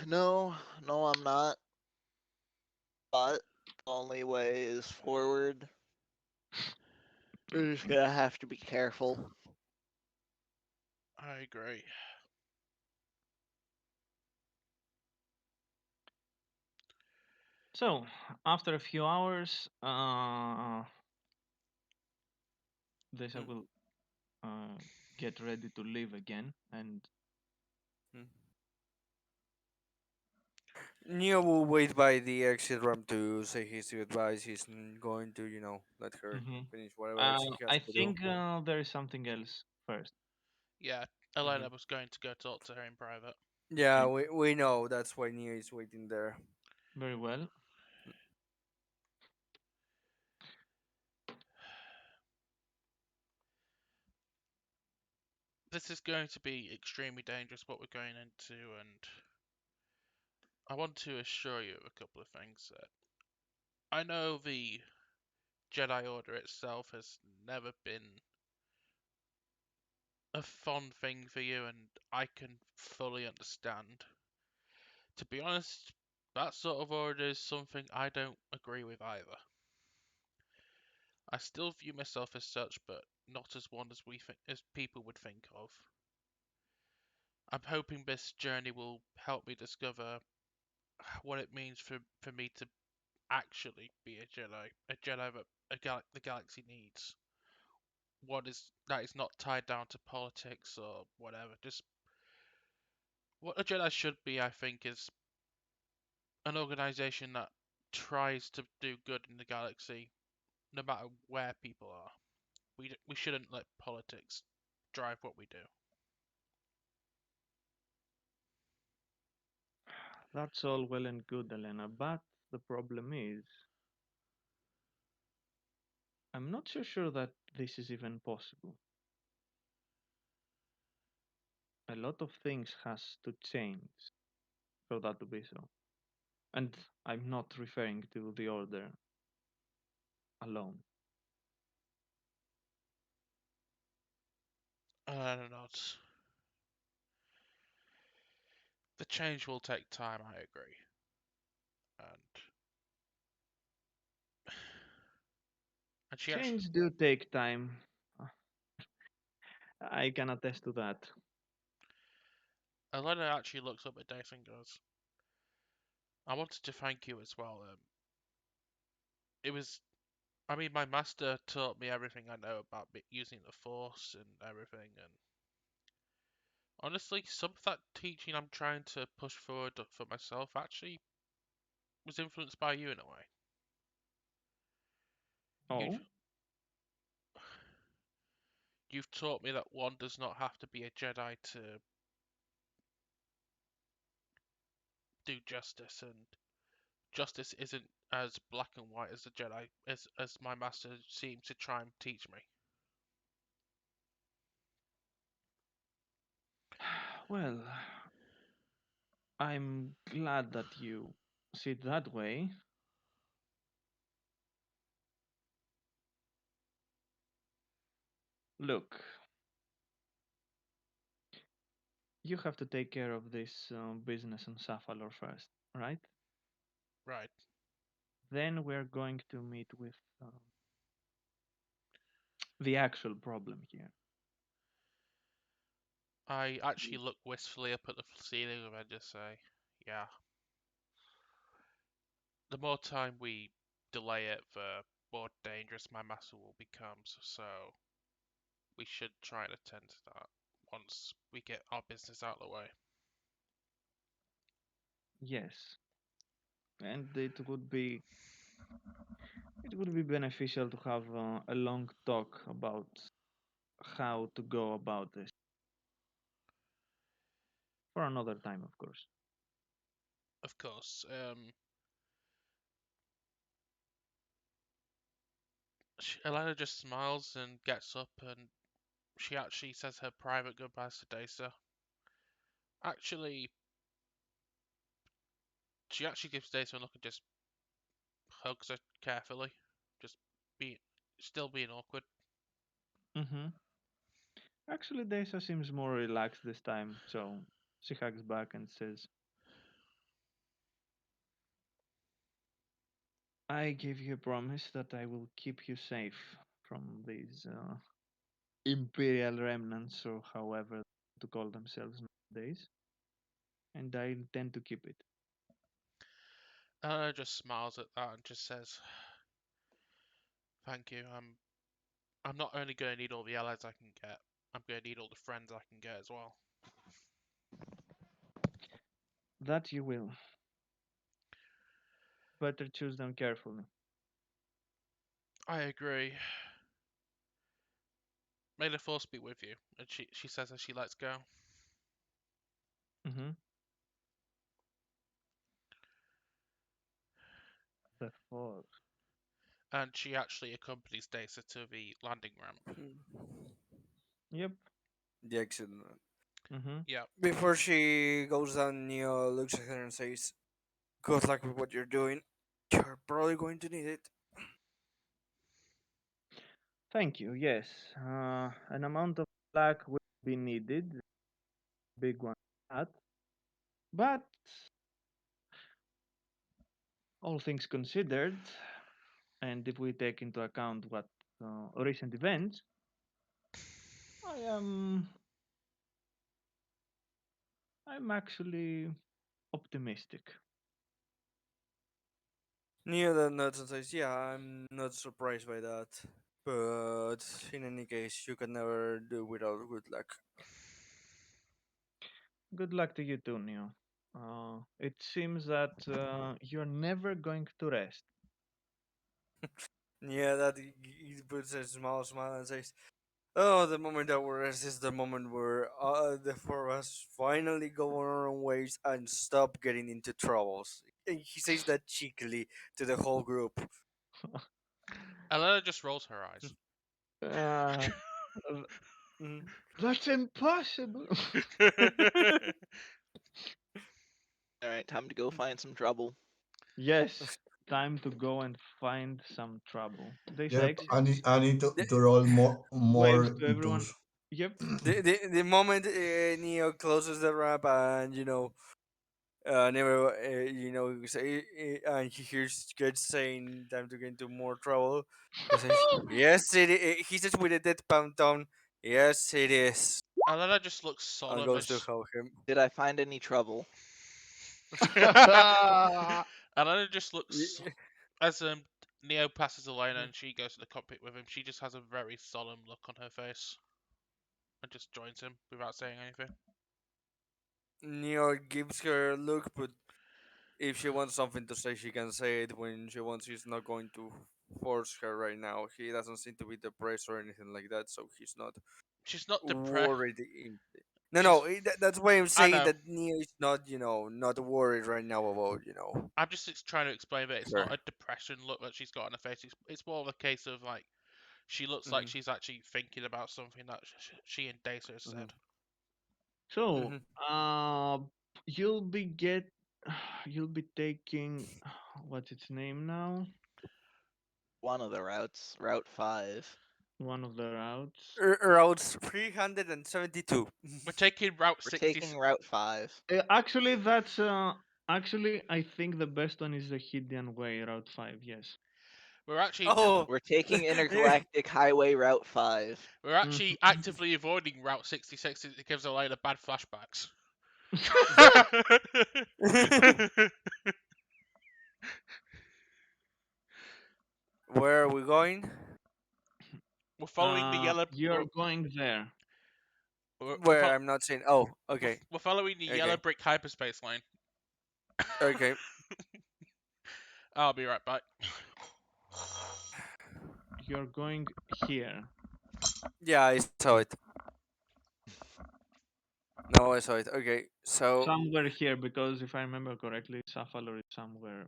No, no, I'm not. But the only way is forward. We're just gonna have to be careful. I agree. so after a few hours, Desa Mm, will uh, get ready to leave again, and mm. Neo will wait by the exit ramp to say his goodbyes. He's going to, let her hmm finish whatever else he has I to do. think there is something else first. Yeah, Hmm. Alana was going to go talk to her in private. Yeah, Okay, we know. That's why Neo is waiting there. very well. This is going to be extremely dangerous what we're going into, and I want to assure you of a couple of things. I know the Jedi Order itself has never been a fun thing for you, and I can fully understand. To be honest, that sort of order is something I don't agree with either. I still view myself as such, but not as one as people would think of. I'm hoping this journey will help me discover what it means for me to actually be a Jedi that the galaxy needs. What is that is not tied down to politics or whatever. Just what a Jedi should be, I think, is an organization that tries to do good in the galaxy, no matter where people are. we shouldn't let politics drive what we do. That's all well and good, Elena, but the problem is, I'm not so sure that this is even possible. A lot of things has to change for that to be so. And I'm not referring to the order alone. I don't know. The change will take time. I agree, and and she actually Change do take time. I can attest to that. Elena actually looks up at Dace and goes, "I wanted to thank you as well. It was I mean, my master taught me everything I know about using the Force and everything, and honestly, some of that teaching I'm trying to push forward for myself actually was influenced by you in a way. You've Oh, you've taught me that one does not have to be a Jedi to do justice, and justice isn't as black and white as the Jedi as my master seems to try and teach me. well, I'm glad that you see it that way. Look, you have to take care of this business on Safalor first, right? Right. Then we're going to meet with the actual problem here. I actually look wistfully up at the ceiling and I just say, yeah, the more time we delay it, the more dangerous my master will become. So we should try and attend to that once we get our business out of the way. Yes, and it would be beneficial to have a long talk about how to go about this for another time, of course. Of course, Elena just smiles and gets up, and she actually says her private goodbyes to Dasa. Actually, she actually gives Dasa a look and just hugs her carefully, just being still being awkward. Mm-hmm. Actually, Desa seems more relaxed this time, so she hugs back and says, I give you a promise that I will keep you safe from these imperial remnants, or however to call themselves nowadays, and I intend to keep it. Elena just smiles at that and just says, "Thank you. I'm not only going to need all the allies I can get, I'm going to need all the friends I can get as well." That you will. Better choose them carefully. I agree. May the force be with you. And she says as she lets go. Mm-hmm. The force. And she actually accompanies Dasa to the landing ramp. Yep. The exit. Mm-hmm. Yeah, Before she goes down, Neo looks at her and says, "Good luck with what you're doing. You're probably going to need it." Thank you. Yes. An amount of luck will be needed. Big one. At that. But all things considered, and if we take into account what recent events, I am I'm actually optimistic. Neo then nods and says, "Yeah, I'm not surprised by that. But in any case, you can never do without good luck." Good luck to you too, Neo. It seems that you're never going to rest. Yeah, that he puts a smile and says, "Oh, the moment that we rest is the moment where the four of us finally go on our own ways and stop getting into troubles." And he says that cheekily to the whole group. Elena just rolls her eyes. Uh, Mhm. that's impossible. All right, time to go find some trouble. Yes, time to go and find some trouble. They say Yep, I need to roll waves more to everyone. twos. Yep. The moment Neo closes the ramp and never say and he hears kids saying time to get into more trouble. He says, "Yes, he says with a deadpan tone, "Yes, it is," Elena just looks and solemn goes to as. hug him. Did I find any trouble? Elena just looks Y- as Neo passes Elena and she goes to the cockpit with him. She just has a very solemn look on her face and just joins him without saying anything. Neo gives her a look, but if she wants something to say, she can say it when she wants. He's not going to force her right now. He doesn't seem to be depressed or anything like that, so he's not She's not depressed. worried. No, She's. no, that's why I'm I saying know. that Neo is not, not worried right now about, I'm just trying to explain that it's not her. a depression look that she's got on her face. It's more of a case of like she looks like Hmm. she's actually thinking about something that she and Data has Hmm. said. So, Hmm. you'll be get, you'll be taking, what's its name now? One of the routes, Route 5. One of the routes. Route 372. We're taking Route We're 60. taking Route 5. Actually, actually I think the best one is the Hidean Way, Route 5. Yes. We're actually Oh, We're taking Intergalactic Highway Route 5. we're actually actively avoiding Route 66. It gives Elena bad flashbacks. where are we going? We're following the yellow. You're going there. Where I'm not saying. Oh, okay, we're following the yellow okay, brick hyperspace lane. okay. I'll be right back. You're going here. Yeah, I saw it. No, I saw it. Okay, so Somewhere here, because if I remember correctly, Safalor is somewhere.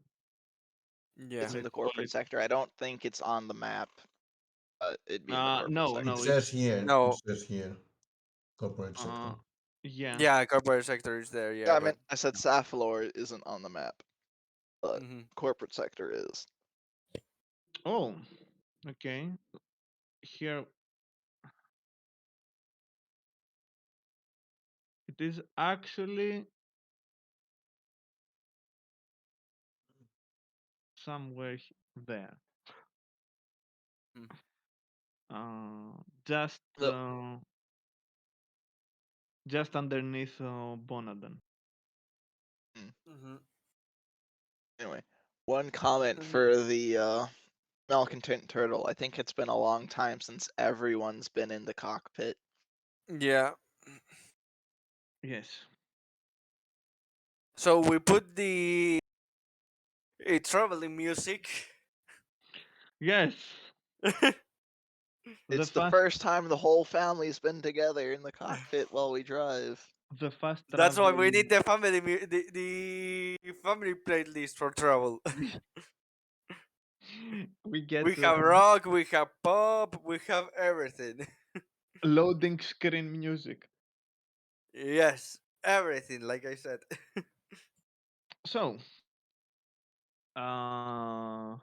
yeah. It's in Let's the call corporate it. sector. I don't think it's on the map, but it'd be in the corporate No, It no, sector. says it's here. It No, says here. Corporate sector. uh, yeah. yeah, corporate sector is there. Yeah, Yeah, I but mean, I said Safalor isn't on the map, but hmm corporate sector is. Oh, okay. Here it is actually somewhere there. Just So, just underneath Bonadan. hmm, hmm anyway, one comment for the Malcontent Turtle. I think it's been a long time since everyone's been in the cockpit. yeah. Yes. So we put the traveling music. Yes. The It's the fast first time the whole family's been together in the cockpit while we drive. the fast That's why we travel. need the the family playlist for travel. We get We have rock, we have pop, we have everything. loading screen music. Yes, everything. Like I said. So, uh,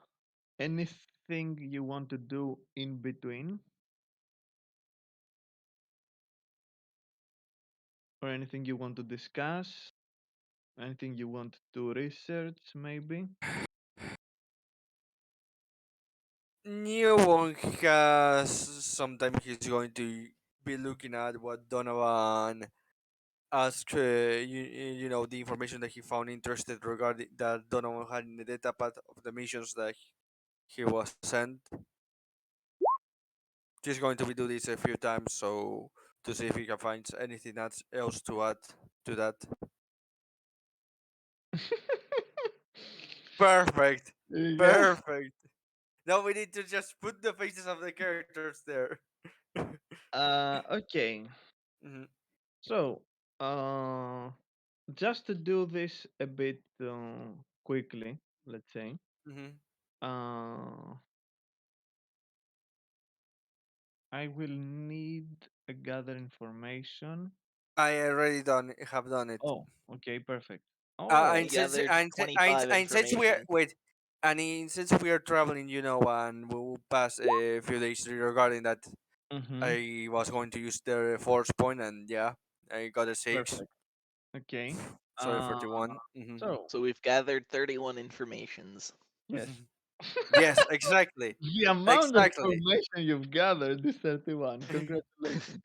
anything you want to do in between, or anything you want to discuss, anything you want to research, maybe. New one has sometimes he's going to be looking at what Donovan asked, the information that he found interested regarding that Donovan had in the data pad of the missions that he was sent. He's going to be do this a few times, so to see if he can find anything else to add to that. Perfect, Yeah. perfect. Now we need to just put the faces of the characters there. Okay. Hmm. So, just to do this a bit quickly, let's say, Hmm. uh, I will need a gather information. I already have done it. Oh, okay, perfect. Oh, And you Oh, since gathered 25 since we are information. wait, since we are traveling, and we will pass a few days regarding that, mm-hmm, I was going to use the force point, and yeah, I got a 6. perfect. Okay. Sorry Uh, for the one. Hmm. so So we've gathered 31 informations. yes, Yes, exactly, the amount of exactly, information you've gathered is 31. Congratulations.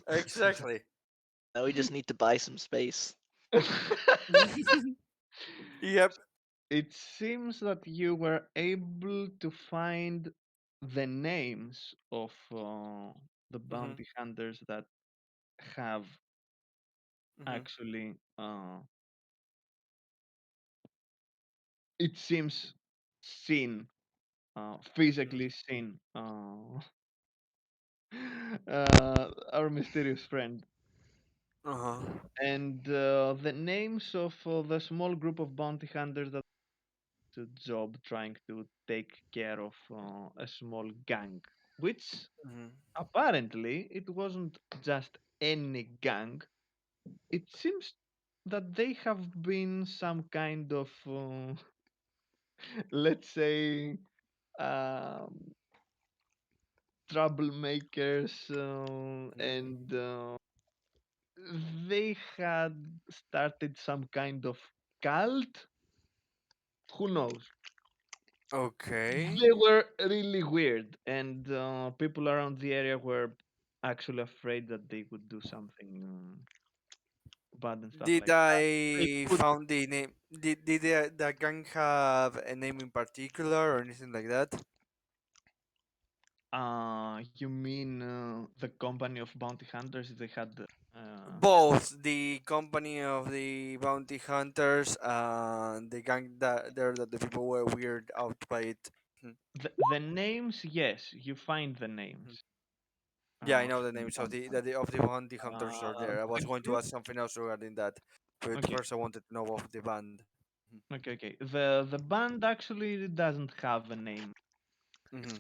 exactly. Now we just need to buy some space. Yep. It seems that you were able to find the names of the Hmm. bounty hunters that have Hmm. actually, it seems, seen, physically seen, our mysterious friend. Uh huh. And the names of the small group of bounty hunters that to job trying to take care of a small gang, which Hmm. apparently it wasn't just any gang. It seems that they have been some kind of, let's say, um, troublemakers, and they had started some kind of cult. Who knows? Okay. They were really weird, and people around the area were actually afraid that they would do something bad and stuff Did like that. They I put, found the name? Did the gang have a name in particular or anything like that? you mean the company of bounty hunters? They had, uh, Both the company of the bounty hunters and the gang that the people were weird out by it. Mhm. the names. Yes, you find the Mhm. names Yeah, I know of the the names of bounty the bounty hunters are hunters. there. I was The going to group. ask something else regarding that, but Okay, first I wanted to know of the band. okay, okay. The band actually doesn't have a name. Mm-hmm.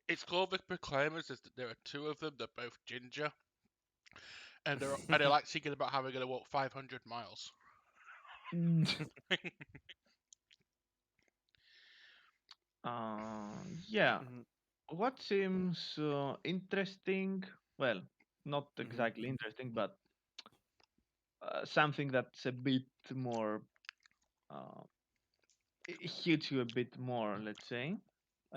It's called the Proclaimers. There are two of them. They're both ginger, and they like singing about how we're going to walk 500 miles. Yeah. Mm-hmm. What seems interesting? Well, not Mm-hmm. exactly interesting, but something that's a bit more, uh, hits you a bit more, let's say,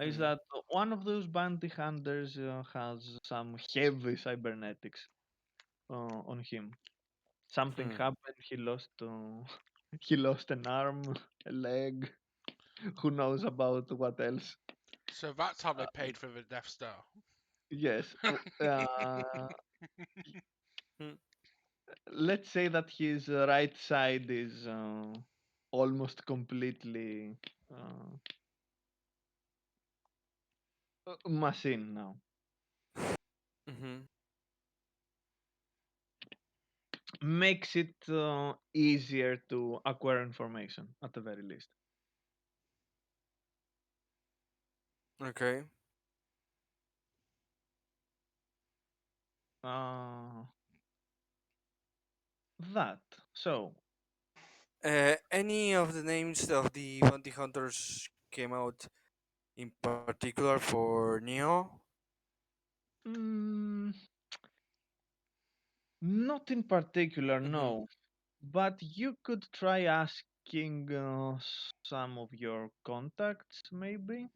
is that one of those bounty hunters has some heavy cybernetics on him. Something Hmm. happened. He lost. He lost an arm, a leg. Who knows about what else? So that's how they Uh, paid for the Death Star. yes. Hmm. Let's say that his right side is almost completely machine now. Mm-hmm. Makes it easier to acquire information at the very least. Okay. Uh, that. So, Any of the names of the bounty hunters came out in particular for Neo? mm, not in particular, Mm-hmm. no. But you could try asking some of your contacts, maybe.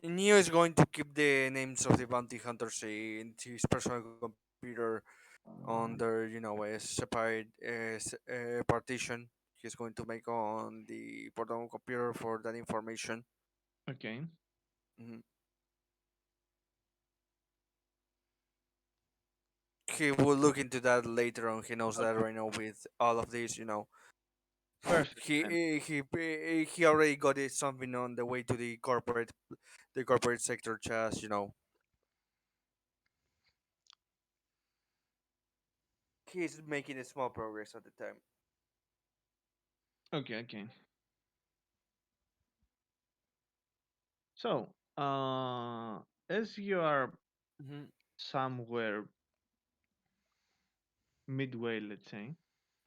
Neo is going to keep the names of the bounty hunters in his personal computer under, a separate partition. He's going to make on the portable computer for that information. Okay. Mhm. He will look into that later on. He knows that Okay. right now with all of this. Perfect he then. he already got it something on the way to the corporate sector. Just he's making a small progress at the time. Okay, okay. So, as you are Hmm. somewhere midway, let's say,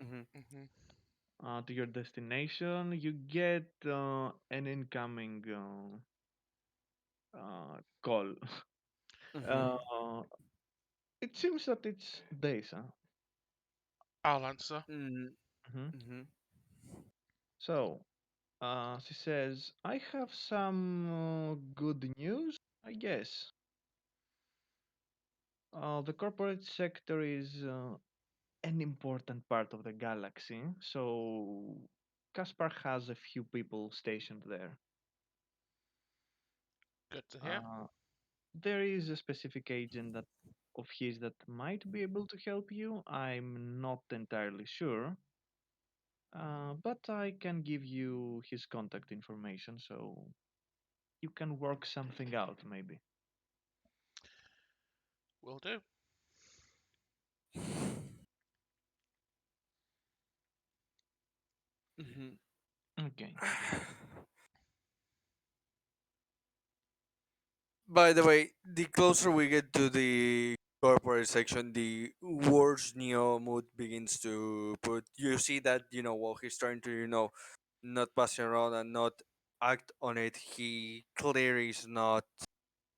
Hmm. Hmm. to your destination, you get an incoming call. Hmm. Uh, it seems that it's days, huh? I'll answer. Hmm. Hmm. Hmm. So, she says, I have some good news, I guess. The corporate sector is an important part of the galaxy, so Kaspar has a few people stationed there. Good to hear. Uh, there is a specific agent that of his that might be able to help you. I'm not entirely sure, but I can give you his contact information so you can work something out, maybe. Will do. Hmm. Okay. By the way, the closer we get to the corporate section, the worse Neo mood begins to put. You see that while he's trying to not pass around and not act on it, he clearly is not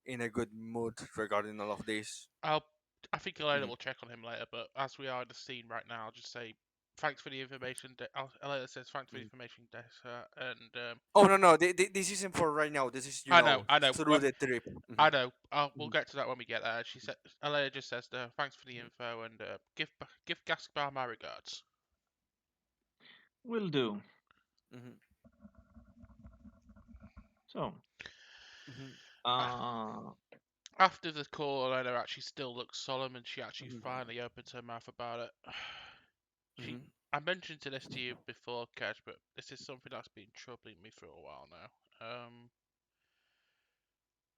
in a good mood regarding all of this. I'll. I think Elena Mhm. will check on him later, but as we are in the scene right now, I'll just say thanks for the information. Elena says thanks for the Mhm. information, Dessa, and Oh no, this isn't for right now. This is I know. through the trip. Mhm. I know. We'll Mhm. get to that when we get there. She said, Elena just says, "Thanks for the info and give Gaspar my regards." Will do. Mhm. So, Mhm. Ah, uh, after the call, Elena actually still looks solemn, and she actually Mhm. finally opens her mouth about it. She, Mhm. I mentioned to this to you before, Cash, but this is something that's been troubling me for a while now.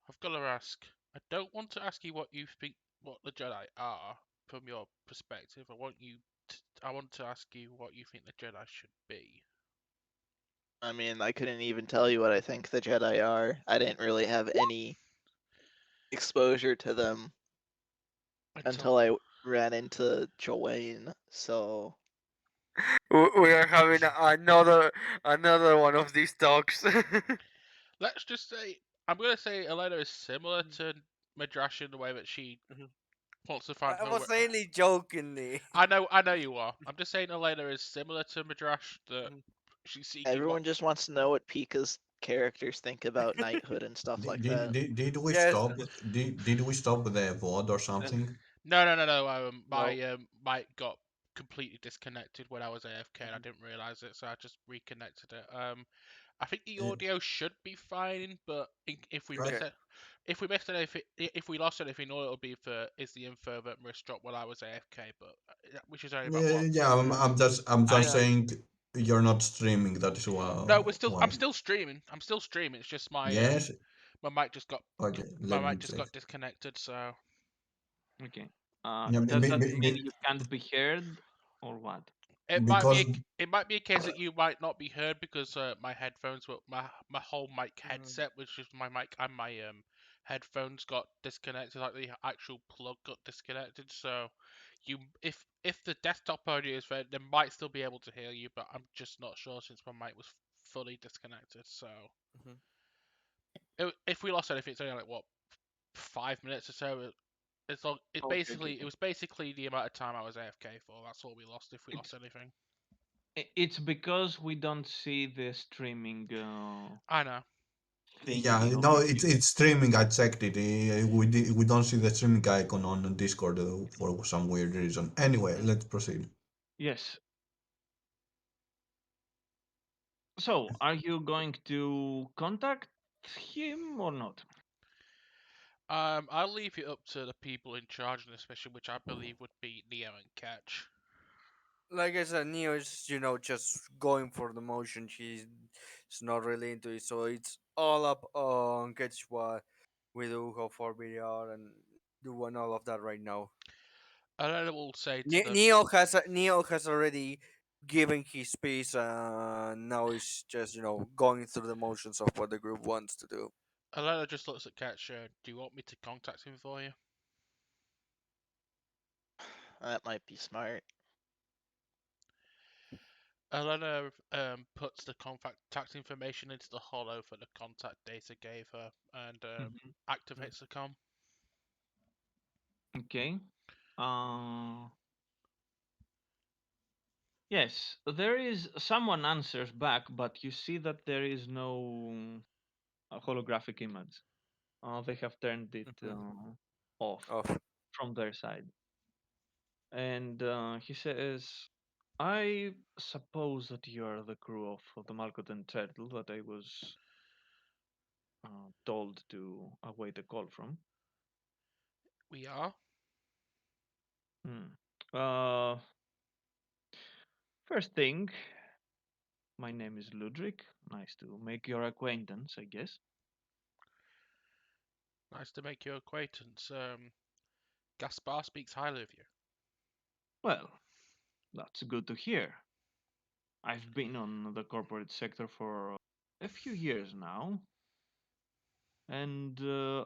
I've got to ask. I don't want to ask you what you think, what the Jedi are from your perspective. I want to ask you what you think the Jedi should be. I mean, I couldn't even tell you what I think the Jedi are. I didn't really have any exposure to them Until until I ran into Joanne. So We are having another one of these talks. let's just say, I'm gonna say Elena is similar to Midrash in the way that she Mhm. wants to find I her. was only jokingly. I know you are. I'm just saying Elena is similar to Midrash, that Mhm. she's seeking what. everyone just wants to know what Pika's characters think about knighthood and stuff like that. Did we Yes. stop? Did we stop the VOD or something? No. No. My mic got completely disconnected when I was AFK, and I Mhm. didn't realize it, so I just reconnected it. I think the Uh, audio should be fine, but if we I, miss Okay. it, if we missed anything, if we lost anything, all it'll be for is the info that Maris dropped while I was AFK, but which is only about yeah, what. yeah, I'm I just Yeah. saying you're not streaming. That is No, I'm why. still streaming. I'm still streaming. It's just Yes. my mic just got Okay. my Let me mic just check. got disconnected. So okay. Yeah, Does that mean you can't be heard or what? because it might be a case that you might not be heard because my headphones were my whole mic Mhm. headset, which is my mic and my headphones got disconnected, like the actual plug got disconnected. So you if the desktop audio is there, they might still be able to hear you, but I'm just not sure since my mic was fully disconnected. So Mhm. if we lost anything, it's only like what 5 minutes or so. It's long, Okay, okay, it okay. was basically the amount of time I was AFK for. That's all we lost if we lost It's anything. it's because we don't see the streaming I know. yeah, thingy on no, your it's streaming. I checked it. We don't see the streaming icon on Discord for some weird reason. Anyway, Mhm. let's proceed. Yes. So, are you going to contact him or not? I'll leave it up to the people in charge of this mission, which I believe would be Neo and Catch. Like I said, Neo is just going for the motion. She's not really into it, so it's all up on catch what we do, how far we are, and doing all of that right now. And I will say to them, Neo has already given his piece, and now he's just going through the motions of what the group wants to do. Alana just looks at Catcher. Do you want me to contact him for you? That might be smart. Alana puts the contact information into the hollow for the contact data gave her and activates the com. Okay. Uh, yes, there is someone answers back, but you see that there is no holographic image. They have turned it off Of from their side. And he says, I suppose that you are the crew of the Malcontent Turtle that I was told to await a call from. We are. Hmm. Uh, First thing, my name is Ludwig. Nice to make your acquaintance, I guess. Nice to make your acquaintance. Gaspar speaks highly of you. Well, that's good to hear. I've been on the corporate sector for a few years now, and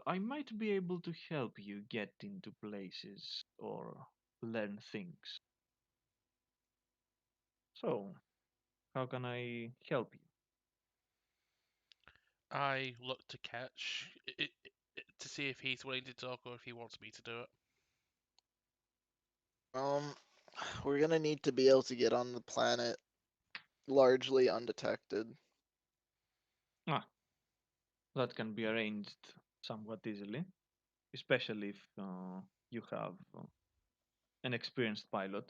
I might be able to help you get into places or learn things. So, how can I help you? I look to Catch to see if he's willing to talk or if he wants me to do it. Um, we're gonna need to be able to get on the planet largely undetected. Ah, that can be arranged somewhat easily, especially if you have an experienced pilot.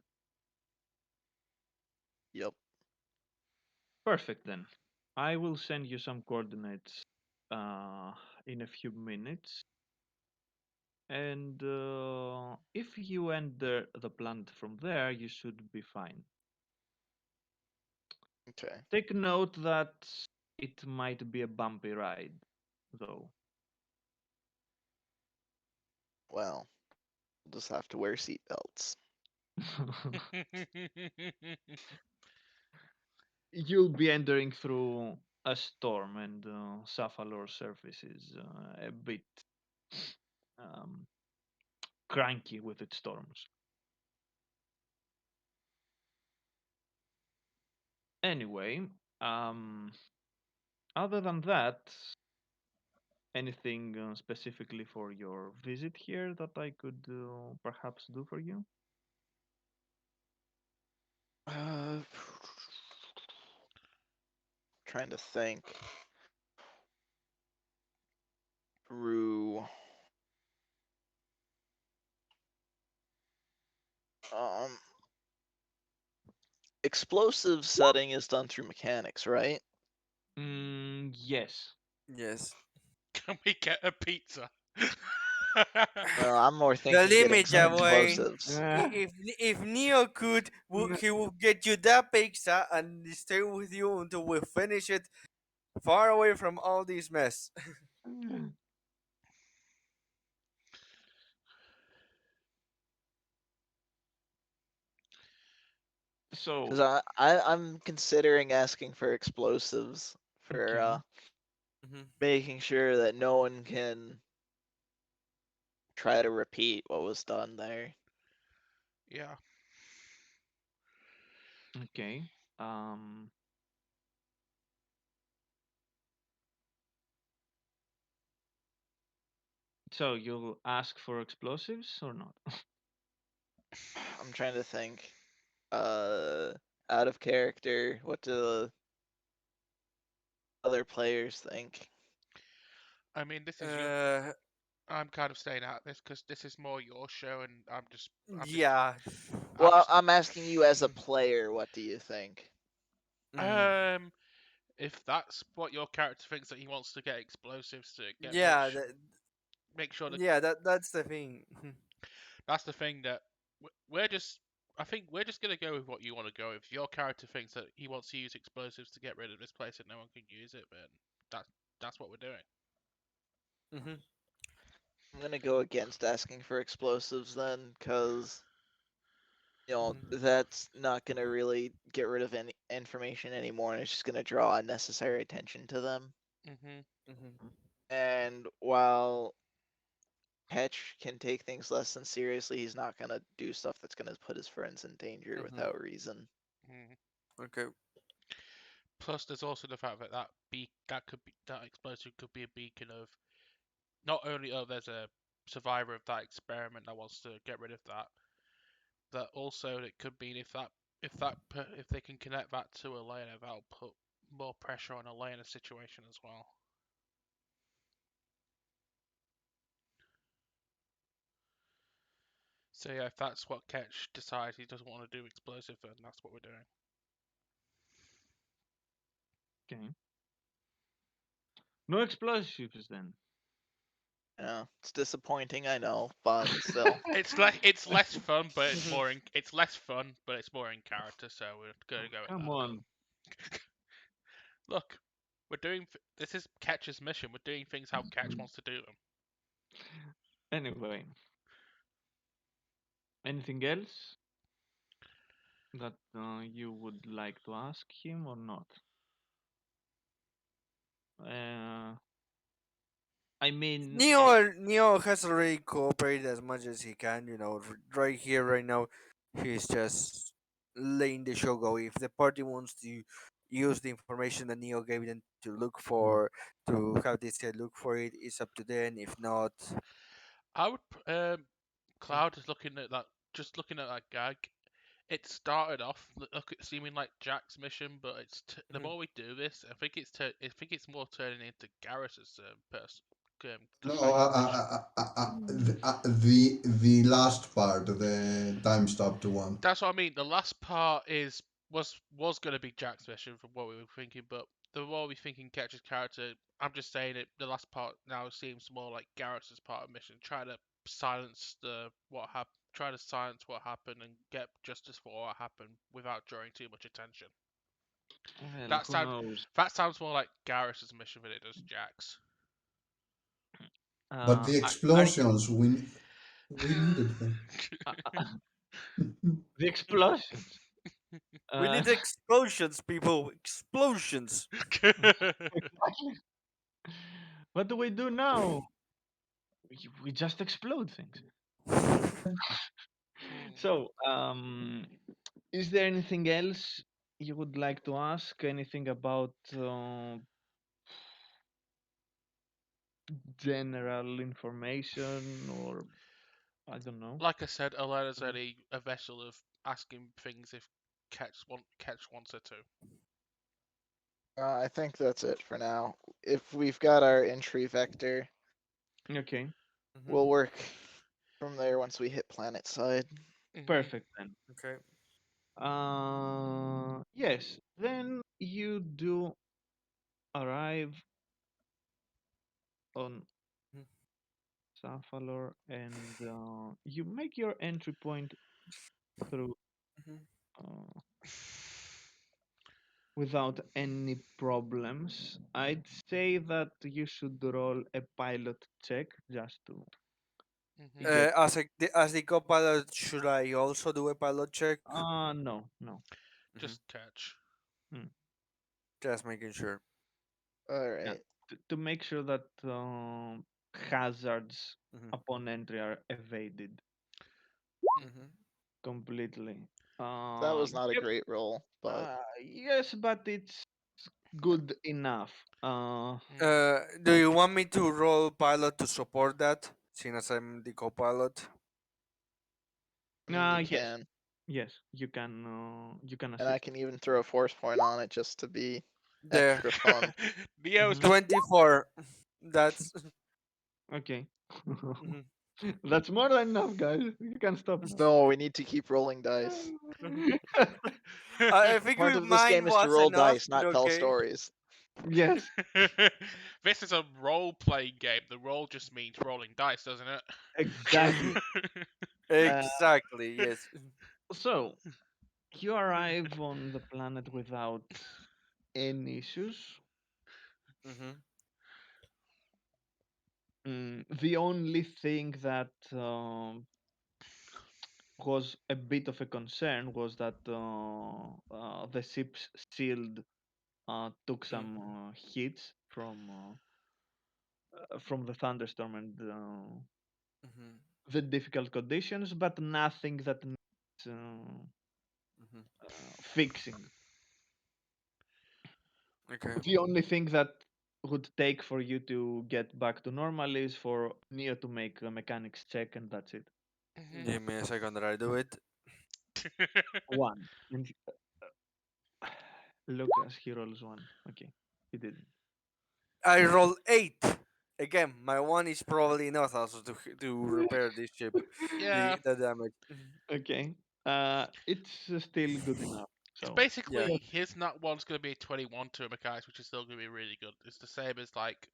Yep. Perfect then. I will send you some coordinates uh, in a few minutes. And if you enter the plant from there, you should be fine. Okay. Take note that it might be a bumpy ride, though. Well, we'll just have to wear seatbelts. You'll be entering through a storm, and Saphalor surface is a bit um, cranky with its storms. Anyway, um, other than that, anything specifically for your visit here that I could perhaps do for you? Uh, trying to think through. Um, explosive setting is done through mechanics, right? Yes. yes, Can we get a pizza? I'm more the thinking getting limit, some Wayne. explosives. If Neo could, he will get you that pizza and stay with you until we finish it, far away from all this mess. Because So, I'm considering asking for explosives for okay. making sure that no one can try to repeat what was done there. Yeah. Okay. Um, so you'll ask for explosives or not? I'm trying to think. Uh, Out of character, what do the other players think? I mean, this is your. Uh, I'm kind of staying out of this because this is more your show, and I'm just, yeah. I'm Well, just. I'm asking you as a player, what do you think? Mm, If that's what your character thinks that he wants to get explosives to get yeah, make sure that that's the thing. that's the thing that we're just I think we're just gonna go with what you want to go with. If your character thinks that he wants to use explosives to get rid of this place and no one can use it, then that's what we're doing. Mm-hmm. I'm gonna go against asking for explosives then, because that's not gonna really get rid of any information anymore, and it's just gonna draw unnecessary attention to them. Mhm. Mm-hmm. And while Ketch can take things less than seriously, he's not gonna do stuff that's gonna put his friends in danger without reason. Mhm. Okay. Plus, there's also the fact that that explosive could be a beacon of not only there's a survivor of that experiment that wants to get rid of that, that also it could mean if they can connect that to Elena, that'll put more pressure on Elena's situation as well. So yeah, if that's what Ketch decides he doesn't want to do explosive, then that's what we're doing. Okay. No explosives then. Yeah, it's disappointing, I know, but still. It's less fun, but it's less fun, but it's more in character. So we're gonna go with Come that. on. Look, this is Ketch's mission. We're doing things how Ketch wants to do them. Anyway, anything else that you would like to ask him or not? Uh, I mean, Neo has already cooperated as much as he can. Right here, right now, he's just letting the show go. If the party wants to use the information that Neo gave them to have this guy look for it, it's up to them. If not, I would. Cloud is looking at that. Just looking at that gag. It started off seeming like Jack's mission, but the more we do this, I think it's more turning into Garrus's No, decisive mission. the last part, the time stopped one. That's what I mean. The last part was going to be Jack's mission from what we were thinking, but the more we thinking Ketch's character, I'm just saying it. The last part now seems more like Garrus's part of mission, trying to silence try to silence what happened and get justice for what happened without drawing too much attention. well, That who sounds knows? that sounds more like Garrus's mission than it does Jack's. But the Are you explosions, we needed them. uh, uh, the explosions? we Uh, need explosions, people. Explosions. exactly. What do we do now? We just explode things. So, is there anything else you would like to ask? Anything about general information, or I don't know? Like I said, Elena's only a vessel of asking things if Ketch wants her to. I think that's it for now. If we've got our entry vector, Okay, we'll work from there once we hit planet side. perfect then. Okay. Yes, then you do arrive on Saphalor and you make your entry point through uh, without any problems. I'd say that you should roll a pilot check just to get. As the co-pilot, should I also do a pilot check? No, no. Just Ketch. Mm. Just making sure. All Yeah, right. to make sure that hazards Mhm. upon entry are evaded Mhm. completely. That was not a Yep. great roll, but Yes, but it's good enough. Do you want me to roll pilot to support that, seeing as I'm the co-pilot? you Yes, can. yes, you can And I assist. can even throw a force point on it just to be There, extra fun. Neo's Mhm. just 24. That's. Okay, Mhm. that's more than enough, guys. You can stop now. No, we need to keep rolling dice. I The think point of this mine game is to was roll enough, dice, but not tell okay. stories. Yes, This is a role-playing game. The roll just means rolling dice, doesn't it? exactly. Uh, Exactly. Yes. So you arrive on the planet without any issues. Mm-hmm. The only thing that was a bit of a concern was that the ship's shield took some hits from the thunderstorm and Mm-hmm. the difficult conditions, but nothing that needs Mm-hmm. fixing. Okay. The only thing that would take for you to get back to normal is for Neo to make a mechanics check, and that's it. Mhm. Give me a second that I do it. One. And Lucas, he rolls one. Okay, he didn't. I roll 8. Again, my one is probably enough also to repair this ship, Yeah, the damage. Mhm. Okay. It's still good enough. it's So Yeah. basically his nat one's going to be a 21 to a mechanics, which is still going to be really good. It's the same as like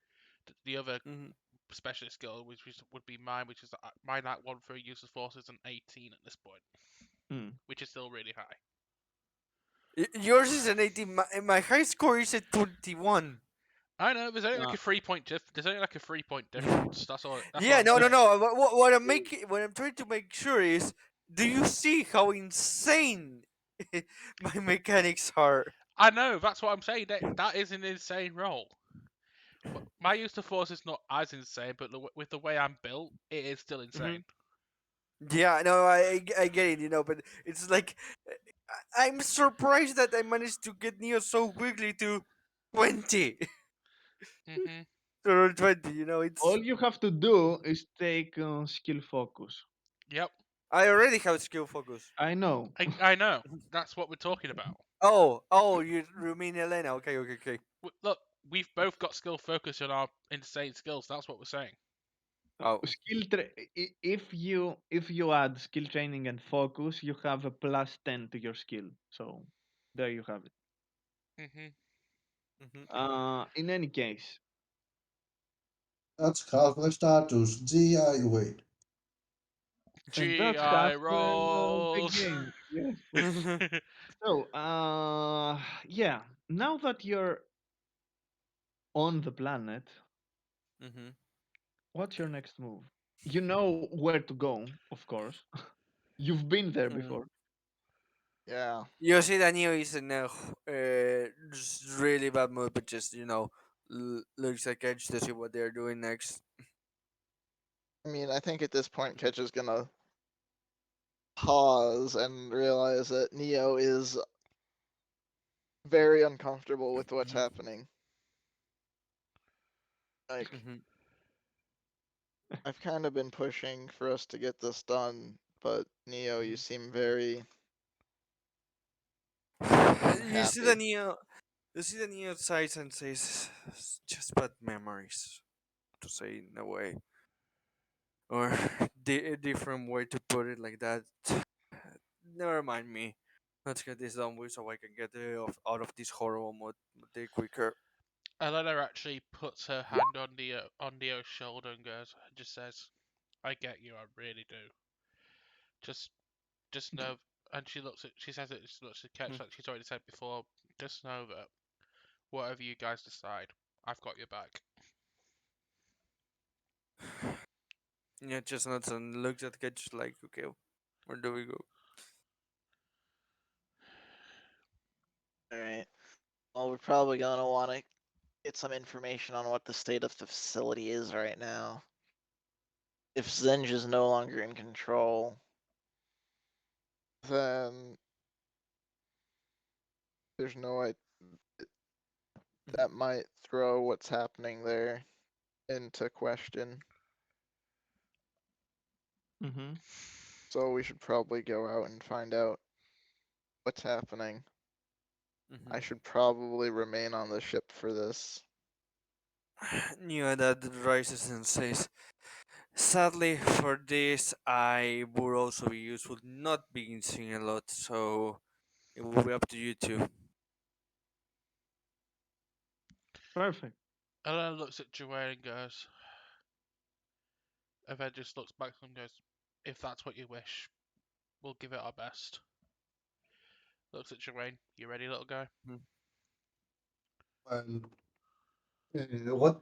the other Mm-hmm. specialist skill, would be mine, which is my nat one for use of force is an 18 at this point, mm, which is still really high. Yours is an 18. My high score is a 21. I know there's only like uh, a 3 point There's only like a 3 point difference. That's all. That's what Yeah, I'm no, no, saying. no. What I'm trying to make sure is, do you see how insane my mechanics are? I know. That's what I'm saying. That is an insane roll. My use of force is not as insane, but with the way I'm built, it is still Hmm. insane. Yeah, no, I get it, but it's like I'm surprised that I managed to get Neo so quickly to 20. Mhm. To roll 20, it's. all you have to do is take skill focus. Yep. I already have skill focus. I know. I know. That's what we're talking about. Oh, you mean Elena? Okay, okay, okay. Look, we've both got skill focus on our insane skills. That's what we're saying. Oh, If you add skill training and focus, you have a plus 10 to your skill. So there you have it. Mhm. hmm In any case, That's half the status. GI wait. and that's half GI the rolls. game. Yes. So, yeah. Now that you're on the planet, hmm what's your next move? You know where to go, of course. You've been there before. Yeah. You see that Neo is in a really bad mood, but just looks like edge to see what they're doing next. I mean, I think at this point, Ketch is gonna pause and realize that Neo is very uncomfortable with what's Mhm. happening. Like, Mhm. I've kind of been pushing for us to get this done, but Neo, you seem very You see the unhappy. Neo. You see the Neo sighs and says, "It's just bad memories," to say in a way, or a different way to put it like that. Never mind me. Let's get this done with so I can get out of this horrible mode a day quicker. Elena actually puts her hand on Neo's shoulder and just says, "I get you. I really do. Just, just know." And she says it. She looks at Ketch like she's already said before. Just know that whatever you guys decide, I've got your back. Yeah, just nods and looks at Ketch like, okay, where do we go? Alright. Well, we're probably gonna want to get some information on what the state of the facility is right now. If Zenj is no longer in control, then there's no way that might throw what's happening there into question. Mm-hmm. So we should probably go out and find out what's happening. I Mm-hmm. should probably remain on the ship for this. Neo that rises and says, sadly, for this, I would also be useful not being seen a lot, so it will be up to you two. Perfect. Elena looks at Joanne and goes, and then just looks back and goes, "If that's what you wish, we'll give it our best. Looks at Jermaine. You ready, little guy? Well, what?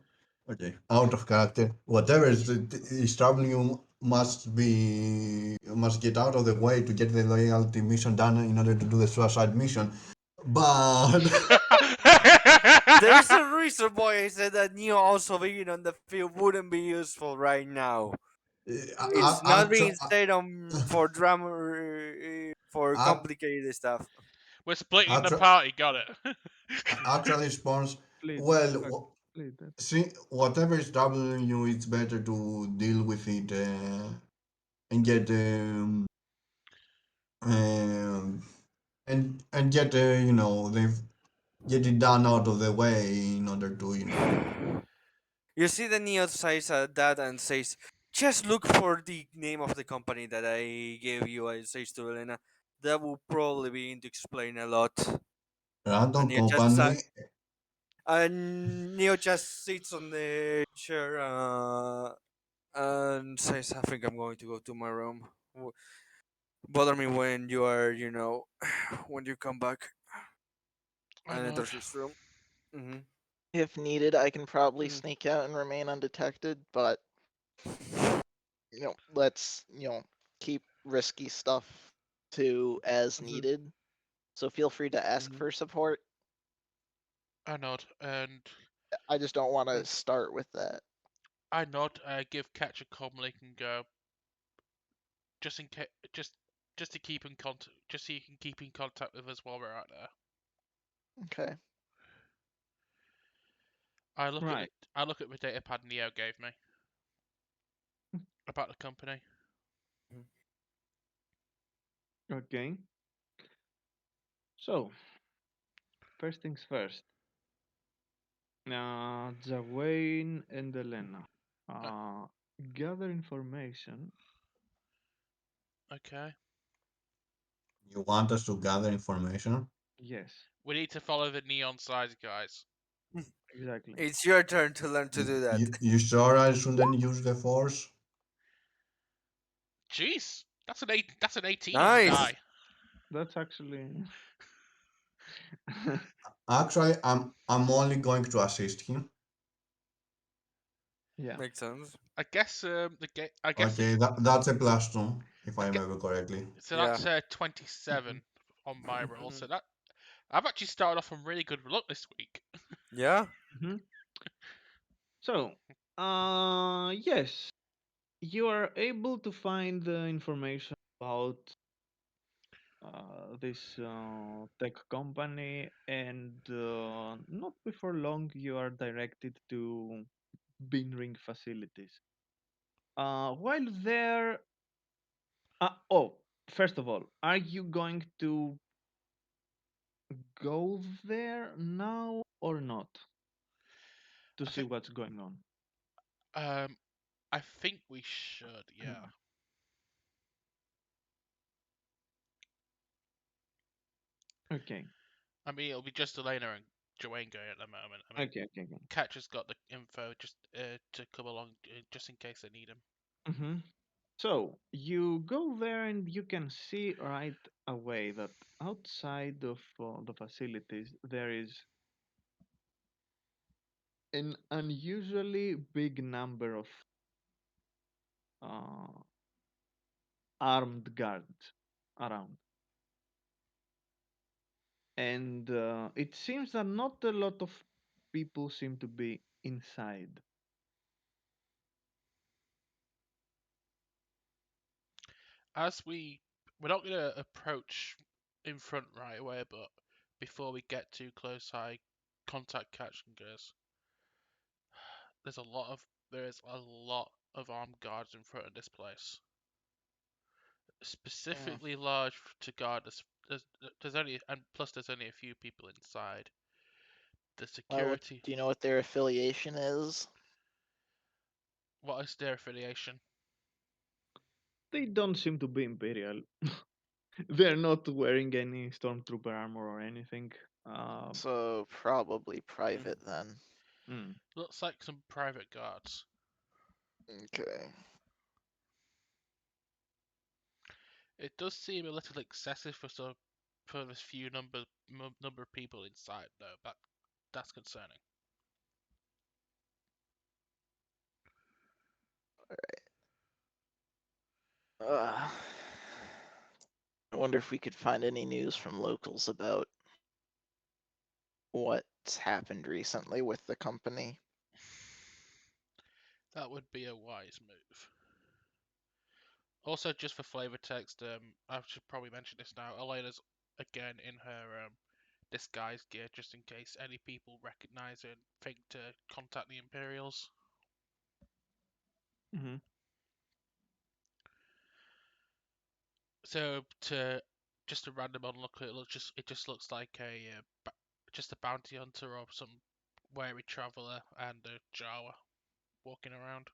Okay, out of character. Whatever is troubling you must get out of the way to get the loyalty mission done in order to do the suicide mission. But There's a reason why I said that Neo also being on the field wouldn't be useful right now. It's not being said on for drama for complicated stuff. We're splitting the actually, party. Got it. actually, spawns. Split. Well, Fuck. Split that. see, whatever is troubling you, it's better to deal with it and get um, and get they've get it done out of the way in order to You see the Neo says that and says, just look for the name of the company that I gave you. I says to Elena, that will probably be to explain a lot. And random Neo just company. and Neo just sits on the chair and says, I think I'm going to go to my room. Bother me when you are, when you come back. I And nod. enters his room. Mm-hmm. If needed, I can probably Mm. sneak out and remain undetected, but let's keep risky stuff to as Mhm. needed. So feel free to ask Mhm. for support. I nod, and I just don't want to Mm. start with that. I nod. I give Catch a comlink and go. Just in case, just to keep in contact, just so you can keep in contact with us while we're out there. Okay. Right. I look at the data pad Neo gave me about the company. Okay. So, first things first. Jawayne and Elena. Uh, Uh, gather information. okay. You want us to gather information? Yes, We need to follow the neon signs, guys. exactly. It's your turn to learn to do that. You sure I shouldn't use the force? Jeez, that's an 18 on the Nice. die. That's actually. Actually, I'm only going to assist him. Yeah. Makes sense. I guess the game. Okay, that's a +2, if I I get, remember correctly. so Yeah. that's 27 on my roll. Mhm. So that I've actually started off on really good luck this week. Yeah. Hmm. So, yes, you are able to find the information about this tech company, and not before long, you are directed to Binring facilities. While there, oh, first of all, are you going to go there now or not to I see think what's going on? um I think we should, yeah. Okay, I mean, it'll be just Elena and Joanne going at the moment. I mean, okay, okay, okay. Catch has got the info just to come along just in case they need him. Hmm. So you go there and you can see right away that outside of the facilities there is an unusually big number of uh, armed guards around. And it seems that not a lot of people seem to be inside. As we're not gonna approach in front right away, but before we get too close, I contact Catch and goes. There's a lot of armed guards in front of this place. Mm. Specifically large to guard us. There's only and plus there's only a few people inside. The Well, security. do you know what their affiliation is? What is their affiliation? They don't seem to be Imperial. They're not wearing any Stormtrooper armor or anything. So probably Mm. private then. Mm. Looks like some private guards. Okay. It does seem a little excessive for this few number of people inside, though. That's concerning. I wonder if we could find any news from locals about what's happened recently with the company. That would be a wise move. Also, just for flavor text, I should probably mention this now. Elena's again in her disguise gear, just in case any people recognize her and think to contact the Imperials. Mm-hmm. So just a random onlooker, it just looks like just a bounty hunter or some wary traveler and a Jawa walking around.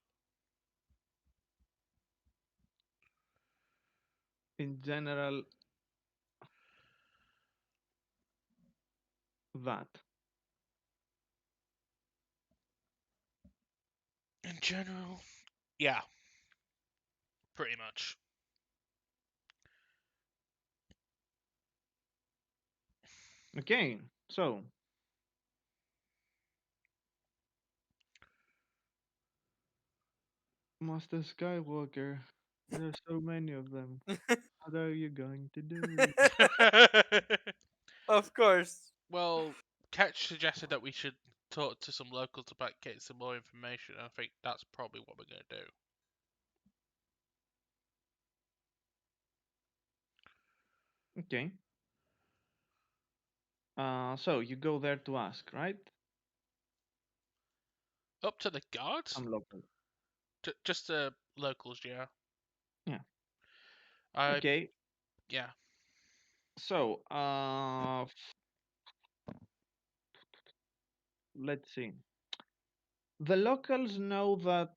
In general, that. In general, yeah, pretty much. Okay, so Master Skywalker, there are so many of them. What are you going to do? Of course. Well, Ketch suggested that we should talk to some locals about getting some more information. I think that's probably what we're going to do. Okay. So you go there to ask, right? Up to the guards? Some local. Just locals, yeah. Yeah. I Okay. yeah. So, let's see. The locals know that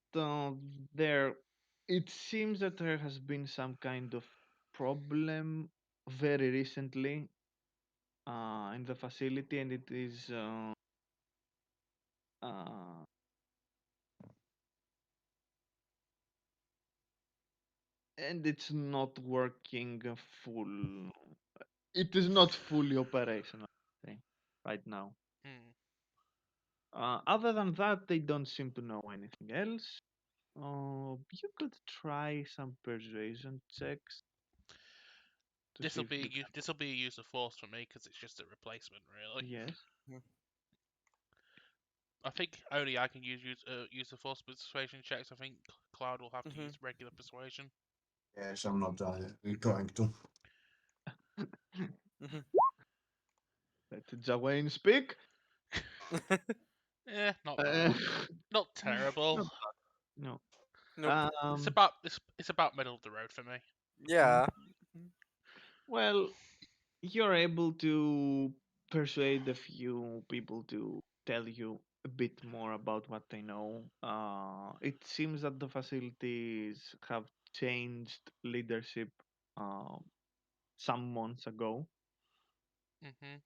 there. It seems that there has been some kind of problem very recently in the facility, and it is uh, and it's not working full. It is not fully operational, I think, right now. Hmm. Other than that, they don't seem to know anything else. You could try some persuasion checks to see if you can. This will be a use of force for me because it's just a replacement, really. Yes. I think only I can use the force persuasion checks. I think Cloud will have to Mm-hmm. use regular persuasion. Yes, I'm not going to. Mm-hmm. Let Jawain speak. Not Uh, bad. Not terrible. no, no. Nope. Um. It's about middle of the road for me. mm, Yeah. Well, you're able to persuade a few people to tell you a bit more about what they know. It seems that the facilities have changed leadership uh, some months ago, Hmm.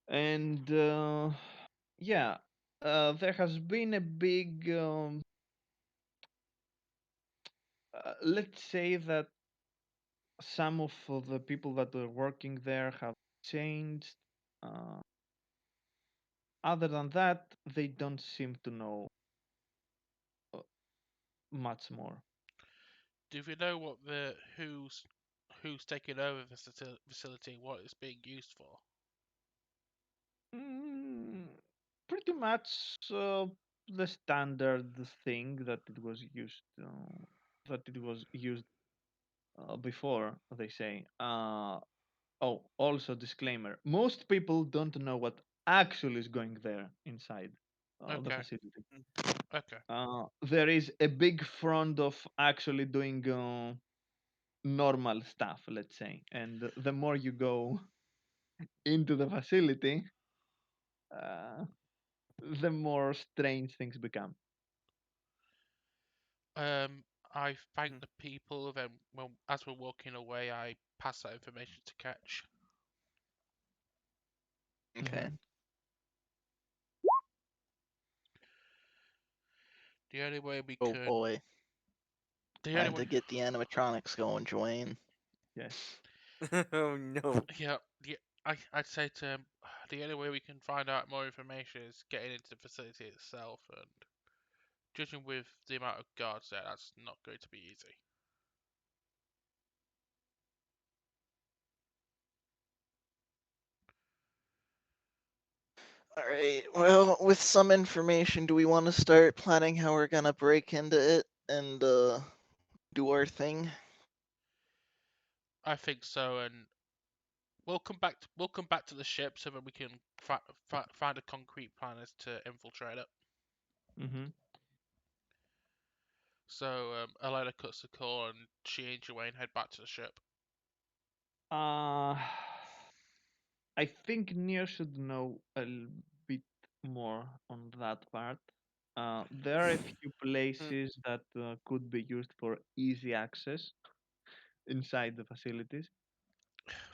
and yeah, there has been a big. Let's say that some of the people that are working there have changed. Uh, Other than that, they don't seem to know uh, much more. Do we know what the who's taking over the facility and what it's being used for? Mm, Pretty much the standard thing that it was used before. They say. Oh, also disclaimer: most people don't know what actually is going there inside the Okay, facility. okay. There is a big front of actually doing normal stuff, let's say, and the more you go into the facility, uh, the more strange things become. I thank the people. Then, well, as we're walking away, I pass that information to Catch. Okay. Hmm. The only way we Oh could, boy. the only Time way, to get the animatronics going, Dwayne. Yes. Oh no. Yeah, I'd say to him, the only way we can find out more information is getting into the facility itself, and judging with the amount of guards there, that's not going to be easy. All right. Well, with some information, do we want to start planning how we're gonna break into it and do our thing? I think so, and we'll come back to the ship so that we can find a concrete plan as to infiltrate it. Mm-hmm. So Elena cuts the call, and she and Joanne head back to the ship. Uh, I think Nier should know a bit more on that part. There are a few Mm, places that could be used for easy access inside the facilities.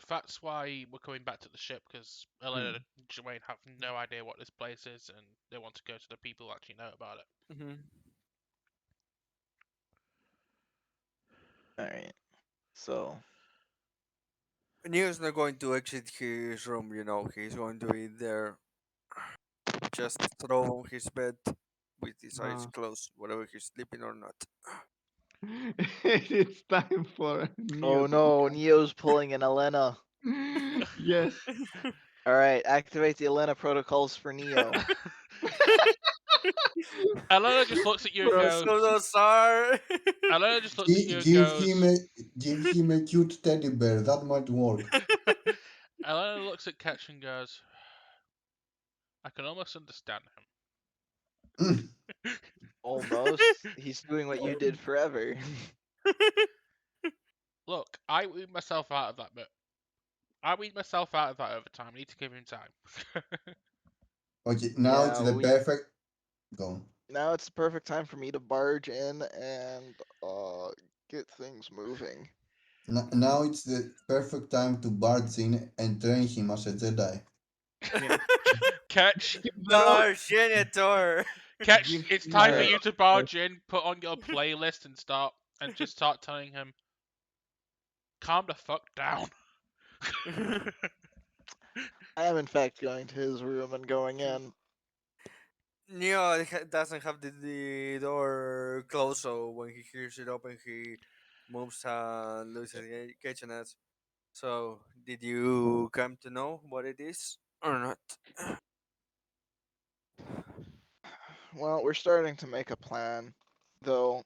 That's why we're coming back to the ship, because Elena Mm. and Joanne have no idea what this place is, and they want to go to the people who actually know about it. mhm. All right. So, Neo's not going to exit his room, he's going to be there, just throw on his bed with his eyes Uh, closed, whatever he's sleeping or not. it's time for Neo oh to no, Neo's pulling an Elena. yes. All right, activate the Elena protocols for Neo. Elena just looks at you and goes. So sorry. Elena just looks at you Gi- and Give him goes. a give him a cute teddy bear. That might work. Elena looks at Ketch and goes. I can almost understand Mm. him. Almost. He's doing what you did forever. Look, I weed myself out of that bit. I weed myself out of that overtime. I need to give him time. Okay, now it's Yeah, the we perfect. Go on. now it's the perfect time for me to barge in and get things moving. Now it's the perfect time to barge in and train him as a Jedi. Yes. Catch, Give the role. Dark janitor. catch! Give It's him time All for the right. you to barge in. Put on your playlist and just start telling him, calm the fuck down. I am in fact going to his room and going in. Neo doesn't have the door closed, so when he hears it open, he moves and loses the kitchenette. So, did you come to know what it is or not? Well, we're starting to make a plan, though.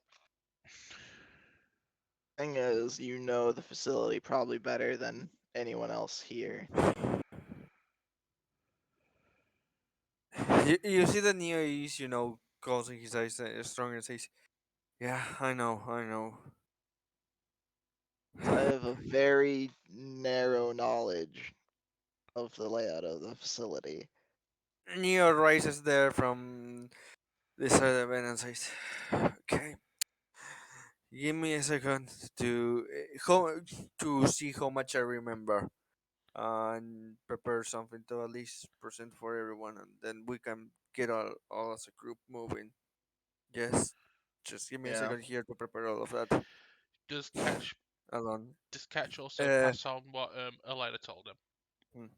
Thing is, you know the facility probably better than anyone else here. You see that Neo is, closing his eyes strong and says, "Yeah, I know, I know." I have a very narrow knowledge of the layout of the facility. Neo rises there from the side of the bed and says, "Okay, give me a second to see how much I remember and prepare something to at least present for everyone, and then we can get all as a group moving." Yes, just give me a Yeah. second here to prepare all of that does Catch alone. does Catch also Uh, pass on what Elena told him? hmm.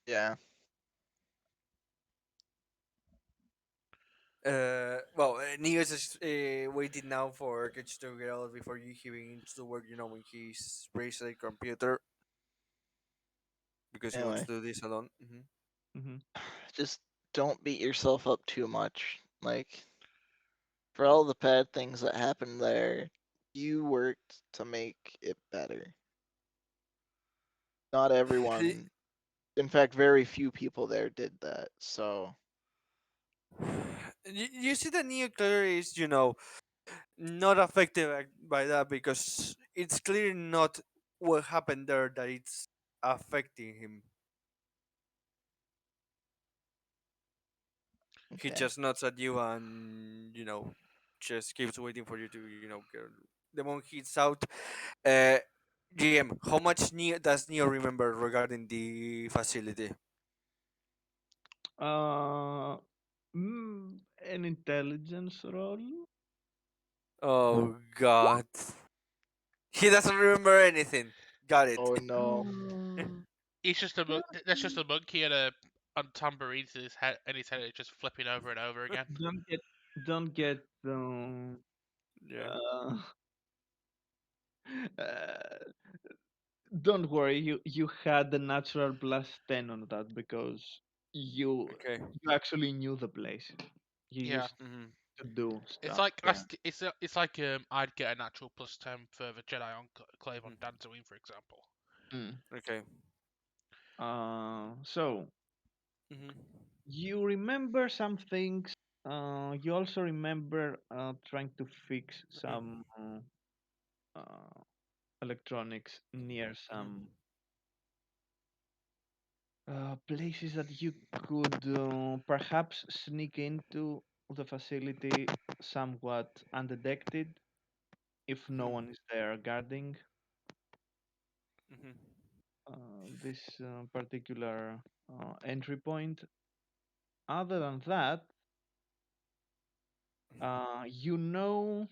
Yeah. Well, Neo is just waiting now for Kitch to get out before you he begins to work, when he's raised a computer because he wants Anyway, to do this alone. Mm-hmm. just don't beat yourself up too much. Like, for all the bad things that happened there, you worked to make it better. Not He- everyone, in fact, very few people there did that. So, you see that Neo clearly is, not affected by that because it's clearly not what happened there that it's affecting him. He okay. just nods at you and just keeps waiting for you to get the moment he's out. Uh, GM, how much does Neo remember regarding the facility? Uh, an intelligence roll. Oh God, he doesn't remember anything. Got it. Oh no. He's just that's just a monkey and a on tambourines in his head, and his head is just flipping over and over again. don't get don't get Yeah. uh, uh, don't worry, you had the natural +10 on that because you Okay. you actually knew the place. You Yeah, used Hmm. to do it's stuff like there. it's like I'd get a natural +10 for the Jedi Enclave on Dantooine, for example. Mm. Okay. So Hmm. you remember some things. You also remember trying to fix some uh, electronics near some places that you could perhaps sneak into the facility somewhat undetected if no one is there guarding Hmm. this particular entry point. Other than that, you know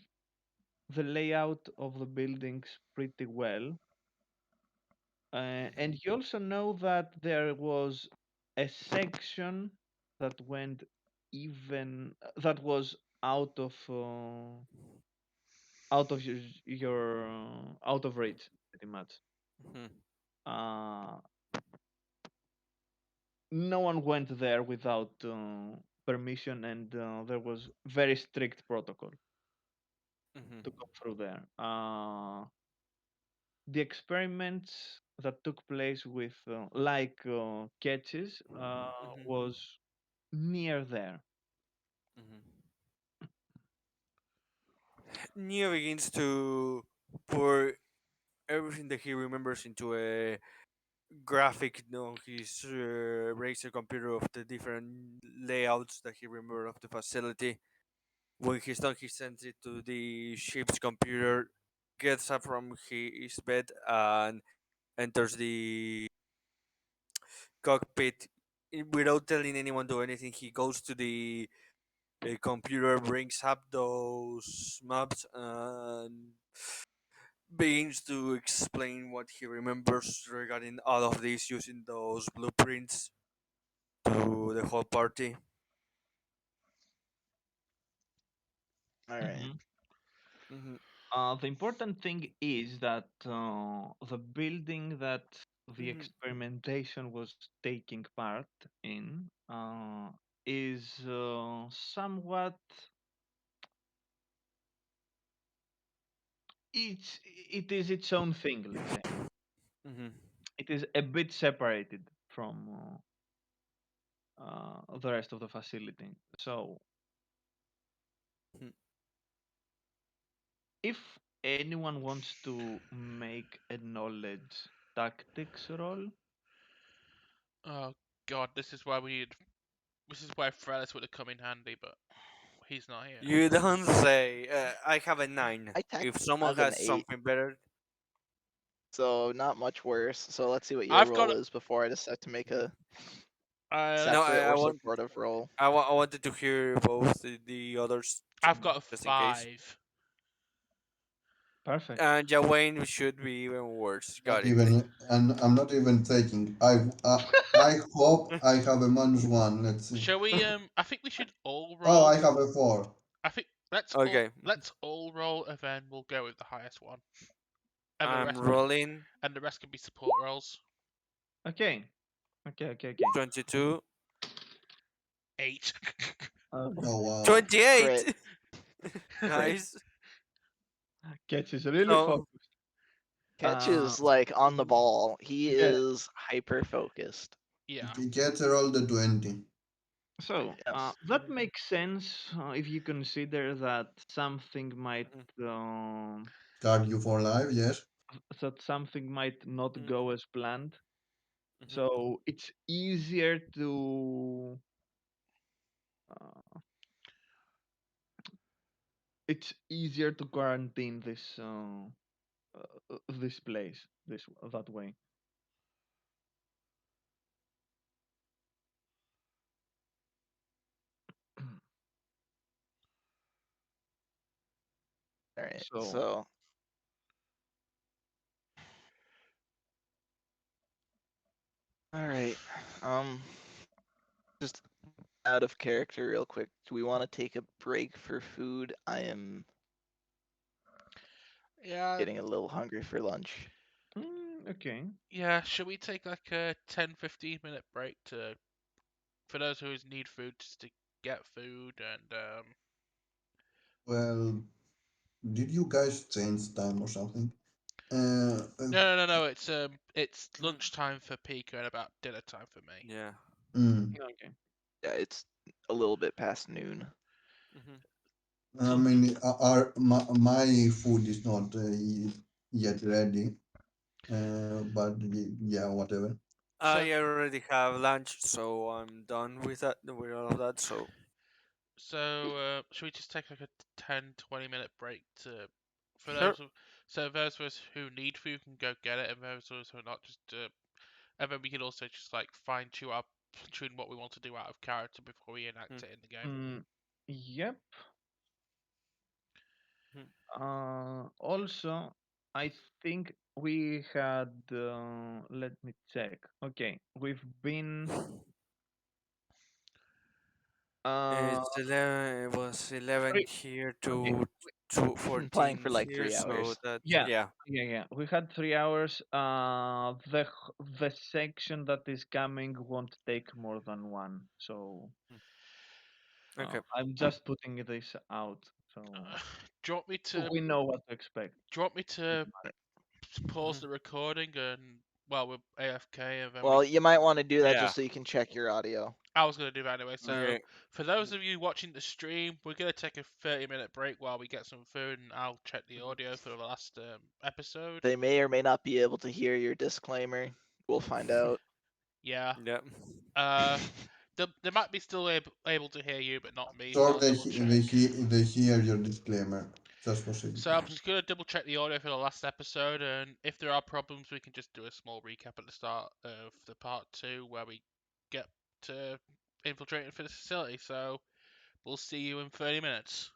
the layout of the buildings pretty well. And you also know that there was a section that went even that was out of out of reach pretty much. Hmm. Uh, no one went there without permission, and there was very strict protocol Hmm. to go through there. The experiments that took place with like catches Hmm. was near there. Hmm. Neo begins to pour everything that he remembers into a graphic on his Razer computer of the different layouts that he remembered of the facility. When he's done, he sends it to the ship's computer, gets up from his bed, and enters the cockpit. Without telling anyone to anything, he goes to the computer, brings up those maps, and begins to explain what he remembers regarding all of this using those blueprints to the whole party. All right. Mhm. Hmm. The important thing is that the building that the Hmm. experimentation was taking part in is somewhat it is its own thing, let's say. Hmm. It is a bit separated from the rest of the facility. So if anyone wants to make a knowledge tactics roll, Oh God, this is where Frelis would have come in handy, but he's not here. You don't say. I have a 9. I technically If someone have an has 8, something better, so not much worse. So let's see what your I've roll got is before I decide to make a no, let's I, separate I or want. supportive roll. I wanted to hear both the others, I've got a just in case. 5. perfect. And Jawain should be even worse. Not Got it. even, and I'm not even taking. I hope I have a -1. Let's see. Shall we? I think we should all Oh, I roll. have a 4. I think Okay, let's all roll, and then we'll go with the highest one, and the I'm rest can rolling be support rolls. Okay, okay. 22. 8. Okay. Oh wow. 28! Crit. Crit. Nice. Ketch is really So, focused. Ketch Uh, is like on the mhm, ball. He yeah. is hyper focused. Yeah. Get a roll the 20. So Yes. that makes sense if you consider that something might mhm, um, Guard you for life, yes. that something might not mhm, go as planned. mhm, So uh, it's easier to quarantine this place this that way. All right. So So All right. Just out of character, real quick. Do we want to take a break for food? I am Yeah, getting a little hungry for lunch. Okay. yeah. Should we take like a 10-15 minute break to for those who need food just to get food and Well, did you guys change time or something? no. It's lunchtime for Pika and about dinner time for me. Yeah. Mm, Okay. Yeah, it's a little bit past noon. I mean, my food is not yet ready, but yeah, whatever. So I already have lunch, so I'm done with that, with all of that. So should we just take like a 10-20 minute break to for sure. those of us who need food can go get it, and those of us who are not just and then we can also just like fine tune what we want to do out of character before we enact it in the game. Yep. Mhm. Also, I think we had. Let me check. Okay, we've been. Uh, It's 11. It was 11 three. here Okay. to We've been playing 14 for like here, 3 hours. so that Yeah, yeah. yeah. We had 3 hours. The section that is coming won't take more than one. So Okay. I'm just putting this out, so Do you want me to we know what to expect. do you want me to pause Mhm. the recording and well we're AFK and then we Well, you might want to do that Yeah. just so you can check your audio. I was going to do that anyway. So, Okay. for those of you watching the stream, we're going to take a 30-minute break while we get some food, and I'll check the audio for the last episode. They may or may not be able to hear your disclaimer. We'll find out. Yeah. Yeah. Uh, they might be still able to hear you, but not me. So So I'll double check. they hear your disclaimer. Just proceed. So I'm just going to double check the audio for the last episode, and if there are problems, we can just do a small recap at the start of the part 2 where we get to infiltrating for the facility. So we'll see you in 30 minutes.